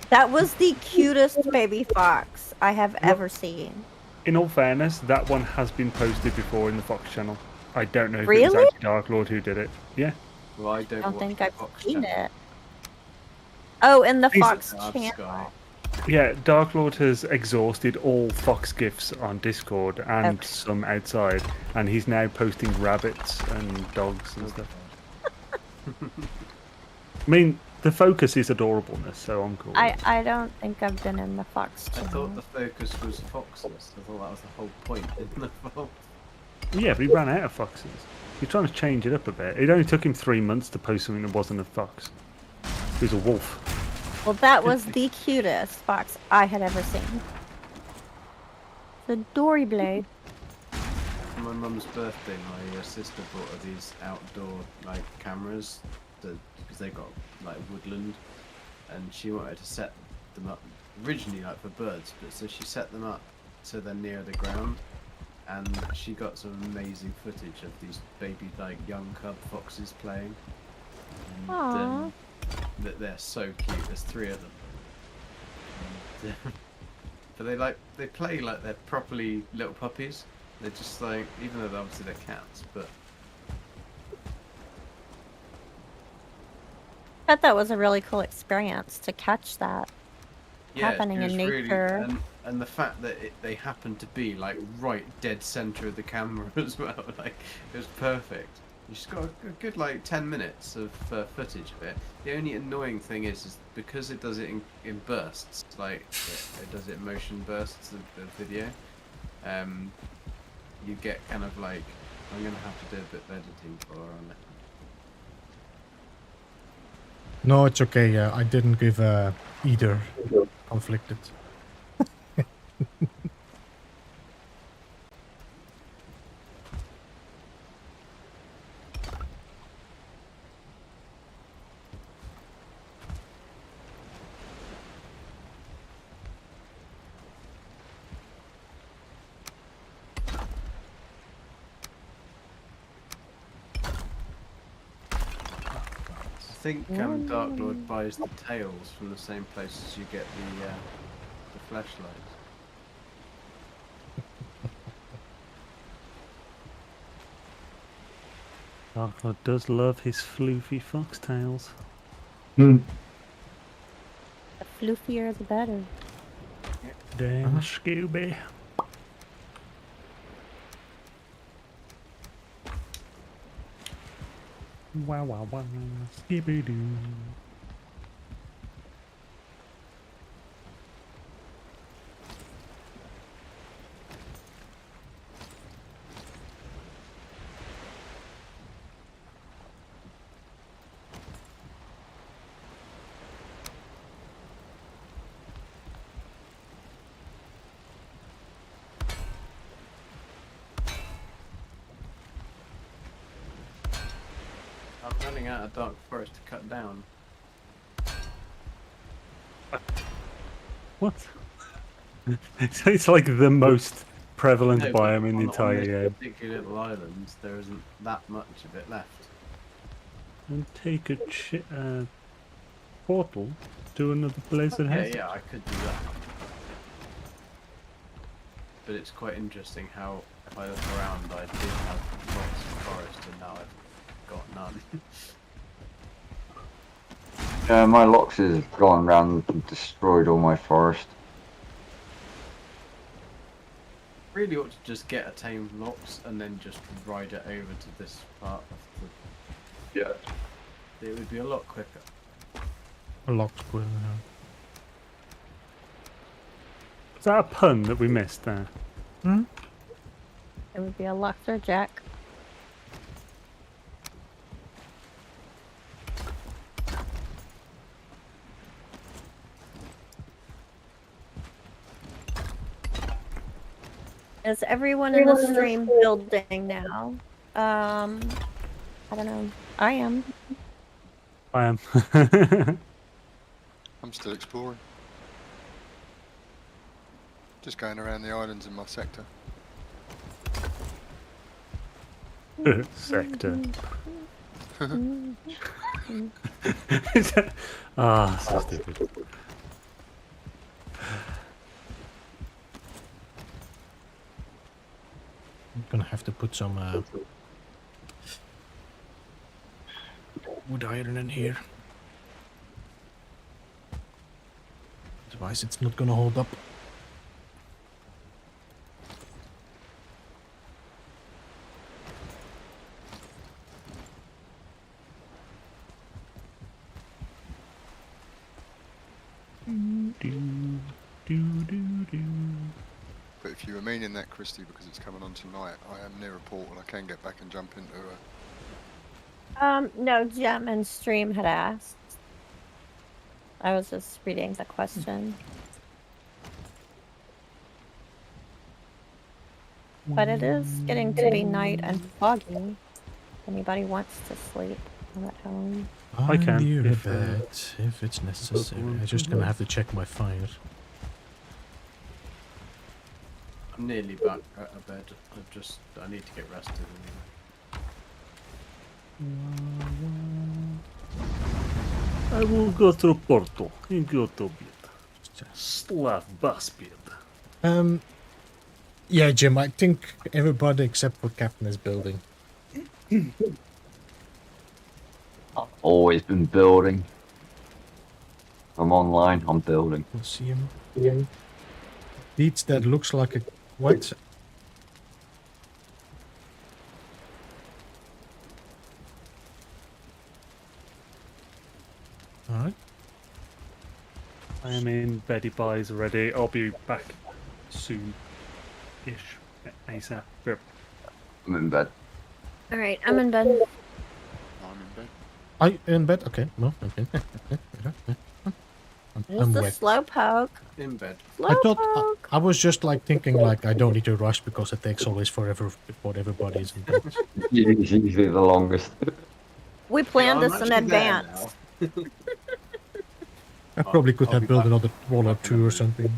That was the cutest baby fox I have ever seen. In all fairness, that one has been posted before in the Fox channel. I don't know if it was Really? actually Dark Lord who did it. Yeah. Well, I I don't don't watch think the I've Fox seen channel. it. Oh, in the He's- Fox Dark channel. Sky. Yeah, Dark Lord has exhausted all Fox gifts on Discord and Okay. some outside, and he's now posting rabbits and dogs and stuff. I mean, the focus is adorableness, so I'm cool. I don't think I've been in the Fox I channel. thought the focus was foxes. I thought that was the whole point in the fox. Yeah, but he ran out of foxes. He's trying to change it up a bit. It only took him 3 months to post something that wasn't a fox. He was a wolf. Well, that was the cutest fox I had ever seen. The Dory Blade. For my mum's birthday, my sister bought her these outdoor like cameras because they got like woodland, and she wanted to set them up originally like for birds, but so she set them up so they're near the ground, and she got some amazing footage of these baby like young cub foxes playing. And, Aww. they're so cute. There's 3 of them. And, but they play like they're properly little puppies. They're just like, even though obviously they're cats, but I thought that was a really cool experience to catch that yeah, happening it was in really, nature. and the fact that they happen to be like right dead center of the camera as well, like it was perfect. You just got a good like 10 minutes of footage of it. The only annoying thing is because it does it in bursts, like it does it in motion bursts of the video. You get kind of like, I'm gonna have to do a bit of editing for on it. No, it's okay. I didn't give either conflicted. I think Dark Lord buys the tails from the same place as you get the flashlights. Dark Lord does love his floofy foxtails. The floofier the better. Damn Scooby. Wow, wow, wow. Skibby-doo. I'm running out of dark forest to cut down. What? It's like the most prevalent No, but biome in the on entire this game. particular little island, there isn't that much of it left. And take a portal to another place that has it. Yeah, I could do that. But it's quite interesting how, if I look around, I did have lots of forest and now I've got none. Yeah, my locks has gone round and destroyed all my forest. Really ought to just get a tame lox and then just ride it over to this part of the... Yeah. It would be a lot quicker. A locked squirrel. Is that a pun that we missed there? Hmm? It would be a Luxor Jack. Is everyone in the stream building now? I don't know. I am. I am. I'm still exploring. Just going around the islands in my sector. Sector. So stupid. I'm gonna have to put some wood iron in here. Otherwise it's not gonna hold up. But if you were meaning that, Christy, because it's coming on tonight, I am near a portal. I can get back and jump into a... No, Gem and Stream had asked. I was just reading the question. But it is getting to be night and foggy. If anybody wants to sleep, I'm at home. I can, I'll leave if, a bed if it's necessary. I'm just gonna have to check my fire. I'm nearly back at a bed. I need to get rested anyway. I will go through portal and go to bed. Slav bastard. Yeah, Jim, I think everybody except for Captain is building. I've always been building. I'm online, I'm building. We'll see him. Yeah. Beats that looks like a what? Alright. I am in Betty Pies already. I'll be back soon-ish. ASAP. Yep. I'm in bed. Alright, I'm in bed. I'm in bed. Are you in bed? Okay, no, okay. There's I'm the wet. slowpoke. In bed. I thought Slowpoke. I was just like thinking like I don't need to rush because it takes always forever before everybody's in bed. It's usually the longest. We planned I'm this in actually there advance. now. I probably could I'll have be built back. another wall or Back in two a or minute. something.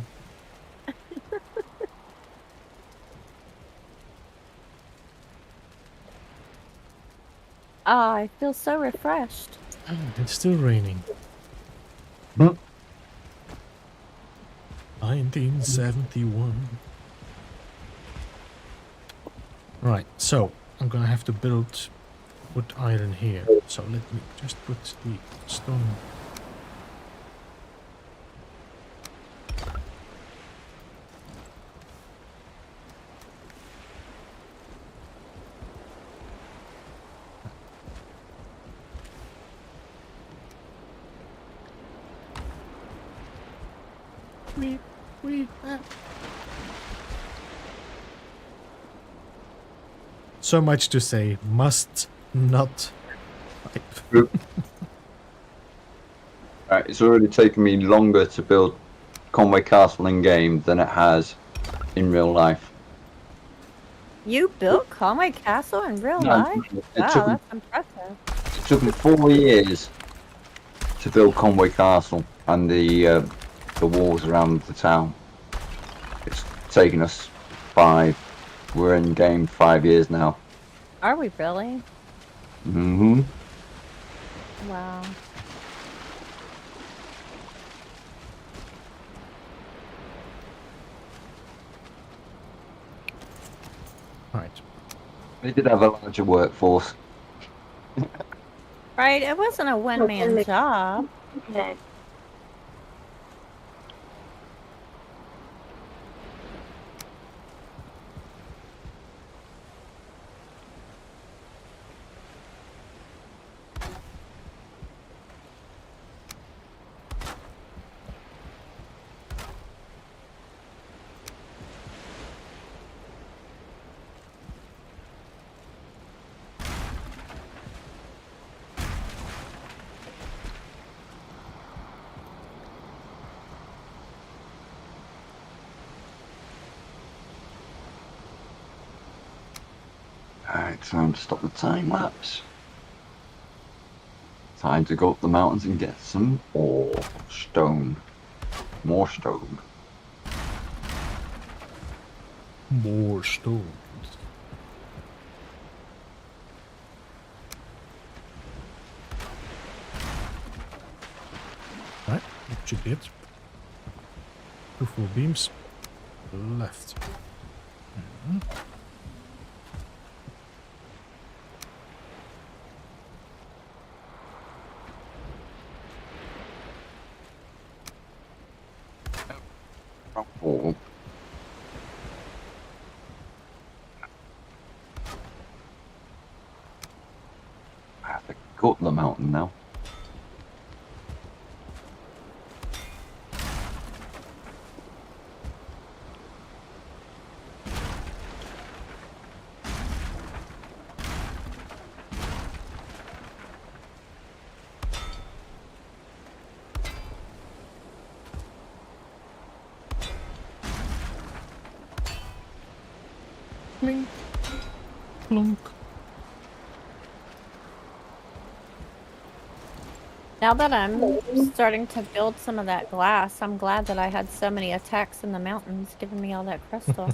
Oh, I feel so refreshed. It's still raining. Hmm. 1971. Right, so I'm gonna have to build wood iron here. So let me just put the stone. So much to say. Must not type. It's already taken me longer to build Conway Castle in game than it has in real life. You built Conway Castle in real life? Wow, that's impressive. It took me 4 years to build Conway Castle and the walls around the town. It's taken us 5. We're in game 5 years now. Are we really? Mm-hmm. Wow. Right. They did have a larger workforce. Right, it wasn't a one-man job. Alright, time to stop the time lapse. Time to go up the mountains and get some ore. Stone. More stone. More stones. Right, that should be it. 2 full beams. Left. Oh. I have to go up the mountain now. Clink. Clunk. Now that I'm starting to build some of that glass, I'm glad that I had so many attacks in the mountains giving me all that crystal.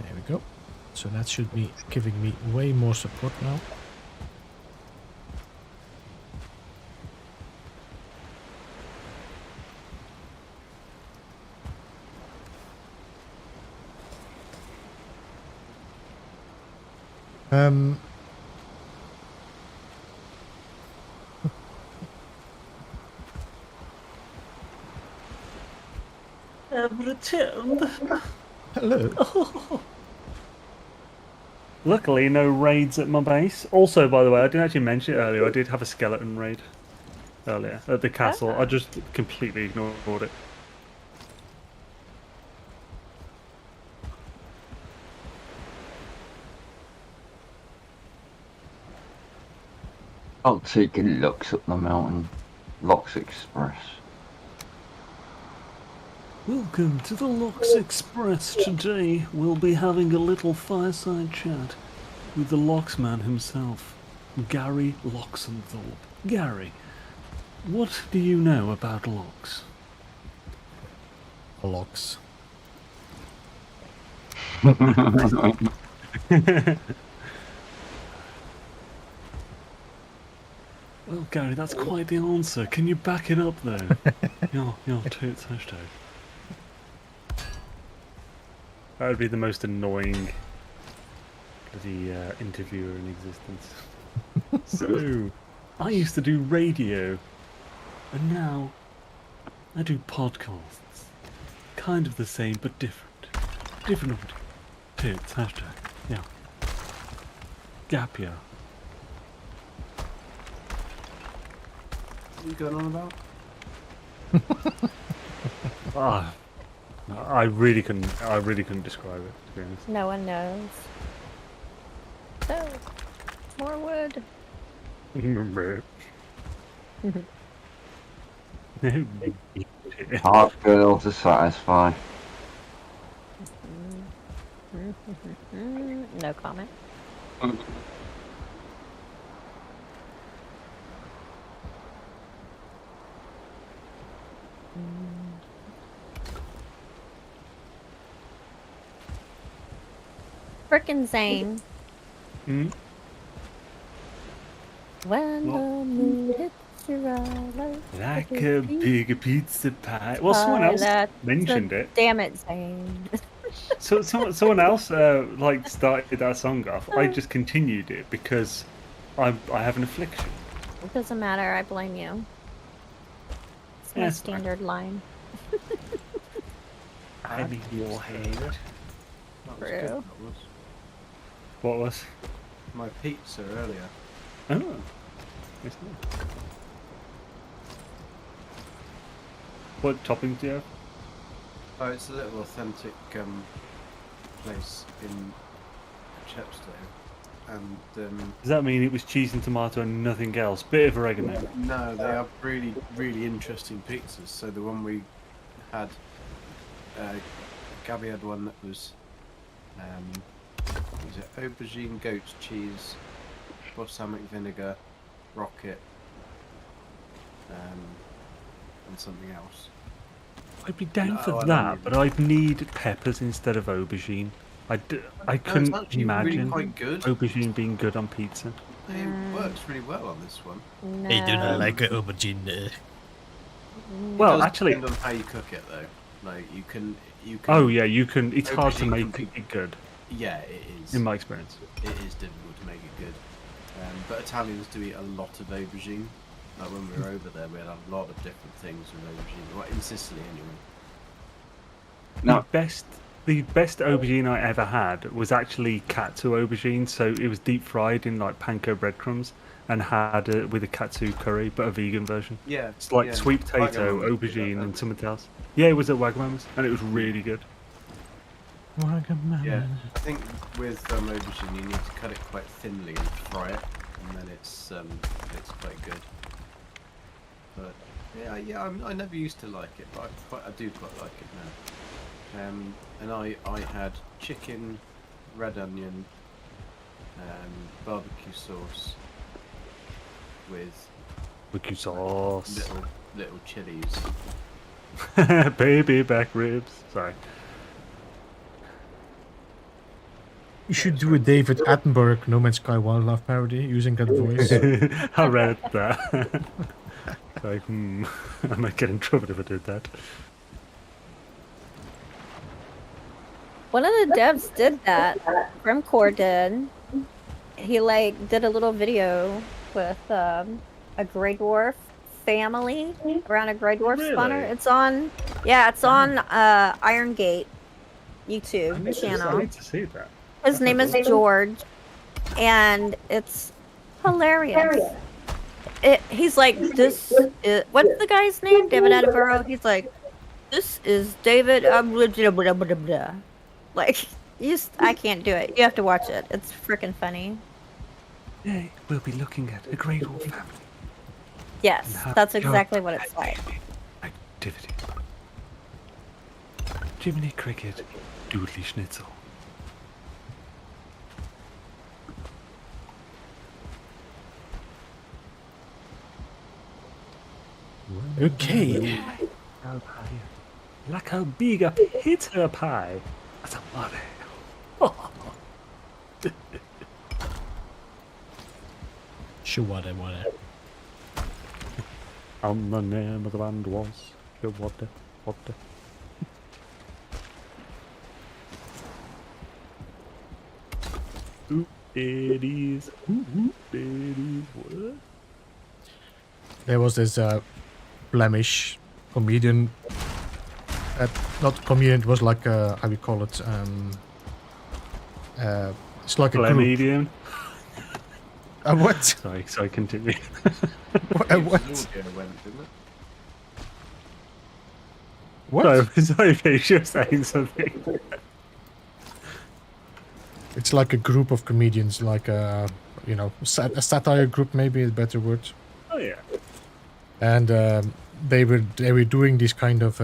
There we go. So that should be giving me way more support now. I've returned. Hello. Luckily, no raids at my base. Also, by the way, I didn't actually mention it earlier. I did have a skeleton raid earlier at the castle. I just completely ignored it. I'll take a look up the mountain. Locks Express. Welcome to the Locks Express. Today we'll be having a little fireside chat with the locksman himself, Gary Loxenthorpe. Gary, what do you know about locks? Locks. Well, Gary, that's quite the answer. Can you back it up, though? You're toots hashtag. That would be the most annoying bloody interviewer in existence. So, I used to do radio, and now I do podcasts. Kind of the same, but different. Different tits, hashtag. Yeah. Gap year. What are you going on about? Ah, I really couldn't describe it, to be honest. No one knows. So, more wood. Hard girl to satisfy. No comment. Frickin' Zane. Hmm? When the moon hits your eye Like a big pizza pie. Well, someone else mentioned it. Damn it, Zane. So someone else like started that song off. I just continued it because I have an affliction. It doesn't matter. I blame you. It's my Yeah, standard line. I'm in your head. That was good, True. that was. What was? My pizza earlier. Oh, it's nice. What toppings do you have? Oh, it's a little authentic place in Chepstow. And Does that mean it was cheese and tomato and nothing else? Bit of oregano. no, they have really, really interesting pizzas. So the one we had, Gabby had one that was it aubergine, goat's cheese, balsamic vinegar, rocket, and something else. I'd be down No, for I don't that, need but I'd need peppers instead of aubergine. I couldn't actually imagine really quite good. aubergine being good on pizza. It works really well on this one. No. I do not like aubergine. Well, It does actually, depend on how you cook it though. Like you can. oh yeah, you can. It's hard to aubergine make can be- it good, Yeah, it is. in my experience. It is difficult to make it good. But Italians do eat a lot of aubergine. Like when we were over there, we had a lot of different things with aubergine. Well, in Sicily anyway. No. The best aubergine I ever had was actually katsu aubergine. So it was deep fried in like panko breadcrumbs and had with a katsu curry, but a vegan version. Yeah. It's like yeah. sweet potato, Wagamama's aubergine, that, and something else. Yeah, it was at Wagamama's, and it was really good. Yeah, I think with aubergine you need to cut it quite thinly and fry it, and then it's quite good. But yeah, I never used to like it, but I do quite like it now. And I had chicken, red onion, barbecue sauce with Barbecue sauce. little chilies. Baby back ribs. Sorry. You should do a David Attenborough No Man's Sky wildlife parody using that voice. I read that. Like, I might get in trouble if I did that. One of the devs did that. Grimcore did. He like did a little video with a Grey Dwarf family around a Grey Dwarf spawner. Really? It's on, yeah, it's on Iron Gate YouTube I channel. need to see that. His name is George, and it's hilarious. He's like, this is, what's the guy's name? David Attenborough. He's like, this is David. Like, I can't do it. You have to watch it. It's freaking funny. Today we'll be looking at a Grey Dwarf family. Yes, that's exactly what it's like. Activity. Jiminy Cricket, Doodly Schnitzel. Okay. Like a big pizza pie. That's a money. Sure, whatever. And the name of the band was what the Ooh, it is. Ooh, it is what? there was this Flemish comedian. Not comedian. It was like how do you call it? It's like a group. Flamedian. What? Sorry, continue. What? Audio went, didn't it? What? No, sorry, Fish, you're saying something. It's like a group of comedians, like a a satire group, maybe a better word. Oh yeah. And they were doing this kind of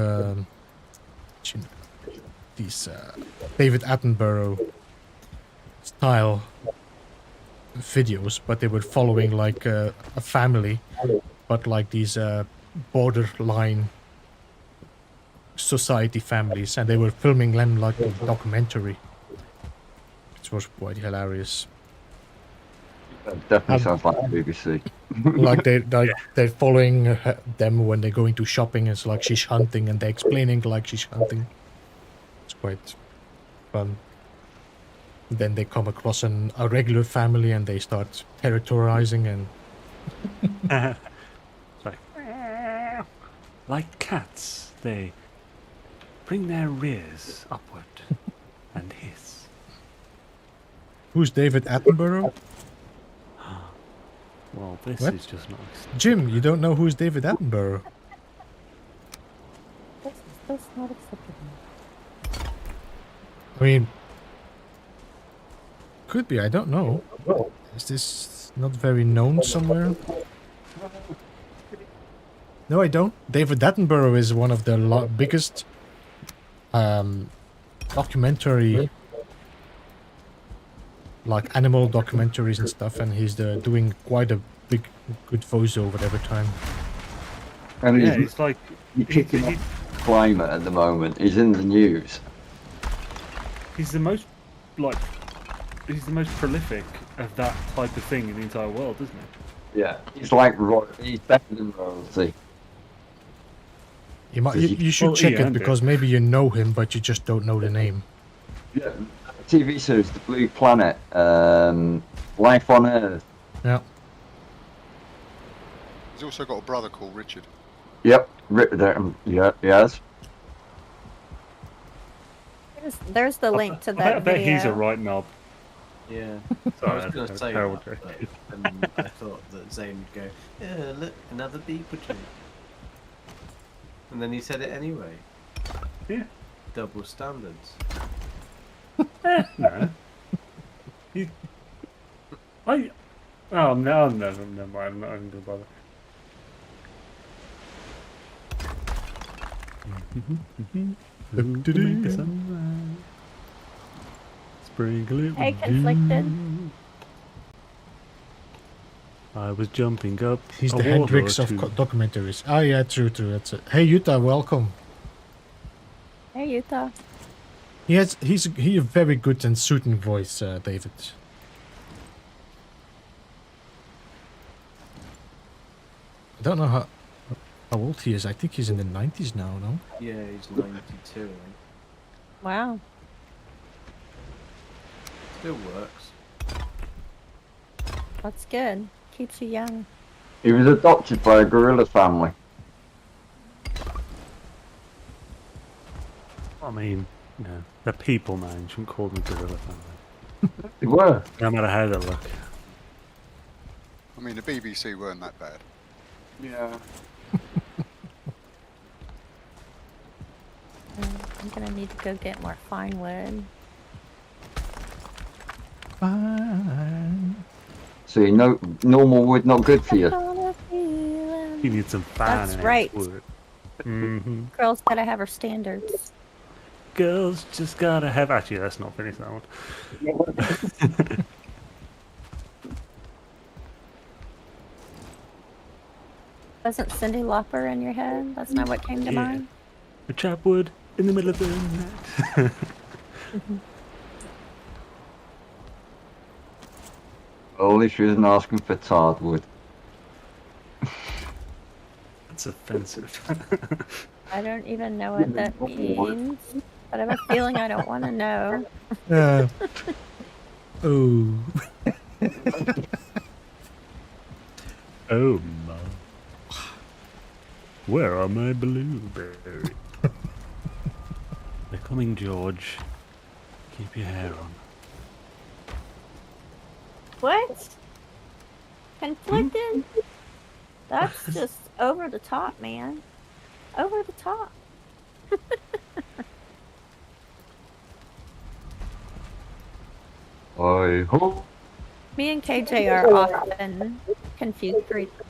these David Attenborough style videos, but they were following like a family, but like these borderline society families, and they were filming them like a documentary. It was quite hilarious. That definitely sounds like the BBC. Like they're following them when they're going to shopping. It's like she's hunting, and they're explaining like she's hunting. It's quite fun. Then they come across a regular family, and they start terrorizing and like cats, they bring their rears upward and hiss. Who's David Attenborough? Well, this What? is just nice. Jim, you don't know who's David Attenborough? That's not acceptable. I mean, could be, I don't know. Is this not very known somewhere? No, I don't. David Attenborough is one of the biggest documentary, like animal documentaries and stuff, and he's doing quite a good voiceover every time. And Yeah, he's it's like kicking off climate at the moment. He's in the news. he's the most he's the most prolific of that type of thing in the entire world, isn't he? Yeah, he's like he's better than royalty. You should Well, check he it, earned it. because maybe you know him, but you just don't know the name. Yeah, TV series, The Blue Planet, Life on Earth. Yeah. He's also got a brother called Richard. Yep, yeah, yes. There's the link to I that bet video. he's a right knob. Yeah. Sorry, I was going to say terrible that, joke. but then I thought that Zane would go, yeah, look, another Beeblebum. And then he said it anyway. Yeah. Double standards. No. Oh no, never mind. I'm not even gonna bother. Sprinkle it Hey, with conflicted. dew. I was jumping up. He's a the wall Hendrix or of two. documentaries. Oh yeah, true, that's it. Hey Utah, welcome. Hey, Utah. He's a very good and soothing voice, David. I don't know how old he is. I think he's in the 90s now, no? Yeah, he's 92, I think. Wow. Still works. That's good. Keeps you young. He was adopted by a gorilla family. I mean, no, they're people, man. You shouldn't call them gorilla family. They were. No matter how they look. I mean, the BBC weren't that bad. Yeah. I'm gonna need to go get more fine wood. Fine. See, no normal wood not good for you. You need some fine That's right. wood. Mm-hmm. Girl's gotta have her standards. Girls just gotta have. Actually, let's not finish that one. Wasn't Cyndi Lauper in your head? That's not what came to Yeah. mind? A chap wood in the middle of the night. Only she isn't asking for tarred wood. That's offensive. I don't even know what that means. But I have a feeling I don't want to know. Oh. Oh, no. Where are my blueberries? They're coming, George. Keep your hair on. What? Conflicted? That's just over the top, man. Over the top. I hope. Me and KJ are often confused for each other.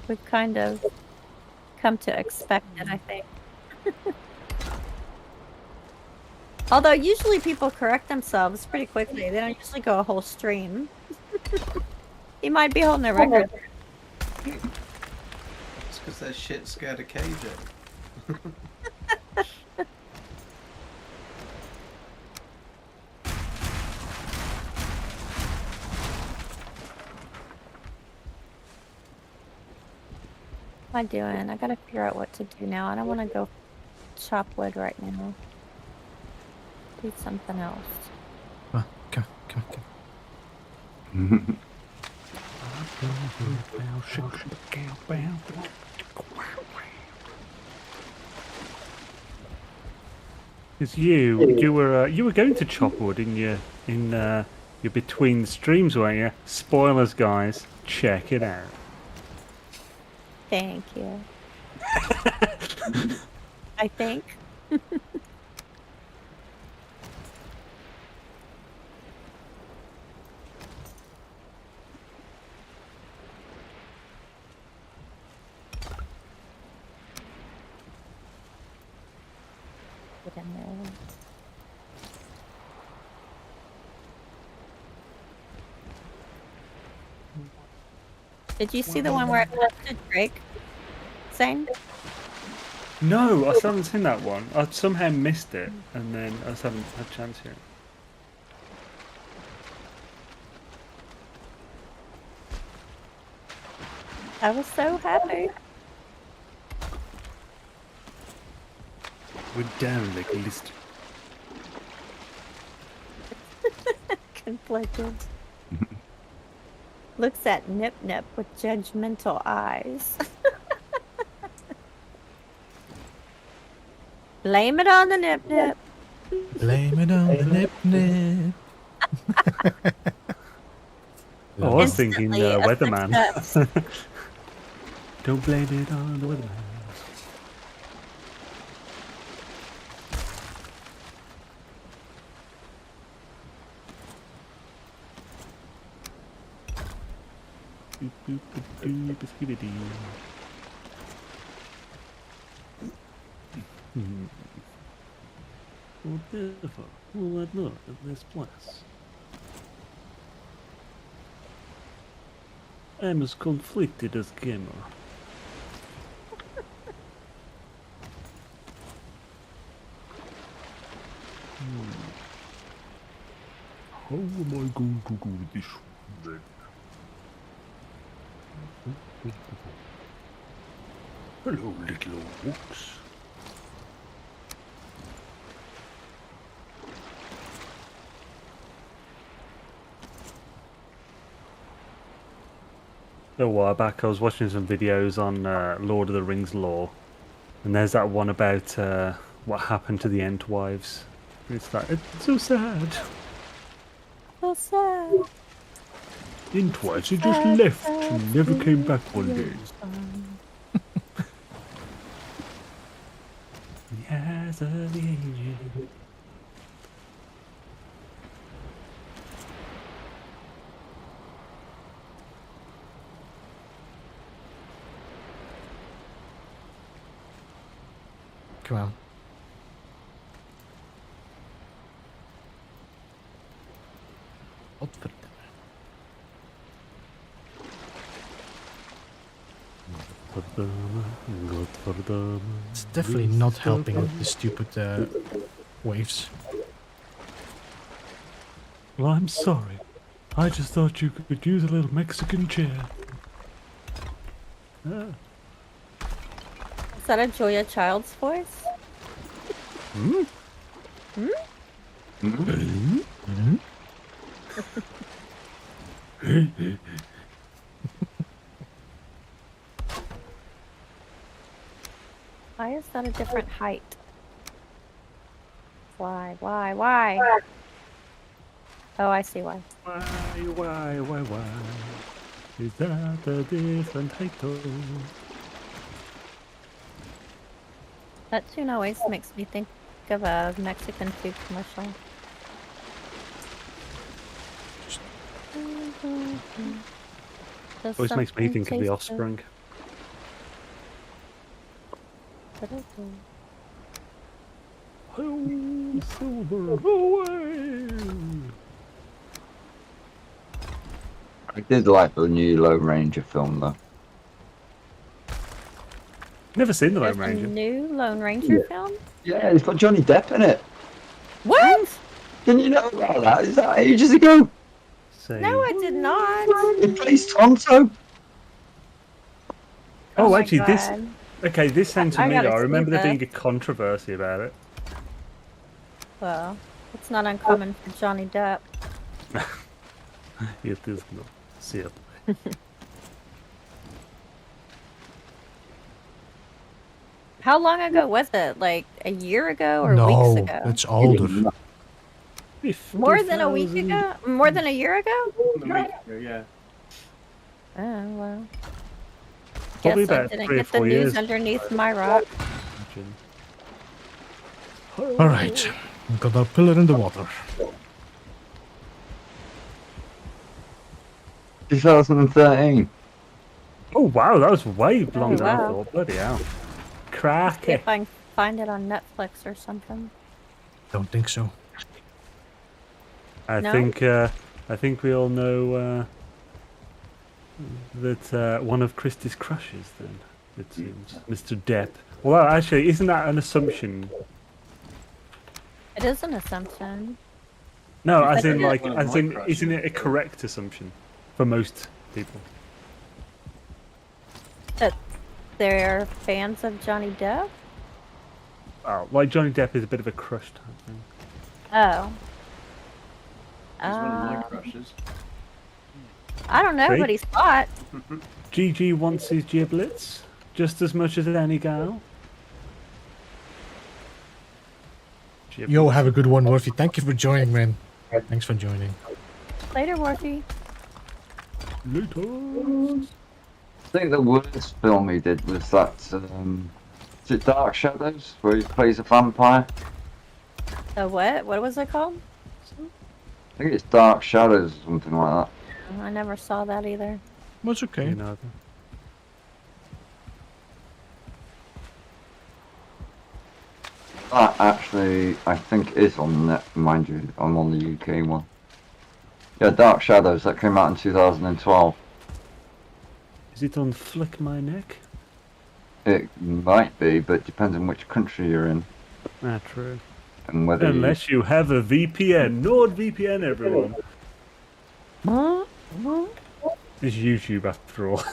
We've kind of come to expect it, I think. Although usually people correct themselves pretty quickly. They don't usually go a whole stream. He might be holding a record. It's because they're shit scared of KJ. What am I doing? I gotta figure out what to do now. I don't want to go chop wood right now. Do something else. Come on. It's you were going to chop wood in your between streams, weren't you? Spoilers, guys. Check it out. Thank you. I think. Get in there. Did you see the one where I left Drake? Saying? No, I still haven't seen that one. I somehow missed it, and then I just haven't had a chance yet. I was so happy. We're down like a list. Conflicted. Looks at Nip Nip with judgmental eyes. Blame it on the Nip Nip. Blame it on the Nip Nip. I was thinking Instantly, a weatherman. success. Don't blame it on the weatherman. Whatever will I learn in this place? I'm as conflicted as gamer. How am I going to do this then? Hello, little orcs. A while back, I was watching some videos on Lord of the Rings lore, and there's that one about what happened to the Entwives. It's like, it's so sad. So sad. Entwives, he just left and never came back one day. The eyes of the angel. Come on. It's definitely not helping with the stupid waves. Well, I'm sorry. I just thought you could use a little Mexican chair. Ah. Is that a Julia Child's voice? Hmm? Why is that a different height? Why? Why? Oh, I see why. Why? Is that a different title? That tune always makes me think of a Mexican food commercial. Always makes me think of the offspring. Oh, silver away! I did like the new Lone Ranger film though. Never seen the There's Lone Ranger. a new Lone Ranger film? Yeah, it's got Johnny Depp in it. What? Didn't you know about that? Is that ages ago? Same. No, I did not. He plays Tonto. Oh, my actually, God. this sounds I familiar. gotta I remember see there being a this. controversy about it. Well, it's not uncommon for Johnny Depp. It is not. See it. How long ago was it? Like a year ago or No, weeks ago? it's older. More than a week ago? More than a year ago? Yeah. Oh, well. Probably Guess I about didn't 3 or get the 4 news years. underneath my rock. Alright, we got our pillar in the water. 2013. Oh wow, that was way longer than I wow. thought. Bloody hell. See Cracky. if I can find it on Netflix or something. Don't think so. I No? think we all know that one of Christie's crushes then, it seems. Mr. Depp. Well, actually, isn't that an assumption? It is an assumption. No, I as in think like, one of as my in, crushes. isn't it a correct assumption for most people? That they're fans of Johnny Depp? Oh, like Johnny Depp is a bit of a crush type thing. Oh. He's one of my crushes. I don't know, See? but he's hot. GG wants his giblets just as much as any gal. Yo, have a good one, Worthy. Thank you for joining, man. Thanks for joining. Later, Worthy. Later. I think the worst film he did was that, is it Dark Shadows, where he plays a vampire? The what? What was it called? I think it's Dark Shadows or something like that. I never saw that either. That's okay. You know, That actually, I think, is on net, mind you. I'm on the UK one. Yeah, Dark Shadows, that came out in 2012. is it on Flick My Neck? It might be, but it depends on which country you're in. Ah, true. And whether Unless you have a VPN. NordVPN, everyone. It's YouTube after all.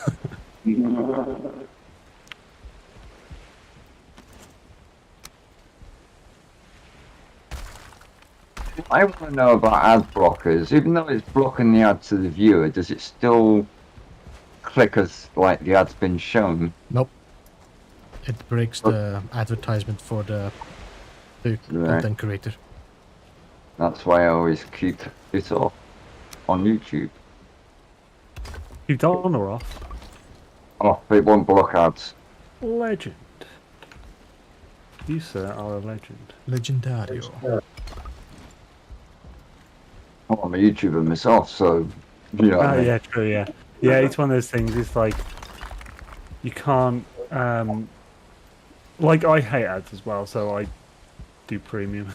I want to know about ad blockers. Even though it's blocking the ad to the viewer, does it still click as like the ad's been shown? Nope. It breaks the advertisement for the Right. content creator. That's why I always keep it off on YouTube. Keep on or off? Oh, it won't block ads. Legend. You, sir, are a legend. Legendario. Oh, I'm a YouTuber myself, so you know. What I mean. Yeah, true, yeah. Yeah, it's one of those things, it's like, you can't, like, I hate ads as well, so I do premium.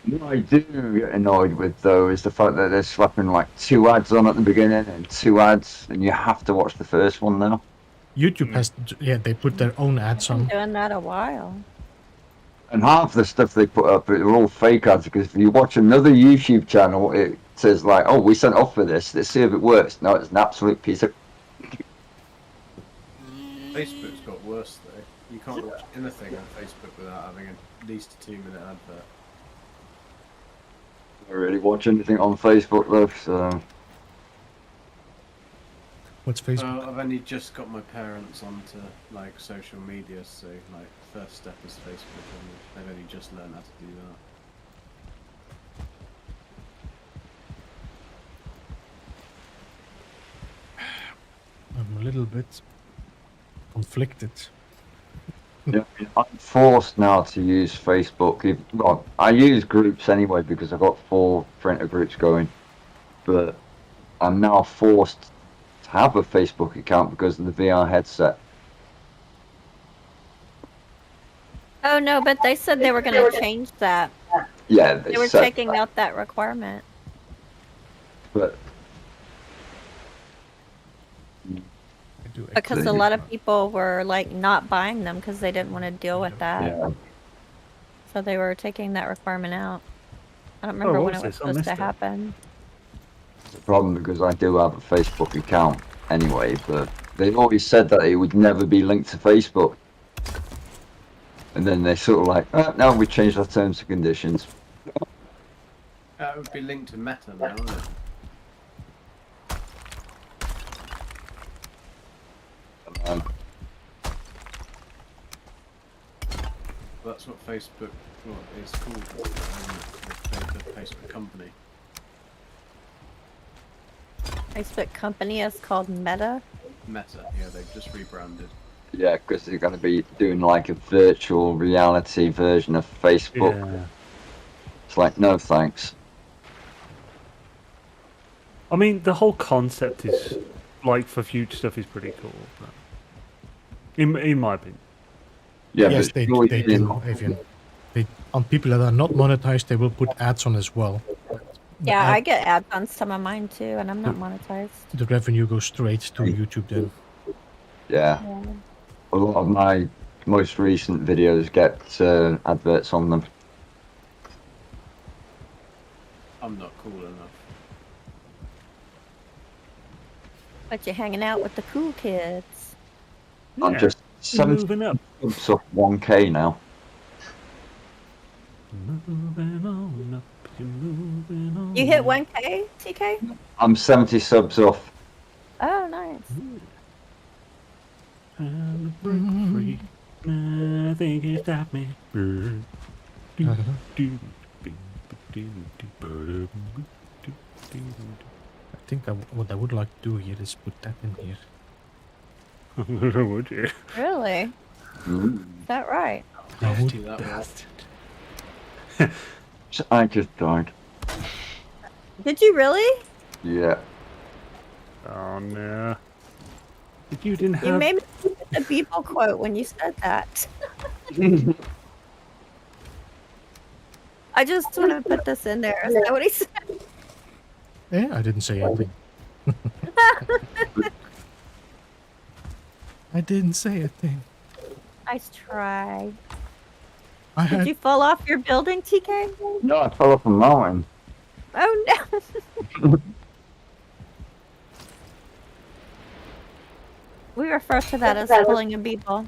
What I do get annoyed with though is the fact that they're slapping like 2 ads on at the beginning and 2 ads, and you have to watch the first one now. YouTube has, yeah, they put their own ads Been on. doing that a while. And half the stuff they put up are all fake ads, because if you watch another YouTube channel, it says like, "Oh, we sent off for this. Let's see if it works." No, it's an absolute piece of. Facebook's got worse though. You can't watch anything on Facebook without having at least a 2-minute advert. I don't really watch anything on Facebook though, so. What's Facebook? I've only just got my parents onto like social media, so like first step is Facebook, and they've only just learned how to do that. I'm a little bit conflicted. Yeah, I'm forced now to use Facebook. Well, I use groups anyway because I've got 4 printer groups going, but I'm now forced to have a Facebook account because of the VR headset. Oh no, but they said they were going to change that. Yeah, They were taking out that requirement. But because a lot of people were like not buying them because they didn't want to deal with that. yeah, So they were taking that requirement out. I don't remember when it was supposed to happen. the problem because I do have a Facebook account anyway, but they've always said that it would never be linked to Facebook. And then they're sort of like, oh, no, we changed our terms and conditions. It would be linked to Meta now, wouldn't it? That's what Facebook is called. The Facebook company. Facebook company is called Meta. Meta, yeah, they've just rebranded. Yeah, because they're going to be doing like a virtual reality version of Facebook. Yeah. It's like, no thanks. I mean, the whole concept is, like, for future stuff is pretty cool. But in my opinion. Yeah, yes, but they surely do, Avian. On people that are not monetized, they will put ads on as well. Yeah, I get ads on some of mine too, and I'm not monetized. The revenue goes straight to YouTube then. Yeah. A lot of my most recent videos get adverts on them. I'm not cool enough. But you're hanging out with the cool kids. I'm just moving up. subs off 1K now. Moving on up, you're moving on. You hit 1K, TK? I'm 70 subs off. Oh, nice. And break free. Nothing can stop me. I think what I would like to do here is put that in here. Would you? Really? Is that right? Lefty that way. I just died. Did you really? Yeah. Oh no. You didn't have... You made me think of the Beeble quote when you said that. I just want to put this in there. Is that what he said? Yeah, I didn't say anything. I didn't say a thing. Nice try. I Did had you fall off your building, TK? No, I fell off a mountain. Oh no. We refer to that as pulling a Beeble.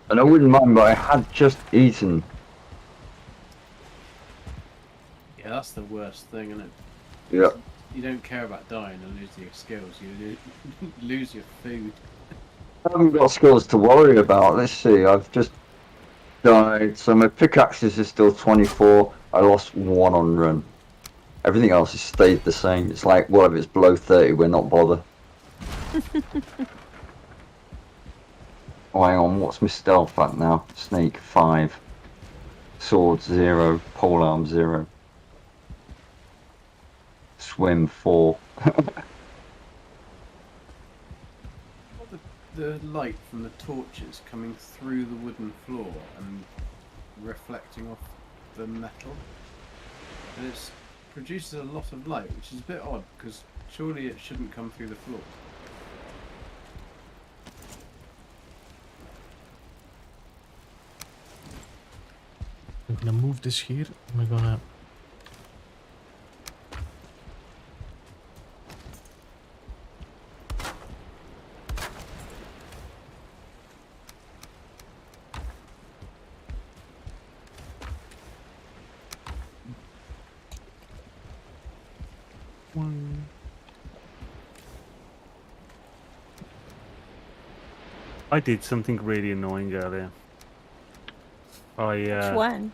And I wouldn't mind, but I had just eaten. Yeah, that's the worst thing, isn't it? Yeah. You don't care about dying and losing your skills. You lose your food. I haven't got skills to worry about. Let's see, I've just died. So my pickaxes are still 24. I lost 1 on run. Everything else has stayed the same. It's like, well, if it's below 30, we're not bothered. Oh, hang on, what's my stealth at now? Snake 5. Sword 0. Polearm 0. Swim 4. The light from the torches coming through the wooden floor and reflecting off the metal. And it produces a lot of light, which is a bit odd, because surely it shouldn't come through the floor. I'm gonna move this here. I'm gonna I did something really annoying earlier. Which one?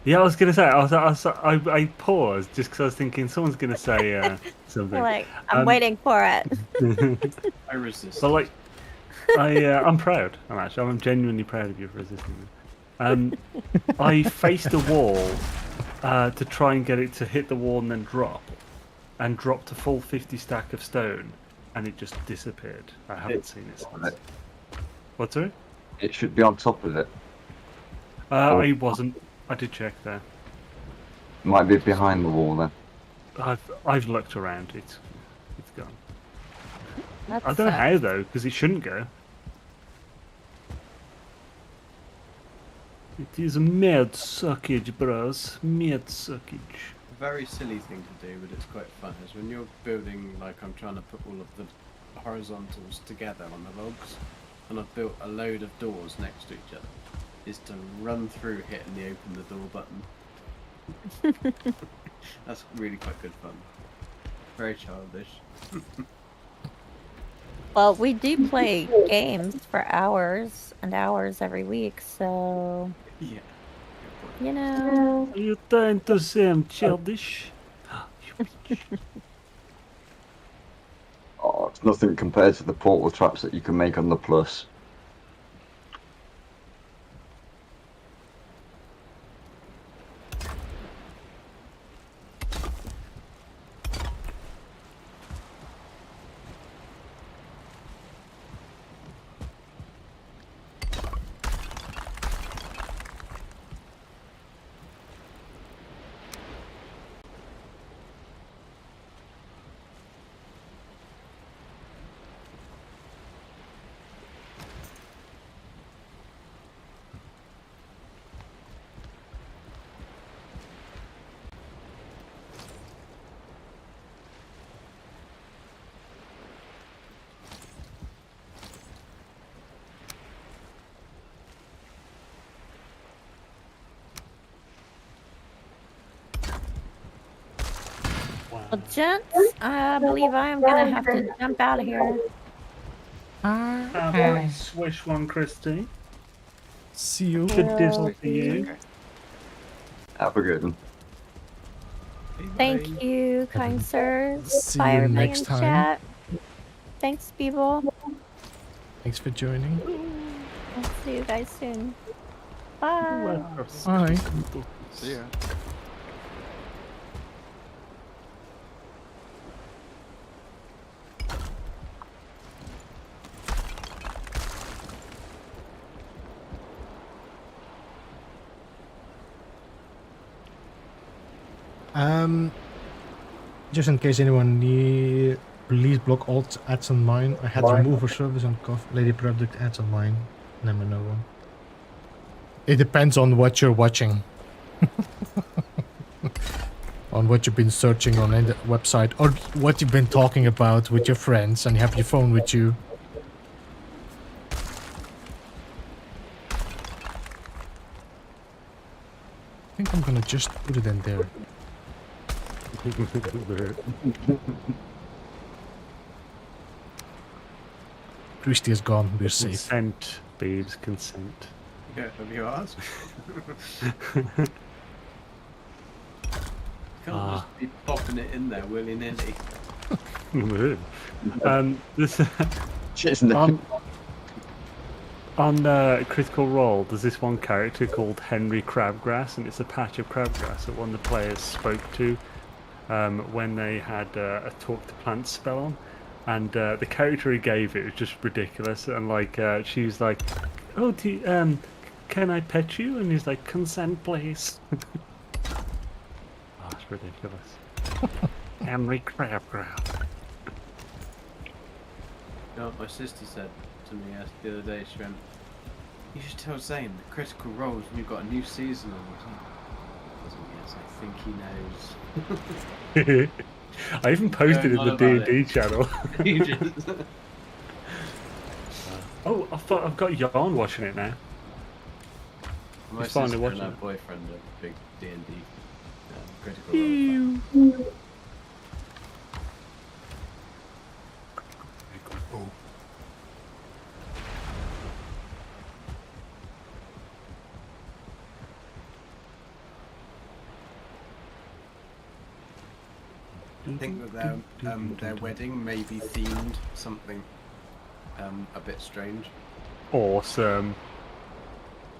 Yeah, I was gonna say. I paused just because I was thinking someone's gonna say something. Like, I'm waiting for it. I resist. But like, I'm proud. I'm genuinely proud of you for resisting me. I faced a wall to try and get it to hit the wall and then drop, and dropped a full 50 stack of stone, and it just disappeared. I haven't seen it since. What's it? It should be on top of it. I wasn't. I did check there. Might be behind the wall then. I've looked around. It's gone. That's I don't know how though, because it shouldn't go. It is mad suckage, bros. Mad suckage. A very silly thing to do, but it's quite fun, is when you're building, like I'm trying to put all of the horizontals together on the logs, and I've built a load of doors next to each other, is to run through hitting the open the door button. That's really quite good fun. Very childish. Well, we do play games for hours and hours every week, so Yeah. you know. Are you trying to say I'm childish? Oh, it's nothing compared to the portal traps that you can make on the Plus. Well, gents, I believe I am gonna have to jump out of here. Swish one, Christy. See you. Good dizzle to you. Have a good one. Thank you, kind sirs. See Bye, you everybody next in time. chat. Thanks, people. Thanks for joining. I'll see you guys soon. Bye. Bye. See ya. Just in case anyone need, please block alt ads on mine. I had remover service on Lady Product ads on mine. Never know one. It depends on what you're watching. On what you've been searching on the website, or what you've been talking about with your friends and you have your phone with you. I think I'm gonna just put it in there. Christy is gone, we're safe. Consent, babes, consent. Yeah, have you asked? Can't just be popping it in there willy-nilly. On Critical Role, there's this one character called Henry Crabgrass, and it's a patch of crabgrass that one of the players spoke to when they had a Talk to Plants spell on. And the character he gave it was just ridiculous. And like, she was like, "Oh, can I pet you?" And he's like, "Consent, please." Oh, it's ridiculous. Henry Crabgrass. You know what my sister said to me the other day? She went, "You should tell Zane the Critical Roles when you've got a new season on." I was like, "Yes, I think he knows." I even posted in the D&D channel. Oh, I've got Yarn watching it now. My He's finally sister watching and her it. boyfriend are big D&D Critical Role fans. I think that their wedding may be themed something a bit strange. Awesome.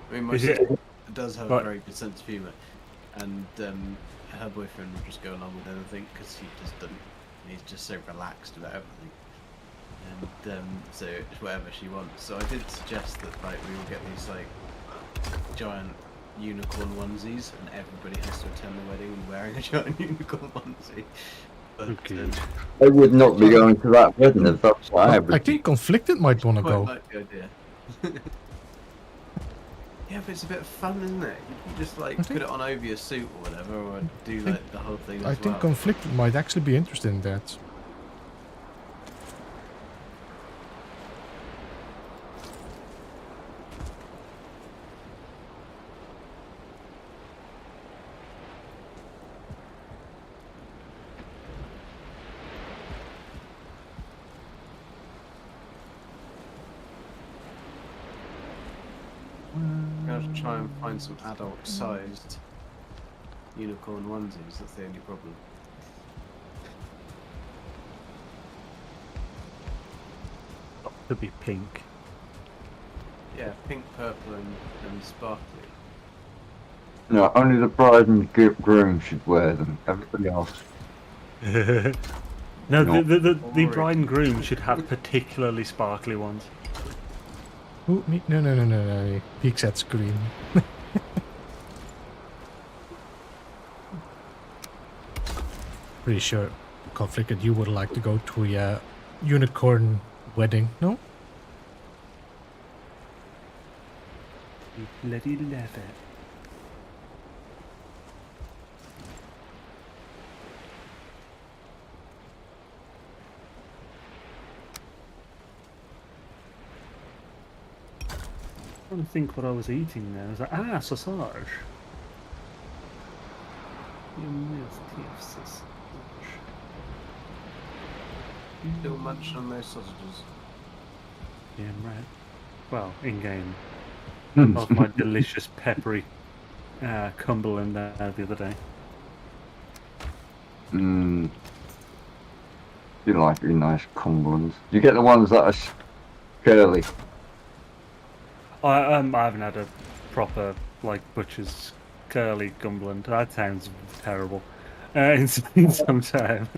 I mean, my Is sister it does have a very good sense of humour, and her boyfriend will just go along with anything because he just doesn't. He's just so relaxed about everything, and so it's whatever she wants. So I did suggest that like we will get these like giant unicorn onesies, and everybody has to attend the wedding wearing a giant unicorn onesie. But, I would not be going to that wedding if that's what I I think Conflicted might want to quite go. like the idea. Yeah, but it's a bit of fun, isn't it? You can just like put it on over your suit or whatever, or do like the whole thing. I as think well. Conflicted might actually be interested in that. I'm gonna try and find some adult-sized unicorn onesies. That's the only problem. Could be pink. Yeah, pink, purple, and sparkly. No, only the bride and groom should wear them. Everybody else. No, No. the bride and groom should have particularly sparkly ones. Ooh, me? No. Peaks at screen. Pretty sure, Conflicted, you would like to go to a unicorn wedding, no? You bloody love it. I'm trying to think what I was eating there. I was like, sausage. You must have sausage. Still munching on those sausages. Yeah, right. Well, in game. Of my delicious peppery Cumberland the other day. You like really nice Cumberlands. You get the ones that are curly. I haven't had a proper like butcher's curly Cumberland. That sounds terrible. In some time.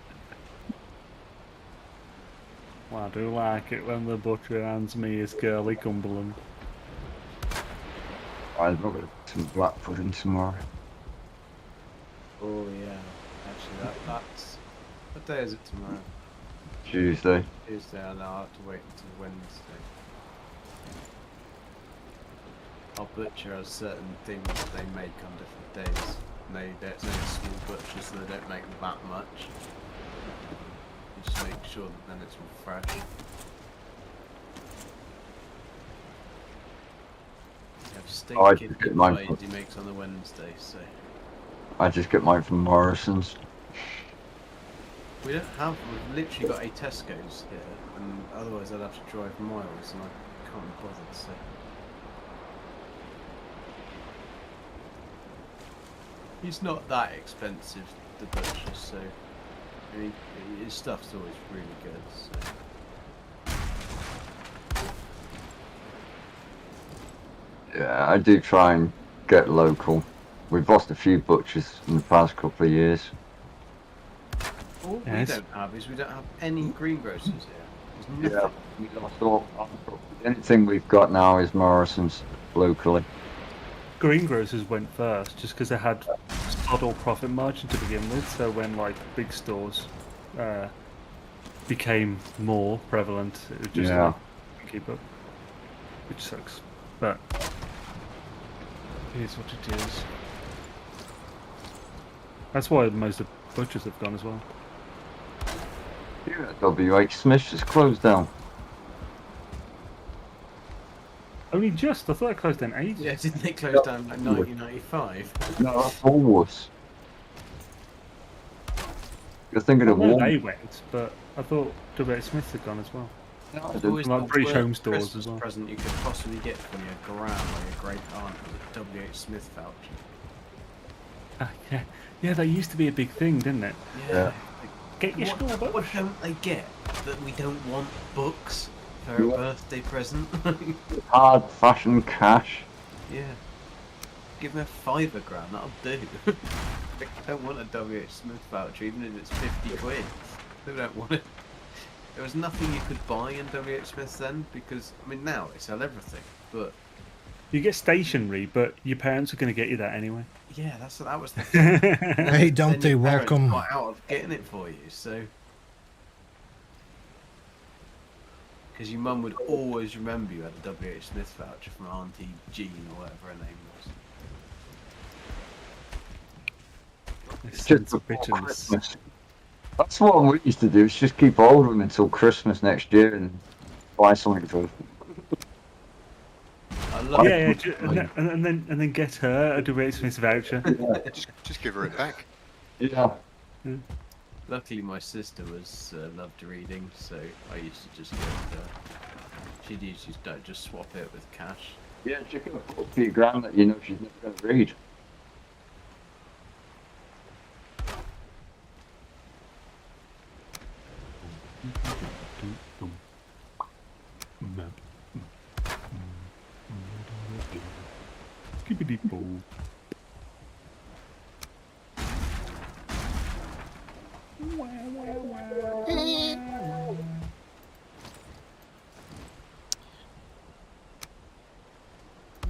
Well, I do like it when the butcher hands me his curly Cumberland. I'm going to get some black pudding tomorrow. Oh yeah, actually that's... What day is it tomorrow? Tuesday. Tuesday, and I'll have to wait until Wednesday. Our butcher has certain things that they make on different days. And it's only a small butcher, so they don't make that much. You just make sure that then it's all fresh. Steak I kidney just get mine pies he makes on the Wednesday, so I just get mine from Morrison's. we don't have. We've literally got a Tesco's here, and otherwise I'd have to drive miles, and I can't be bothered. So he's not that expensive, the butcher. So I mean, his stuff's always really good. So. Yeah, I do try and get local. We've lost a few butchers in the past couple of years. All Yes. we don't have is we don't have any greengrocers here. There's Yeah, nothing. we lost all. Anything we've got now is Morrison's locally. Greengrocers went first just because they had sod all profit margin to begin with. So when like big stores became more prevalent, it was just like, keep up, which sucks. But it is what it is. That's why most of the butchers have gone as well. Yeah, WH Smith's just closed down. Only just? I thought it closed down ages. Yeah, didn't they close down like 1995? No, that's Woolworths. You're thinking of Well, Woolworths. they went, but I thought WH Smith had gone as well. It's always like the British worst home stores Christmas as well. present you could possibly get from your gran or your great aunt was a WH Smith voucher. Yeah, they used to be a big thing, didn't it? Yeah. Get your school books. What don't they get that we don't want books for a birthday present? Hard fashion cash. Yeah. Give me a £5 grand, that'll do. I don't want a WH Smith voucher, even if it's 50 quid. They don't want it. There was nothing you could buy in WH Smiths then, because, I mean, now they sell everything, but... You get stationery, but your parents are going to get you that anyway. Yeah, that was the thing. Hey, don't they welcome... got out of getting it for you, so... Because your mum would always remember you had a WH Smith voucher from Auntie Jean, or whatever her name was. This sense of bitterness. Christmas. That's what we used to do, is just keep hold of them until Christmas next year and buy something for them. I love Yeah, and then get her a WH Smith voucher. Just give her it back. Yeah. Luckily, my sister loved reading, so I used to just get. She'd usually just swap it with cash. Yeah, she can afford $50 grand that you know she's never going to read. Skibbity-boo.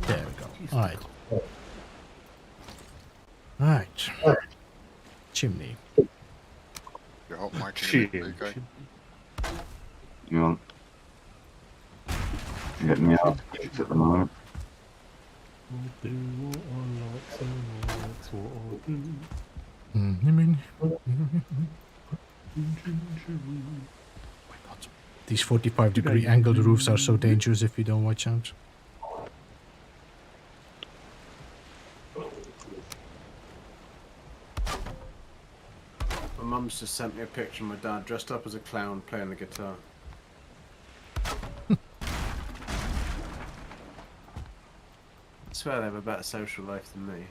There we go. Alright. Alright. Chimney. Your hot mic. Cheers. Okay. You want? Get me out at the moment. I'll do what I like, so that's what I'll do. My God. These 45-degree angled roofs are so dangerous if you don't watch out. My mum's just sent me a picture of my dad dressed up as a clown playing the guitar. I swear they have a better social life than me.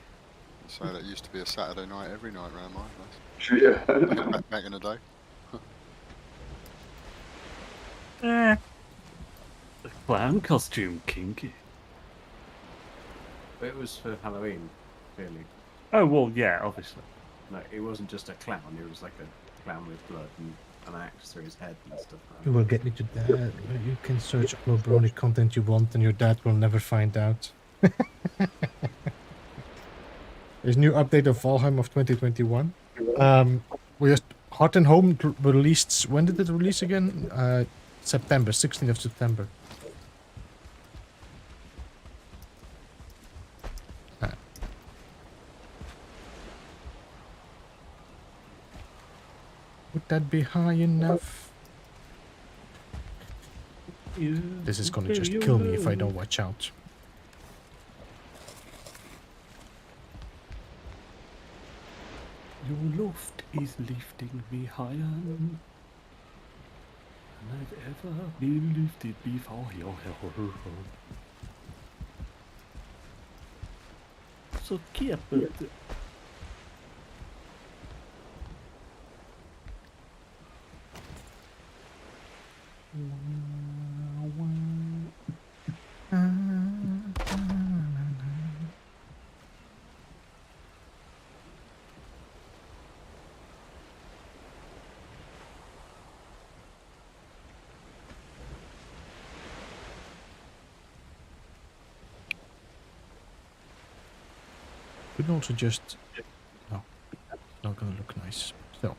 So that used to be a Saturday night every night around my place. Yeah. Back in the day. The clown costume, kinky. But it was for Halloween, clearly. Oh, well, yeah, obviously. No, it wasn't just a clown, it was like a clown with blood and an axe through his head and stuff like You will get me to that. You can search all brony content you want and your dad will never find out. There's a new update of Valheim of 2021. We just Hearth and Home released. When did it release again? September, 16th of September. Would that be high enough? This is gonna just kill me if I don't watch out. Your loft is lifting me higher than I've ever been lifted before. So keep it. We can also just... No, not gonna look nice. So,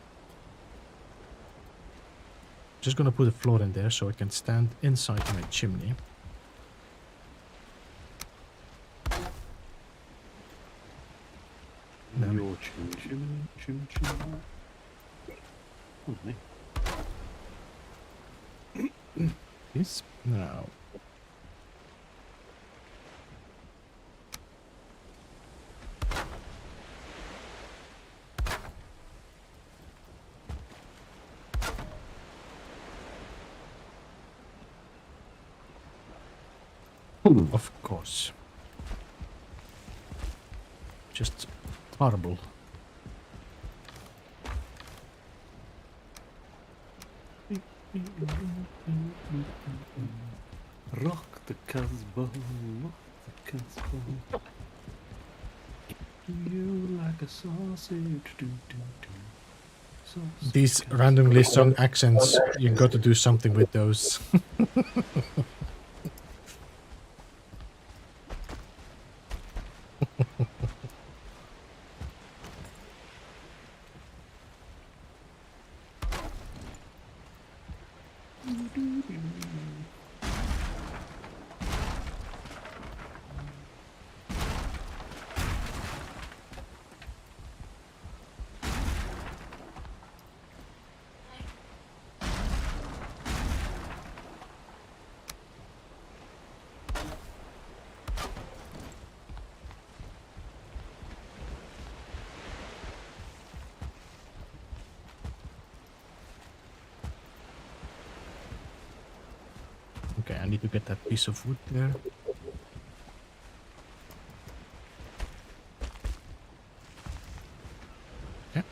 just gonna put a floor in there so I can stand inside my chimney. No. Your chim. This now. Of course. Just horrible. Rock the Casbah, rock the Casbah. Do you like a sausage? Sausage These Casbah. randomly sung accents, you got to do something with those. Okay, I need to get that piece of wood there. Okay.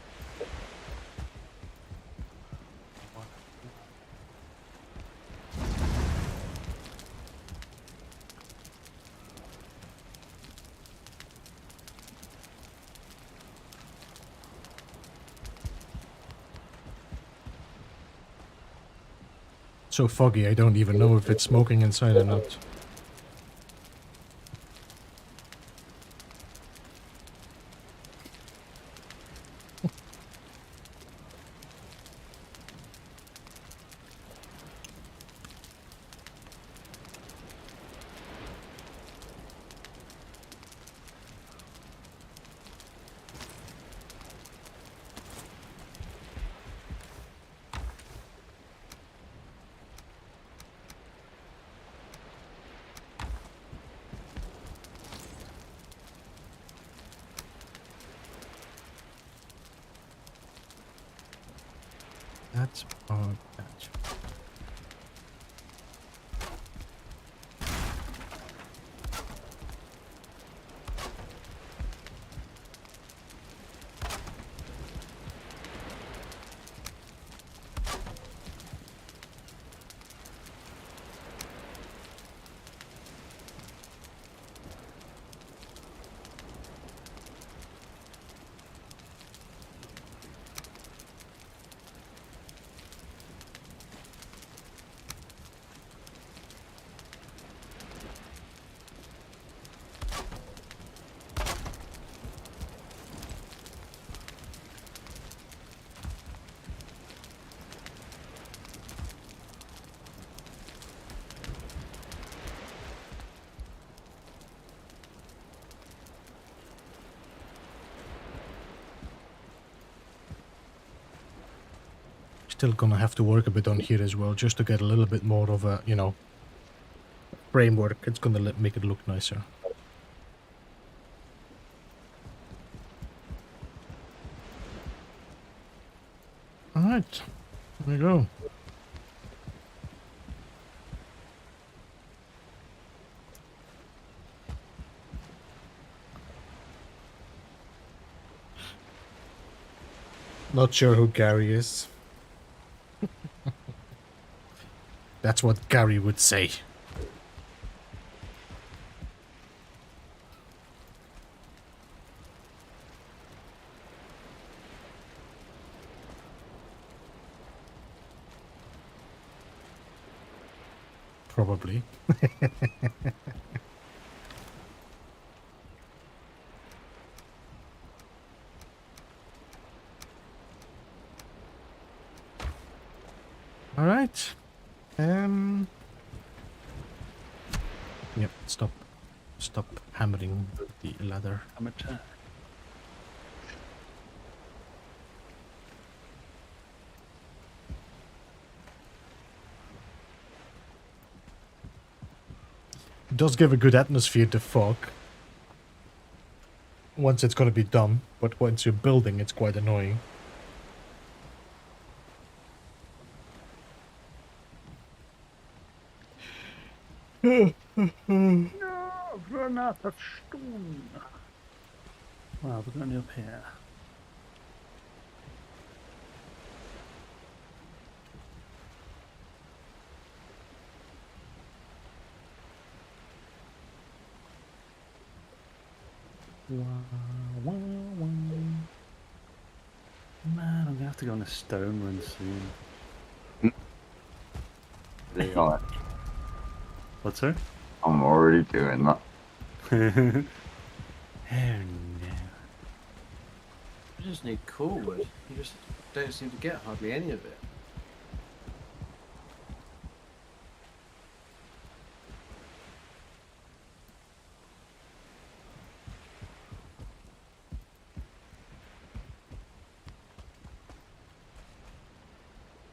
So foggy, I don't even know if it's smoking inside or not. That's about that. Still gonna have to work a bit on here as well, just to get a little bit more of a, you know, framework. It's gonna make it look nicer. Alright, there we go. Not sure who Gary is. That's what Gary would say. Probably. All right. Yep, stop hammering the ladder. Amateur. It does give a good atmosphere to fog. Once it's gonna be done, but once you're building, it's quite annoying. No, run out of stone. Wow, we're going up here. Man, I'm gonna have to go on a stone run soon. Yeah, What's that? I'm already doing that. Oh no. I just need cool wood. You just don't seem to get hardly any of it.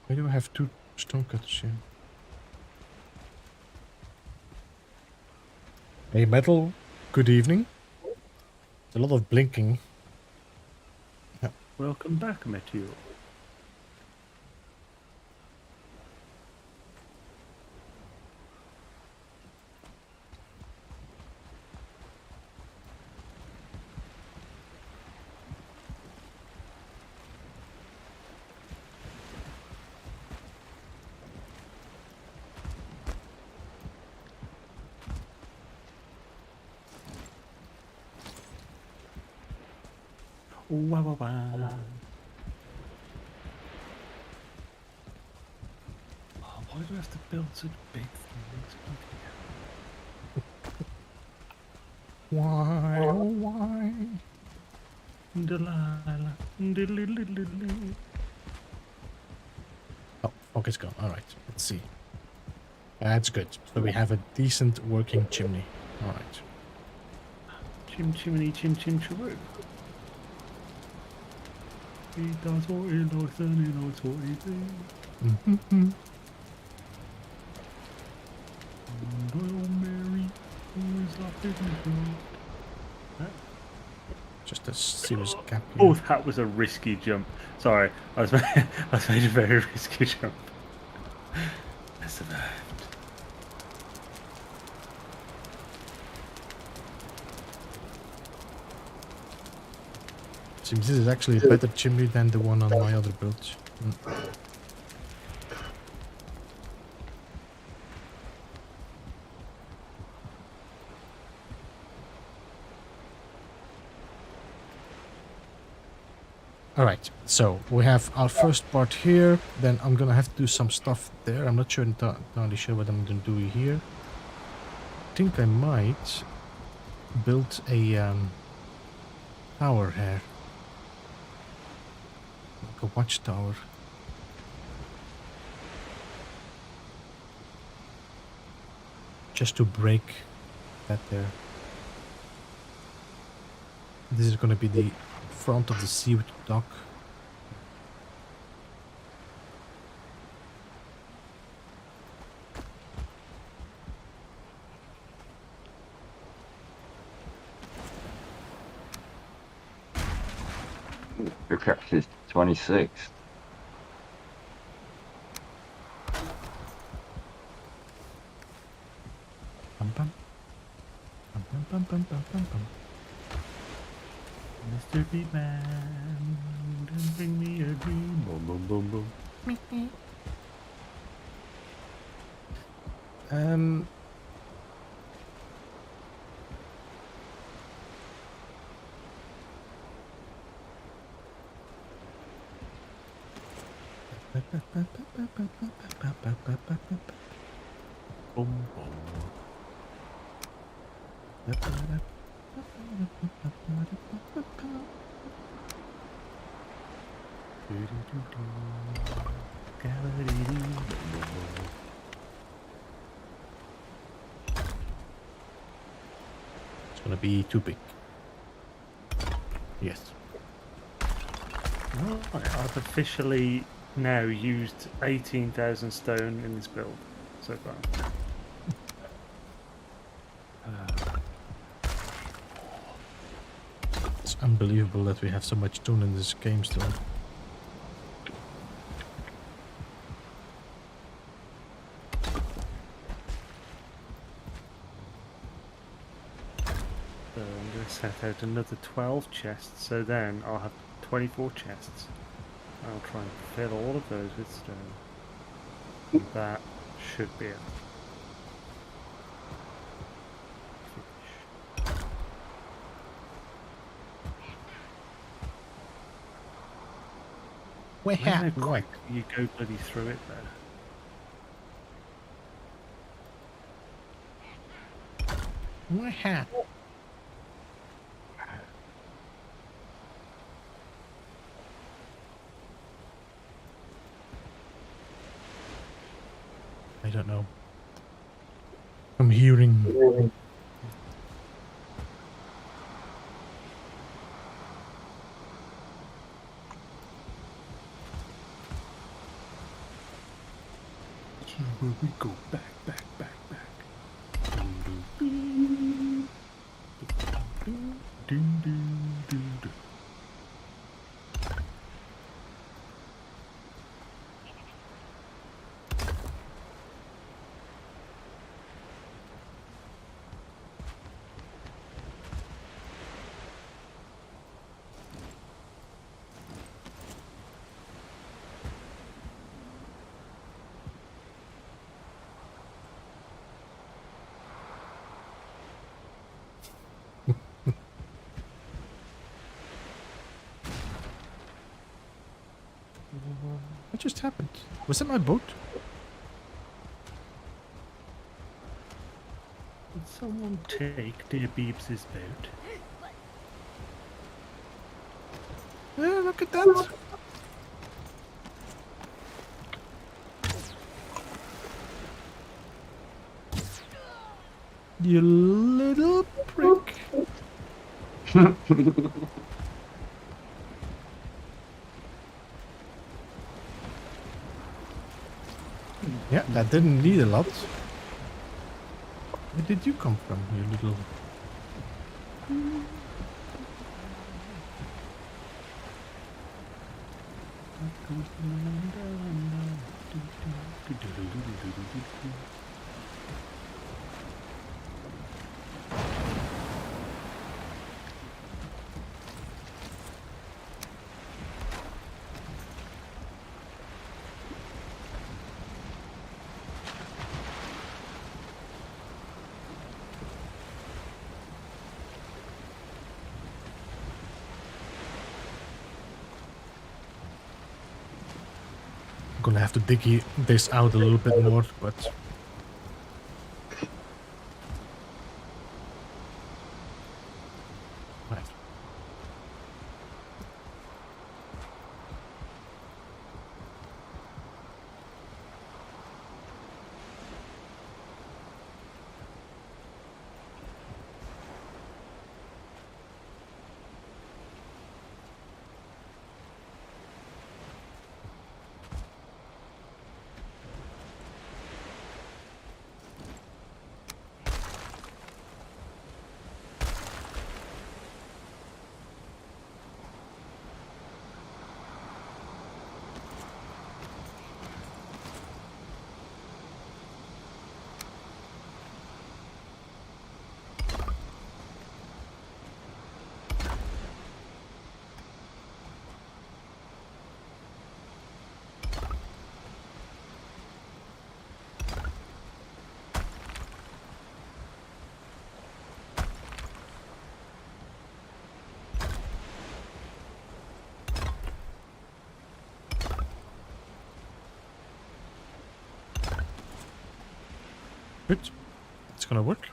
Why do I have 2 stone cutters here? Hey, Metal. Good evening. There's a lot of blinking. Yeah. Welcome back, Meteor. Wow, wow, wow. Oh, why do I have to build such big things? Why, oh why? Delilah. Diddly-diddly-diddly. Oh, focus gone. Alright, let's see. That's good. So we have a decent working chimney. Alright. Chim chimney chim chim chiroo. He does what he likes and he knows what he do. Mm-hmm. Royal Mary, always up in the world. Just a serious gap here. Oh, that was a risky jump. Sorry, I was made a very risky jump. I survived. Seems this is actually a better chimney than the one on my other builds. Alright, so we have our first part here, then I'm gonna have to do some stuff there. I'm not sure entirely sure what I'm gonna do here. I think I might build a tower here. Like a watchtower. Just to break that there. This is gonna be the front of the seaward dock. Your character is 26. Bum, bum. Bum, bum, bum, bum, bum, bum, bum. Mr. Beatman, don't bring me a dream. Boom, boom, boom, boom. Boom, boom. It's gonna be too big. Yes. Right, I've officially now used 18,000 stone in this build so far. It's unbelievable that we have so much stone in this game still. So I'm going to set out another 12 chests, so then I'll have 24 chests. I'll try and fill all of those with stone. And that should be it. Where I hat? know Right. you go bloody through it there. My hat. I don't know. I'm hearing. Where we go back. What just happened? Was that my boat? Did someone take dear Beebs' boat? Yeah, look at that. You little prick. Yeah, that didn't need a lot. Where did you come from, you little... Gonna have to dig this out a little bit more, but... Right. Good. It's gonna work.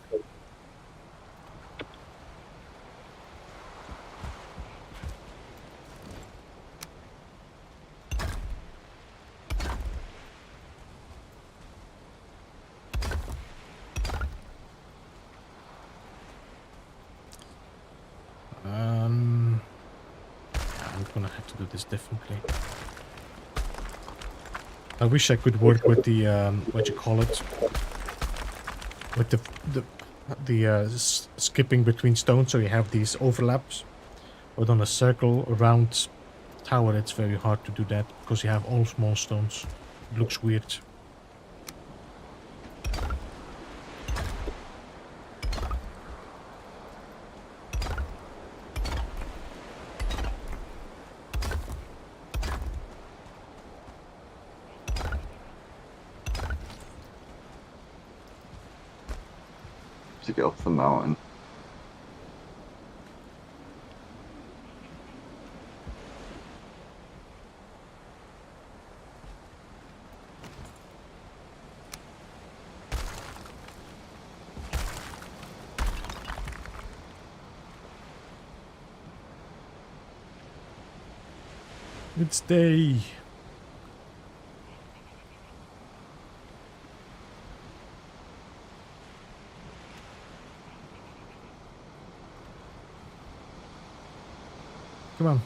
I'm gonna have to do this differently. I wish I could work with the what you call it, with the skipping between stones, so you have these overlaps. But on a circle around tower, it's very hard to do that because you have all small stones. It looks weird. To get off the mountain. It's day. Come on.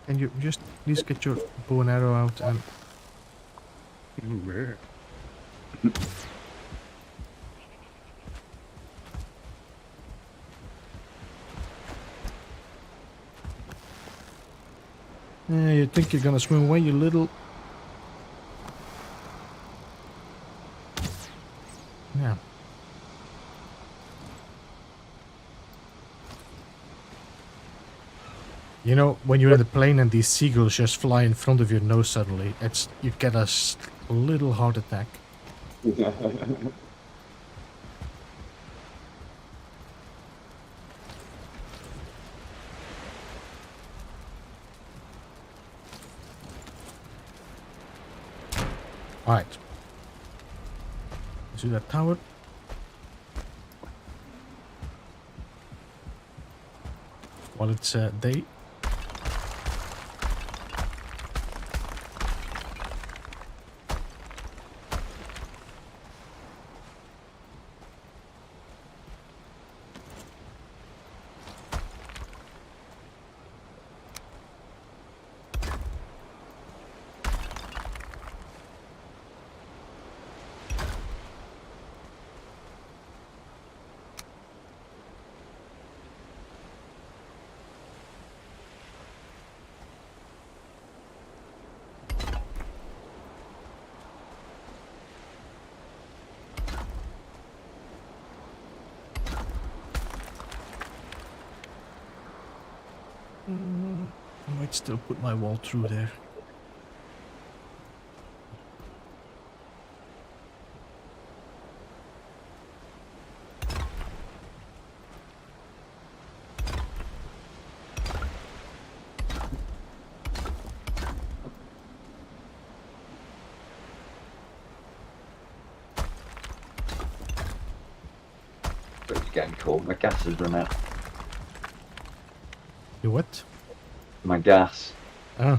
Can you just please get your bow and arrow out and... You think you're gonna swim away, you little... Yeah. You know, when you're in the plane and these seagulls just fly in front of your nose suddenly, you get a little heart attack. Alright. See that tower? While it's day. I might still put my wall through there. It's getting cold. My gas has run out. You what? My gas. Ah.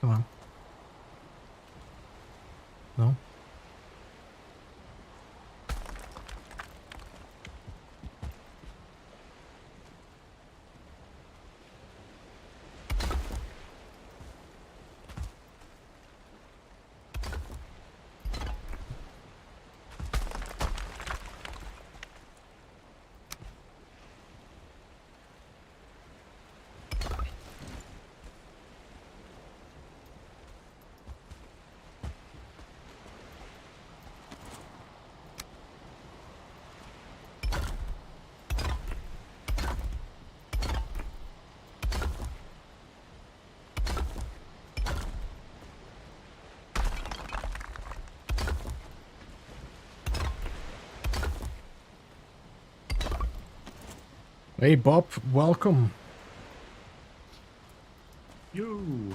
Come on. No? Hey Bob, welcome. You.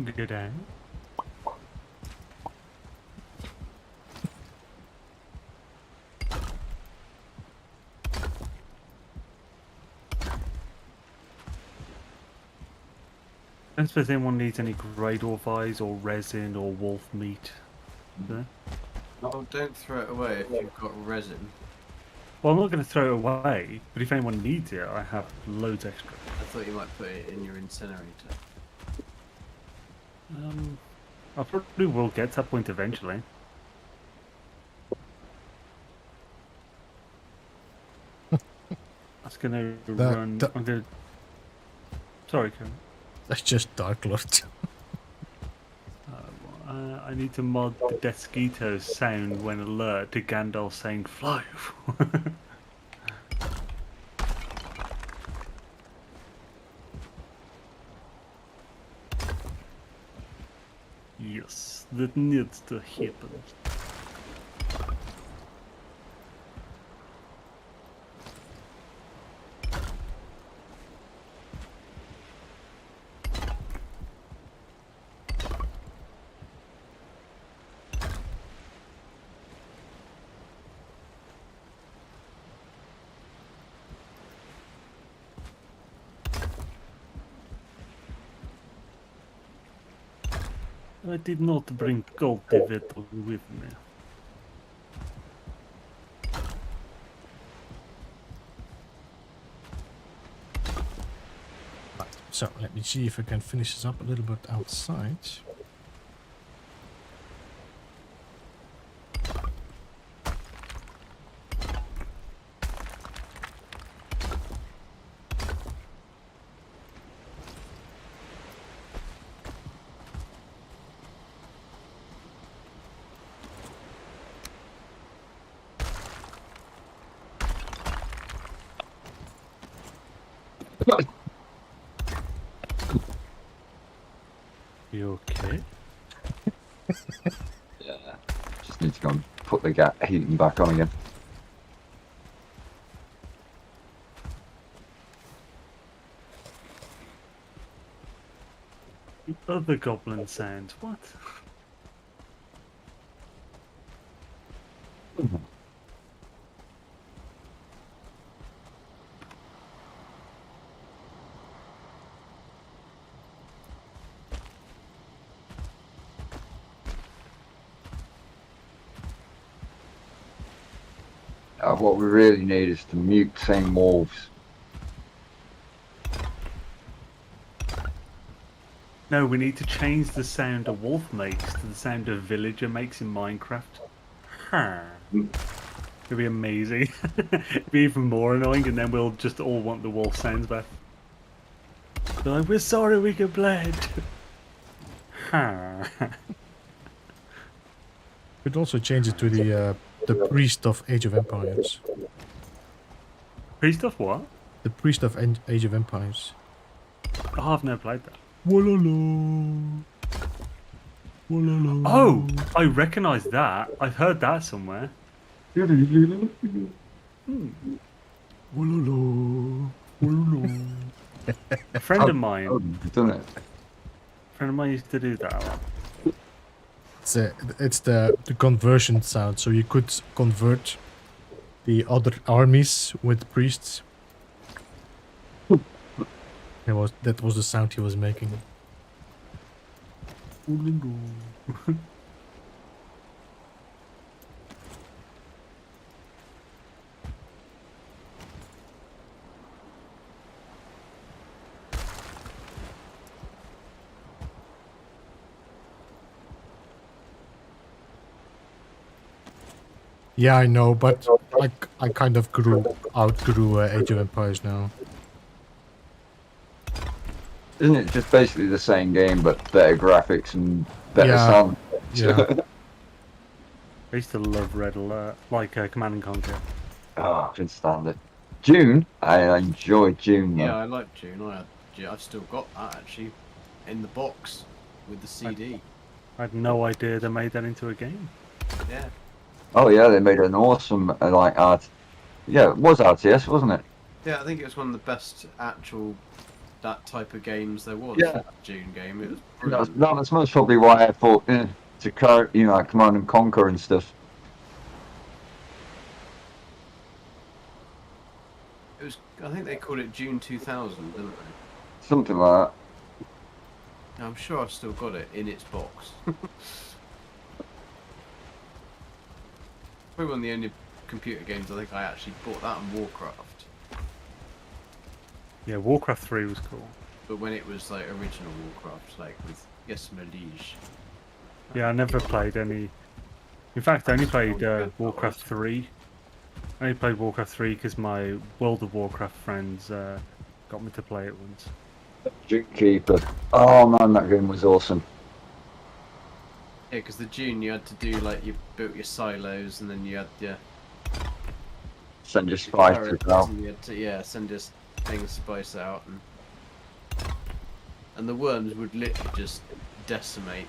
Good day. I don't suppose anyone needs any grey dwarf eyes or resin or wolf meat. There. Oh, don't throw it away if you've got resin. Well, I'm not going to throw it away, but if anyone needs it, I have loads extra. I thought you might put it in your incinerator. I probably will get to that point eventually. That's going to run... I'm going to... Sorry, Karen. That's just Dark Lord. I need to mod the Desquito's sound when alert to Gandalf saying fly. Yes, that needs to happen. I did not bring cultivator with me. Right, so let me see if I can finish this up a little bit outside. You okay? Yeah. Just need to go and put the heating back on again. Other goblin sounds, what? What we really need is to mute same wolves. No, we need to change the sound a wolf makes to the sound a villager makes in Minecraft. It'd be amazing. It'd be even more annoying, and then we'll just all want the wolf sounds back. Be like, we're sorry we get bled. Could also change it to the priest of Age of Empires. Priest of what? The priest of Age of Empires. Oh, I've never played that. Wololo. Wololo. Oh, I recognise that. I've heard that somewhere. Wololo. Wololo. A friend of mine. Done it. A friend of mine used to do that a lot. It's the conversion sound, so you could convert the other armies with priests. That was the sound he was making. Yeah, I know, but I kind of outgrew Age of Empires now. Isn't it just basically the same game but better graphics and better sound? Yeah. I used to love Red Alert, like Command and Conquer. Oh, I can stand it. June? I enjoyed June though. Yeah, I like June. I've still got that actually in the box with the CD. I had no idea they made that into a game. Yeah. Oh yeah, they made an awesome like art. Yeah, it was RTS, wasn't it? Yeah, I think it was one of the best actual that type of games there was. Yeah. That June game. It was brilliant. That's most probably why I thought to like Command and Conquer and stuff. It was. I think they called it June 2000, didn't they? Something like that. I'm sure I've still got it in its box. Probably one of the only computer games I think I actually bought that on Warcraft. Yeah, Warcraft 3 was cool. But when it was like original Warcraft, like with Liege. Yeah, I never played any. In fact, I only played Warcraft 3. I only played Warcraft 3 because my World of Warcraft friends got me to play it once. Dreamkeeper. Oh man, that game was awesome. Yeah, because the June you had to do like you built your silos and then you had your Send your spices turrets out. and you had to send your things spice out and the worms would literally just decimate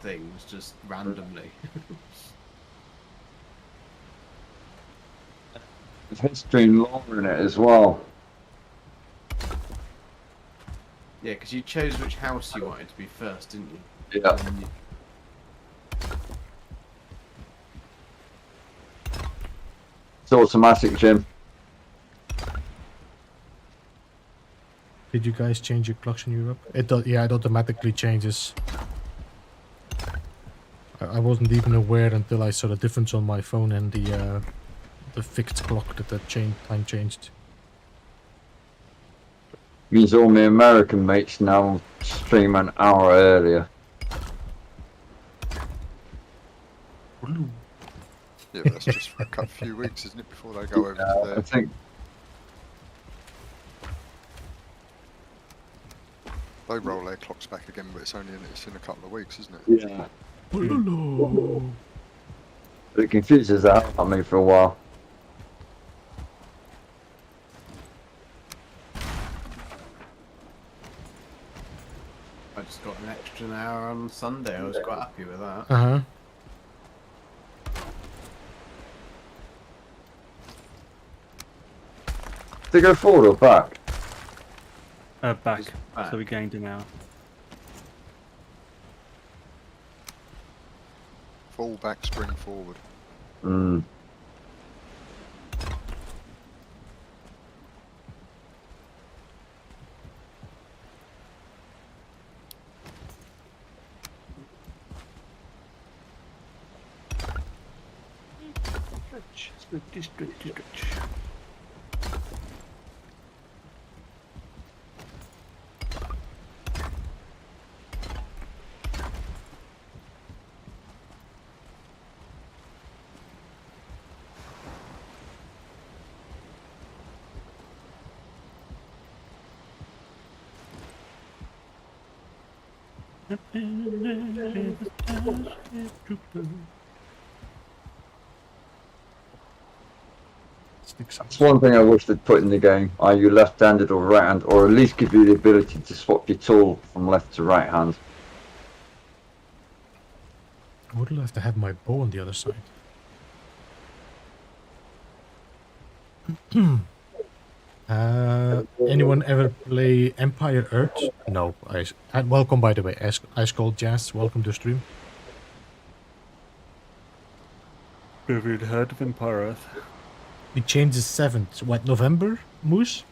things just randomly. There's history and lore in it as well. Yeah, because you chose which house you wanted to be first, didn't you? Yeah. And then It's automatic, Jim. Did you guys change your clocks in Europe? It does. Yeah, it automatically changes. I wasn't even aware until I saw the difference on my phone and the fixed clock that the time changed. Means all my American mates now stream an hour earlier. Yeah, but that's just for a few weeks, isn't it, before they go over to I there? think They roll their clocks back again, but it's in a couple of weeks, isn't it? yeah. It confuses the hell out of me for a while. I just got an extra hour on Sunday. I was quite happy with that. Uh-huh. To go forward or back? Back. Just back. So we gained an hour. Fall back, spring forward. Hmm. Stretch. That's one thing I wish they'd put in the game. Are you left-handed or right-handed, or at least give you the ability to swap your tool from left to right hand. I would love to have my bow on the other side. Anyone ever play Empire Earth? No. Welcome, by the way. Ice Cold Jazz, welcome to stream. Have you heard of Empire Earth? We changed the 7th. What, November, Moose?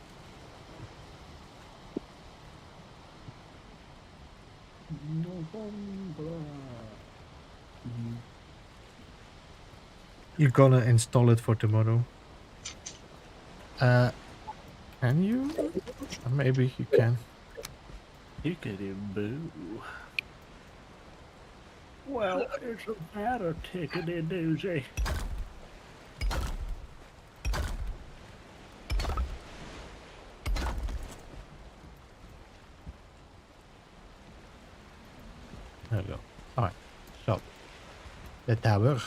You're gonna install it for tomorrow. Can you? Maybe you can. You get him, boo. Well, isn't that a tickety doozy? There we go. Alright. So. The tower.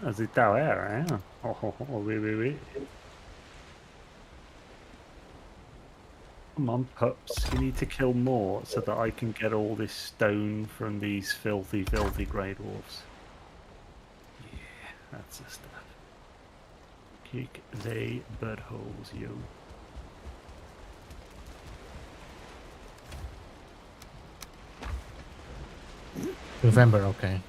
As it tower, eh? Oui. Come on, pups. You need to kill more so that I can get all this stone from these filthy grey dwarfs. Yeah, that's the stuff. Kick they buttholes, yo. November, okay.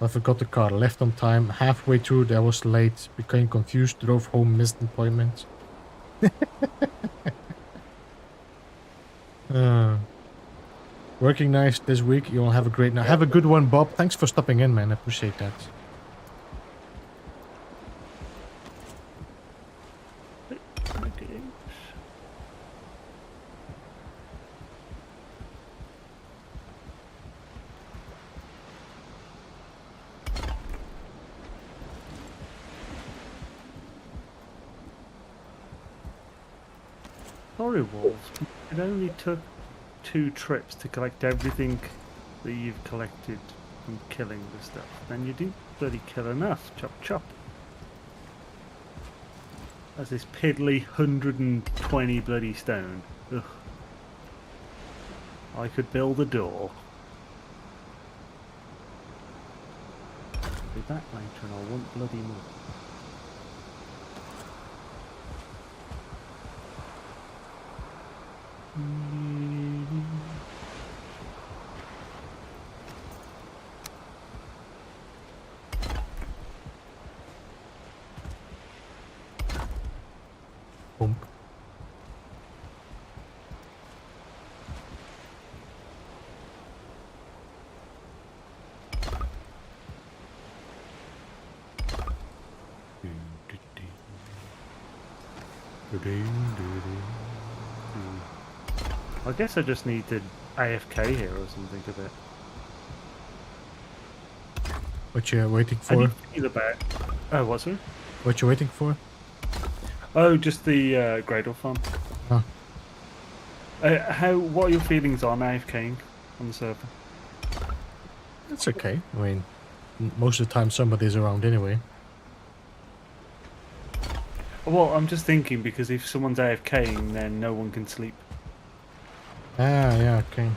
I forgot the car, left on time, halfway through I was late, became confused, drove home, missed appointment. Working nice this week, you'll have a great night. Have a good one, Bob. Thanks for stopping in, man, I appreciate that. Sorry, wolves. It only took 2 trips to collect everything that you've collected from killing the stuff, then you didn't bloody kill enough. Chop chop. That's this piddly 120 bloody stone. Ugh. I could build a door. I'll be back later and I want bloody more. Boom. I guess I just need to AFK here or something a bit. What you waiting How do you for? feel about... Oh, what's it? What you waiting for? Oh, just the Gradle farm. Oh. What are your feelings on AFKing on the server? It's okay. I mean, most of the time somebody's around anyway. Well, I'm just thinking because if someone's AFKing, then no one can sleep. Ah, yeah, okay.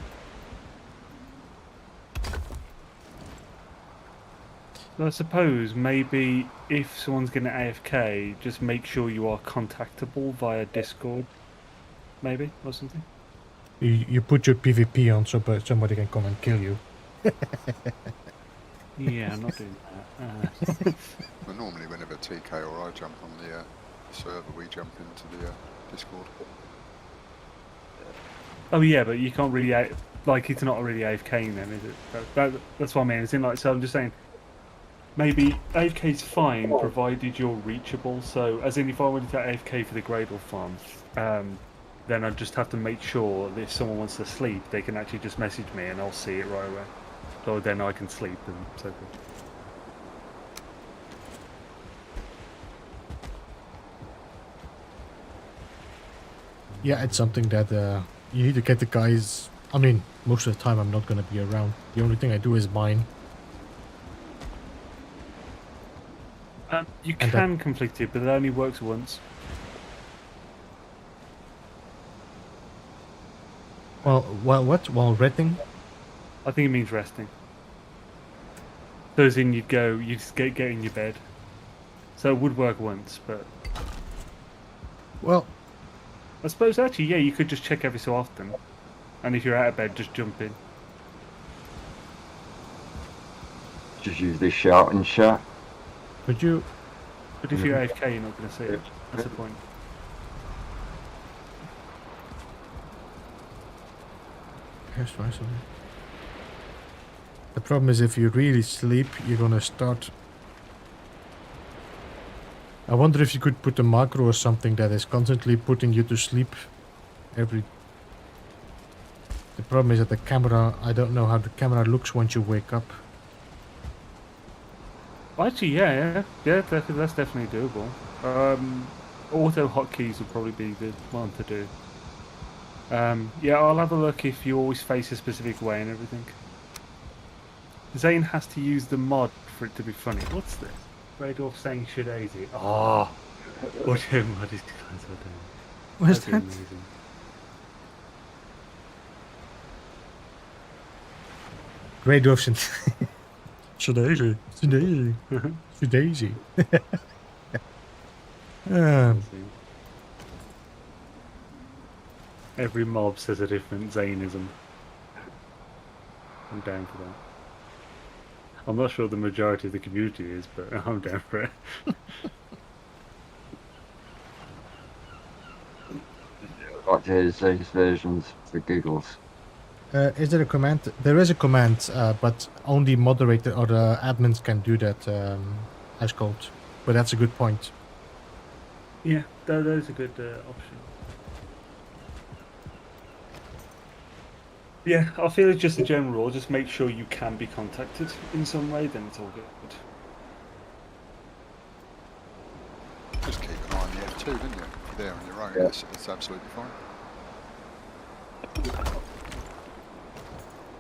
So I suppose maybe if someone's going to AFK, just make sure you are contactable via Discord, maybe, or something. You put your PvP on so somebody can come and kill you. Yeah, I'm not doing that. But normally whenever TK or I jump on the server, we jump into the Discord. Oh yeah, but you can't really like it's not really AFKing then, is it? That's what I mean. It's in like so. I'm just saying, maybe AFK's fine provided you're reachable. So as in, if I wanted to AFK for the Gradle farm, then I just have to make sure that if someone wants to sleep, they can actually just message me and I'll see it right away. So then I can sleep and so forth. Yeah, it's something that you need to get the guys. I mean, most of the time I'm not going to be around. The only thing I do is mine. You And can complete it, but it only works once. Well, what? While resting? I think it means resting. So as in you just get in your bed. So it would work once, but Well, I suppose actually, yeah, you could just check every so often. And if you're out of bed, just jump in. Just use this shout and shot. could you? But if you're AFK, you're not going to see it. That's the point. Here's something. The problem is if you really sleep, you're gonna start. I wonder if you could put a macro or something that is constantly putting you to sleep every. The problem is that the camera. I don't know how the camera looks once you wake up. Actually, yeah, that's definitely doable. Auto hotkeys would probably be the one to do. Yeah, I'll have a look if you always face a specific way and everything. Zane has to use the mod for it to be funny. What's this? Radolf saying Shadazy. Oh, what a mod is guys are doing. What's That'd be that? amazing. Great option. Shadazy. Shadazy. Shadazy. Every mob says a different Zaneism. I'm down for that. I'm not sure the majority of the community is, but I'm down for it. Like to hear these versions for Googles. Is there a command? There is a command, but only moderator or the admins can do that as code. But that's a good point. Yeah, that is a good option. Yeah, I feel it's just a general rule. Just make sure you can be contacted in some way, then it's all good. Just keep an eye on the F2, didn't you? If you're there on your own, Yeah. it's absolutely fine.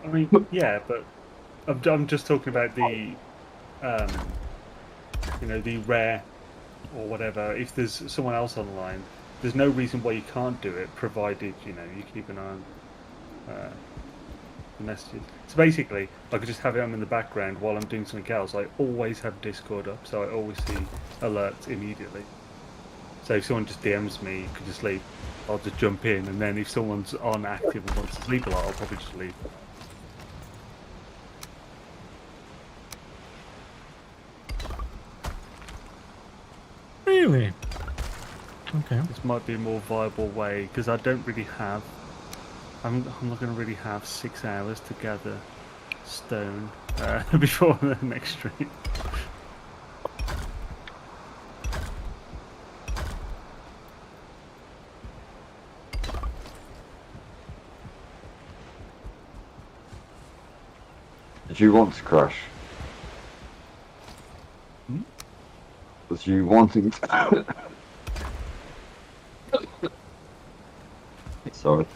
I mean, yeah, but I'm just talking about the, the rare or whatever. If there's someone else online, there's no reason why you can't do it, provided you keep an eye on the messages. So basically, I could just have it on in the background while I'm doing something else. I always have Discord up, so I always see alerts immediately. So if someone just DMs me, could just leave. I'll just jump in, and then if someone's on active and wants to sleep a lot, I'll probably just leave. Really? Okay. This might be a more viable way because I don't really have. I'm not going to really have 6 hours to gather stone before the next stream. Did you want to crash? Was you wanting to... Sorry.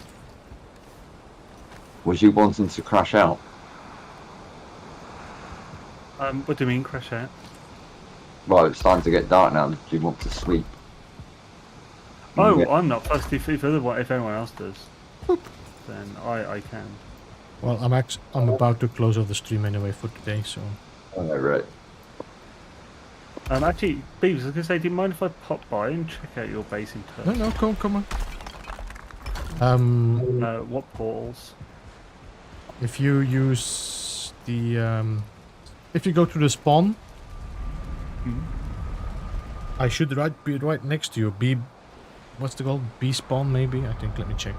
Was you wanting to crash out? What do you mean, crash out? Right, it's time to get dark now. Do you want to sleep? Oh, Yeah. I'm not fussed. If anyone else does, then I can. Well, I'm about to close off the stream anyway for today, so. Oh, right. Actually, Beavis, I was gonna say, do you mind if I pop by and check out your base in person? No, come on. What portals? If you use the if you go to the spawn, I should be right next to you. What's it called? B spawn maybe? I think. Let me check.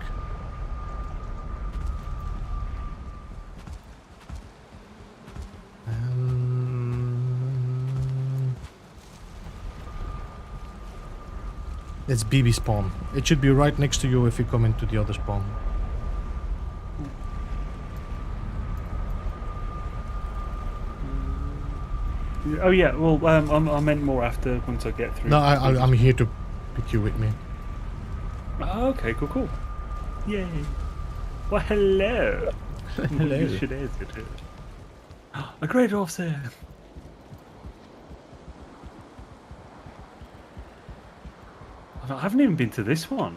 It's BB spawn. It should be right next to you if you come into the other spawn. Oh yeah, well, I meant more after once I get through. No, I'm here to pick you with me. Oh, okay, cool. Yay. Well, hello. Hello. You should answer to it. A great officer. I haven't even been to this one.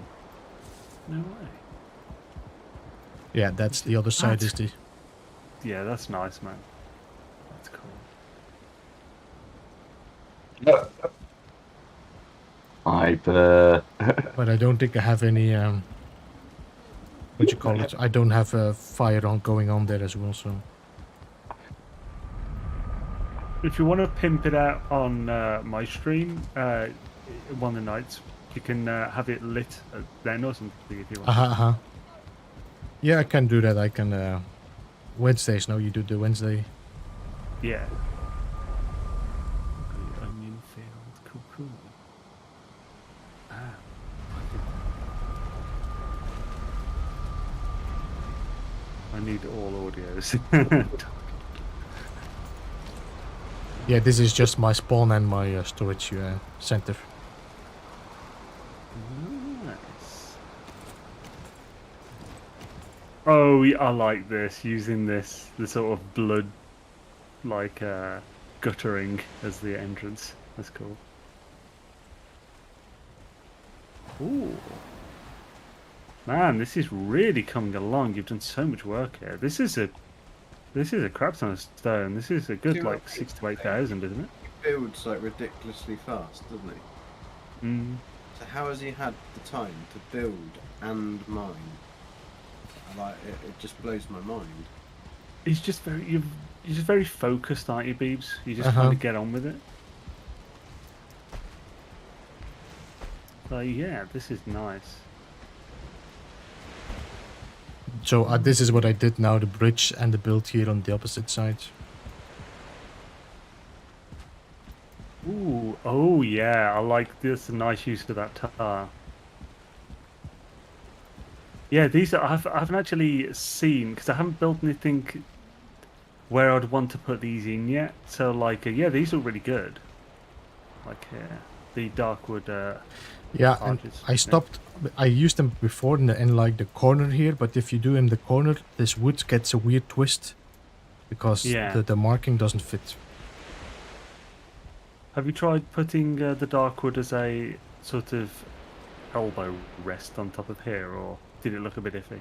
No way. Yeah, that's the other side. Is the. Yeah, that's nice, man. That's cool. But I don't think I have any. What you call it? I don't have a fire going on there as well. So. If you want to pimp it out on my stream, one of the nights, you can have it lit then or something if you want. Yeah, I can do that. I can. Wednesdays. No, you do the Wednesday. Yeah. Onion field. Cool. I need all audios. Yeah, this is just my spawn and my storage center. Nice. Oh, yeah, I like this. Using the sort of blood, like guttering as the entrance. That's cool. Ooh. Man, this is really coming along. You've done so much work here. This is a crap ton of stone. This is a good like 6,000 to 8,000, isn't it? He builds like ridiculously fast, doesn't he? Mm. So how has he had the time to build and mine? Like it just blows my mind. He's just you're just very focused, aren't you, Beebs? You just kind of get on with it. So yeah, this is nice. So this is what I did now, the bridge and the build here on the opposite side. Ooh, oh yeah, I like this. A nice use of that tar. Yeah, these I haven't actually seen because I haven't built anything where I'd want to put these in yet. So like, yeah, these are really good. Like here, the dark wood. Yeah, and arches. I stopped. I used them before in like the corner here, but if you do in the corner, this wood gets a weird twist because Yeah. the marking doesn't fit. Have you tried putting the dark wood as a sort of elbow rest on top of here, or did it look a bit iffy?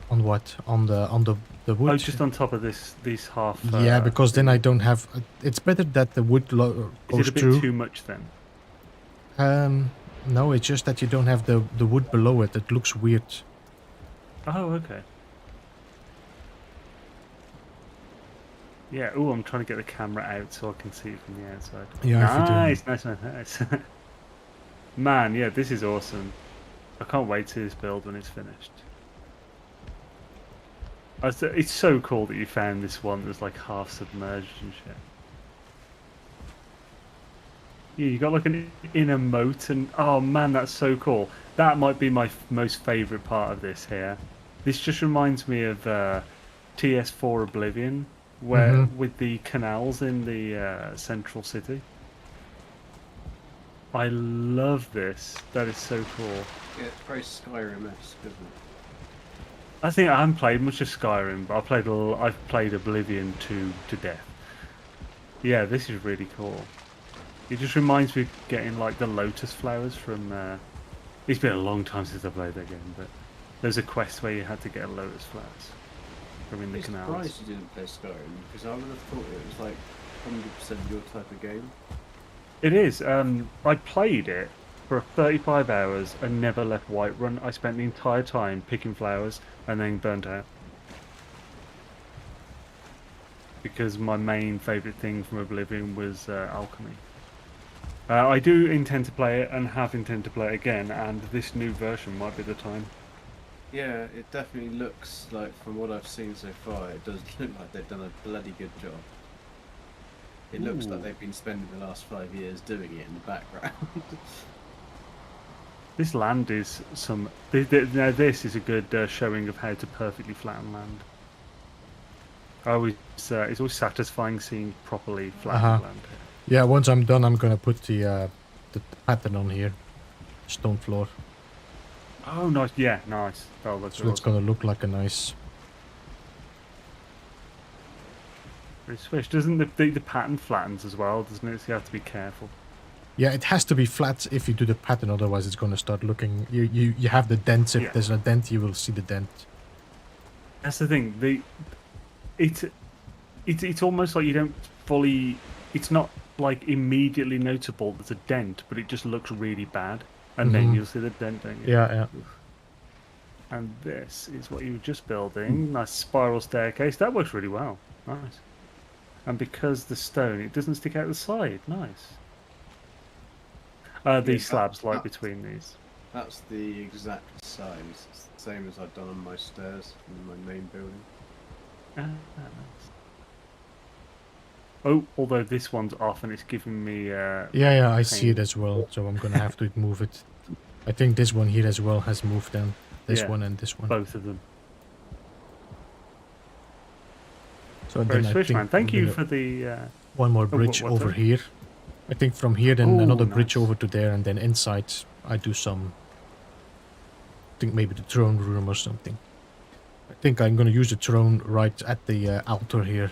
On what? On the wood? Oh, just on top of these half. Yeah, because then I don't have. It's better that the wood Is goes it a bit through. too much then? No, it's just that you don't have the wood below it. It looks weird. Oh, okay. Yeah. Oh, I'm trying to get the camera out so I can see it from the outside. Yeah, Nice, nice. Man, yeah, this is awesome. I can't wait to see this build when it's finished. It's so cool that you found this one that's like half submerged and shit. Yeah, you got like an inner moat, and oh man, that's so cool. That might be my most favourite part of this here. This just reminds me of TS4 Oblivion, where with the canals in the central city. I love this. That is so cool. Yeah, it's very Skyrim-esque, isn't it? I think I haven't played much of Skyrim, but I've played Oblivion to death. Yeah, this is really cool. It just reminds me of getting like the lotus flowers from. It's been a long time since I played that game, but there's a quest where you had to get lotus flowers from in the canals. I'm surprised you didn't play Skyrim, because I would have thought it was like 100% your type of game. It is. I played it for 35 hours and never left Whiterun. I spent the entire time picking flowers and then burnt out. Because my main favourite thing from Oblivion was alchemy. I do intend to play it and have intended to play it again, and this new version might be the time. Yeah, it definitely looks like, from what I've seen so far, it does look like they've done a bloody good job. It looks like they've been spending the last 5 years doing it in the background. This land is some. Now this is a good showing of how to perfectly flatten land. It's always satisfying seeing properly flattened land. Yeah, once I'm done, I'm gonna put the pattern on here, stone floor. Oh, nice! Yeah, nice. Oh, that's So it's gonna look like a nice. Very swish. Doesn't the pattern flattens as well? Doesn't it? So you have to be careful. Yeah, it has to be flat if you do the pattern, otherwise it's gonna start looking. You have the dents. If there's a dent, you will see the dent. That's the thing. It's almost like you don't fully. It's not like immediately notable there's a dent, but it just looks really bad, and then you'll see the dent, don't you? Yeah. And this is what you were just building. Nice spiral staircase. That works really well. Nice. And because the stone, it doesn't stick out the side. Nice. These slabs lie between these. That's the exact size. It's the same as I've done on my stairs in my main building. Nice. Oh, although this one's off and it's giving me. Yeah, I see it as well. So I'm gonna have to move it. I think this one here as well has moved down. This one and this one. Both of them. So Very then swish, man. Thank you for the. One more bridge over here. I think from here then another bridge nice. over to there, and then inside I do some. I think maybe the throne room or something. I think I'm gonna use the throne right at the altar here.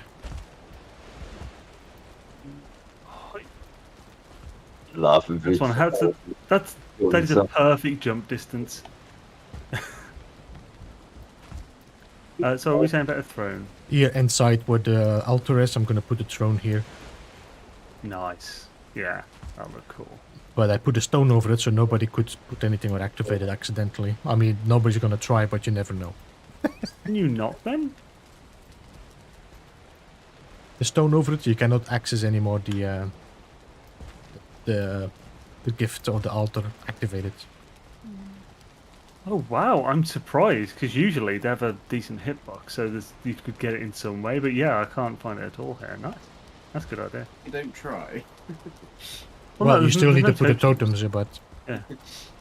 Laughing This one, that is a perfect jump distance. So what are we saying about a throne? Here inside where the altar is, I'm gonna put the throne here. Nice. Yeah, that look cool. But I put a stone over it so nobody could put anything or activate it accidentally. I mean, nobody's gonna try, but you never know. Can you not then? The stone over it, you cannot access anymore the gift or the altar activated. Oh wow, I'm surprised because usually they have a decent hitbox, so you could get it in some way. But yeah, I can't find it at all here. Nice, that's a good idea. You don't try. Well, no, you still need no to put the totems, but yeah.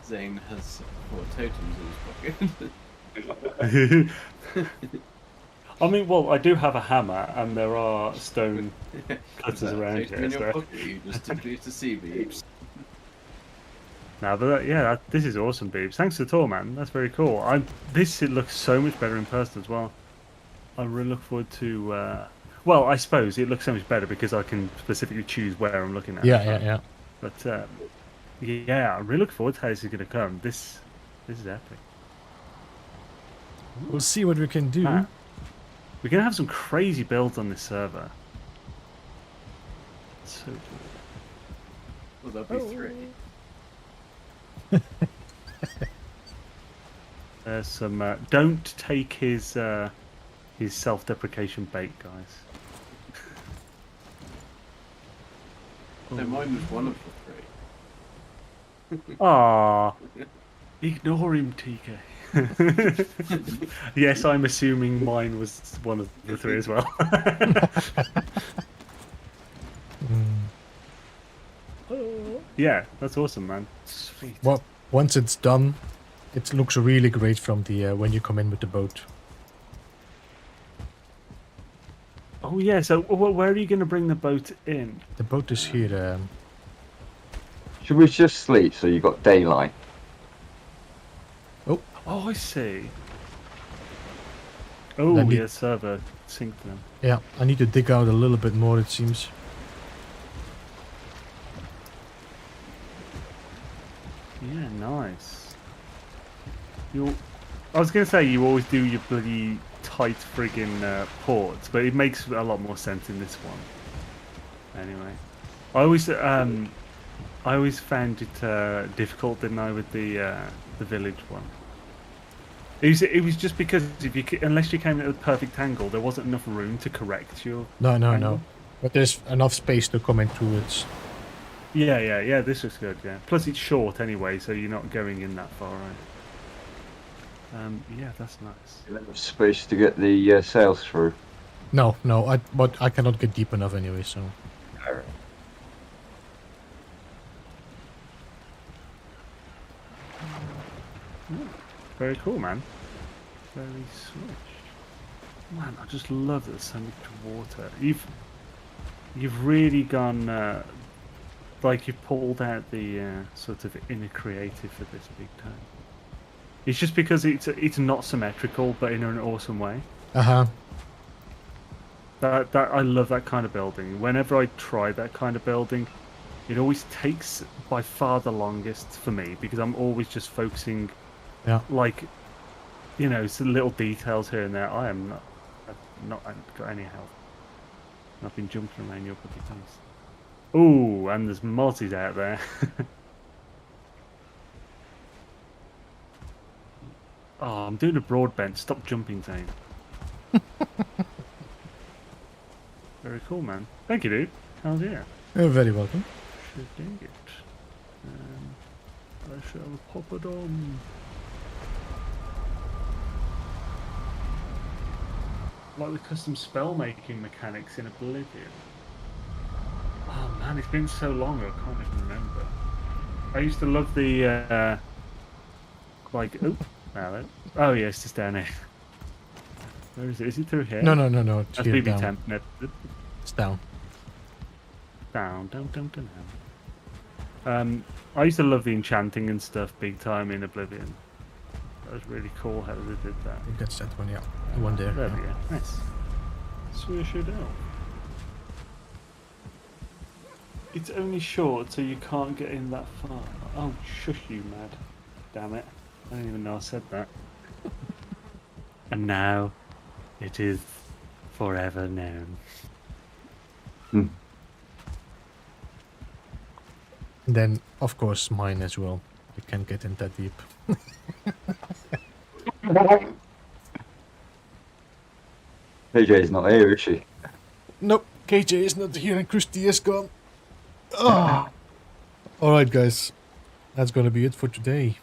Zane has 4 totems in his pocket. I mean, well, I do have a hammer, and there are stone cutters around Takes them here. in your So. pocket, you just typically to see beeps. No, but this is awesome, Beebs. Thanks for the tour, man. That's very cool. It looks so much better in person as well. I really look forward to. Well, I suppose it looks so much better because I can specifically choose where I'm looking at. Yeah. But yeah, I really look forward to how this is going to come. This is epic. We'll see what we can do. Man, we're going to have some crazy builds on this server. So good. Well, there'll be 3. There's some. Don't take his self-deprecation bait, guys. No, mine was one of the 3. Ah, ignore him, TK. Yes, I'm assuming mine was one of the 3 as well. Yeah, that's awesome, man. Sweet. Well, once it's done, it looks really great from the when you come in with the boat. Oh yeah, so where are you going to bring the boat in? The boat is here. Should we just sleep so you got daylight? Oh, I see. Oh, Let me- yeah, server synced them. Yeah, I need to dig out a little bit more, it seems. Yeah, nice. I was going to say you always do your bloody tight friggin' ports, but it makes a lot more sense in this one. Anyway, I always found it difficult, didn't I, with the village one. It was just because unless you came at a perfect angle, there wasn't enough room to correct your No. But there's enough space to come into it. Yeah. This was good. Yeah. Plus, it's short anyway, so you're not going in that far, right? Yeah, that's nice. Enough space to get the sails through. No, but I cannot get deep enough anyway, so. Very cool, man. Very switch. Man, I just love that there's so much water. You've really gone like you've pulled out the sort of inner creative for this big time. It's just because it's not symmetrical, but in an awesome way. That I love that kind of building. Whenever I try that kind of building, it always takes by far the longest for me because I'm always just focusing. Yeah. Like, you know, some little details here and there. I've not got any help. I've been jumping around your bloody face. Ooh, and there's mozzies out there. Oh, I'm doing a broad bend. Stop jumping, Zane. Very cool, man. Thank you, dude. How's it? You're very welcome. Should ding it. I shall pop it on. Like the custom spell making mechanics in Oblivion. Oh man, it's been so long I can't even remember. I used to love the like oh yeah, it's just down here. Where is it? Is it through here? No. It's That's here BB down. temp. It's down. Down. I used to love the enchanting and stuff big time in Oblivion. That was really cool how they did that. I think that's that one, yeah. The one there. There yeah. we go. Nice. Swish it out. It's only short, so you can't get in that far. Oh, shush you, mad. Damn it. I didn't even know I said that. And now, it is forever known. And then, of course, mine as well. I can't get in that deep. AJ's not here, is she? Nope, KJ is not here and Christy is gone. Oh. Alright guys, that's gonna be it for today.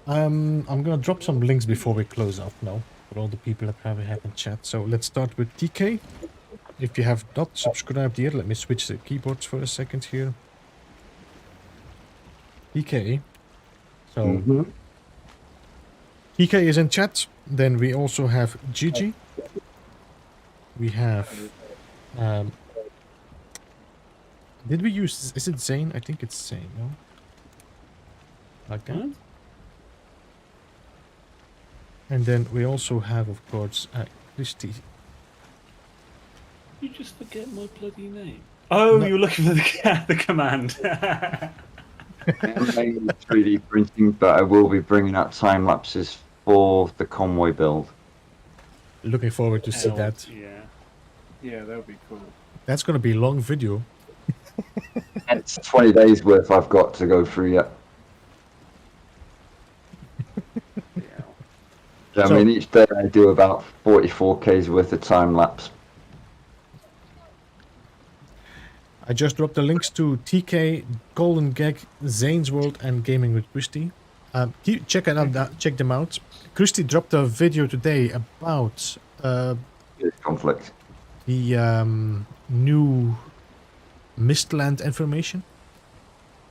I'm gonna drop some links before we close off now for all the people that probably haven't chat. So let's start with TK. If you have not subscribed yet, let me switch the keyboards for a second here. TK. So TK is in chat. Then we also have Gigi. We have... did we use... Is it Zane? I think it's Zane, no? Like that. And then we also have, of course, Christy. You just forget my bloody name. Oh, No. you were looking for the command. I'm mainly 3D printing, but I will be bringing out time lapses for the convoy build. Looking forward to see that. Yeah. Yeah, that would be cool. That's going to be a long video. It's 20 days worth I've got to go through yet. So, I mean, each day I do about 44K's worth of time lapse. I just dropped the links to TK, Golden Gag, Zane's World, and Gaming with Christy. Check them out. Christy dropped a video today about Conflict. the new Mistland information.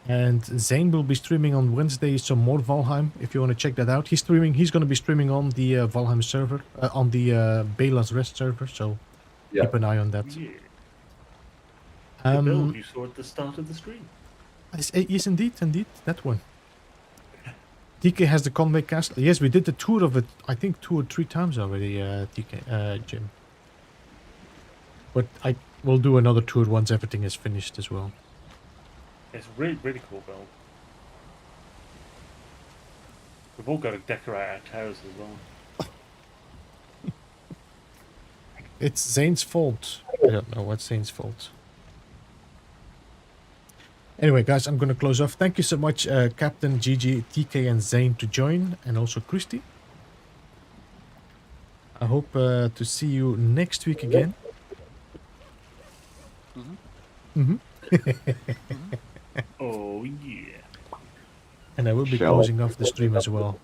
And Zane will be streaming on Wednesday some more Valheim, if you want to check that out. He's going to be streaming on the Valheim server, on the Bela's Rest server, so keep an eye on that. Yeah. The build you saw at the start of the stream. Yes, indeed, that one. TK has the Conway Castle. Yes, we did the tour of it, I think 2 or 3 times already, TK, Jim. But I will do another tour once everything is finished as well. It's really, really cool build. We've all got to decorate our towers as well. It's Zane's fault. I don't know what's Zane's fault. Anyway, guys, I'm going to close off. Thank you so much, Captain, Gigi, TK, and Zane to join, and also Christy. I hope to see you next week again. Oh, yeah. And I will be closing off the stream as well.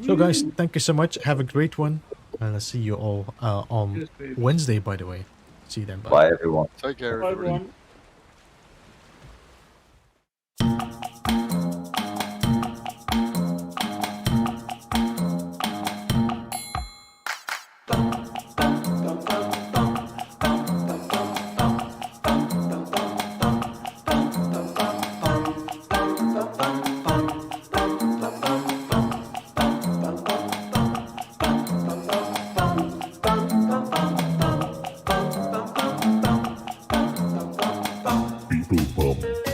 So, guys, thank you so much. Have a great one. And I'll see you all on Wednesday, by the way. See you then. Bye. Bye, everyone. Take care, Bye, everybody. everyone. Beeblebum.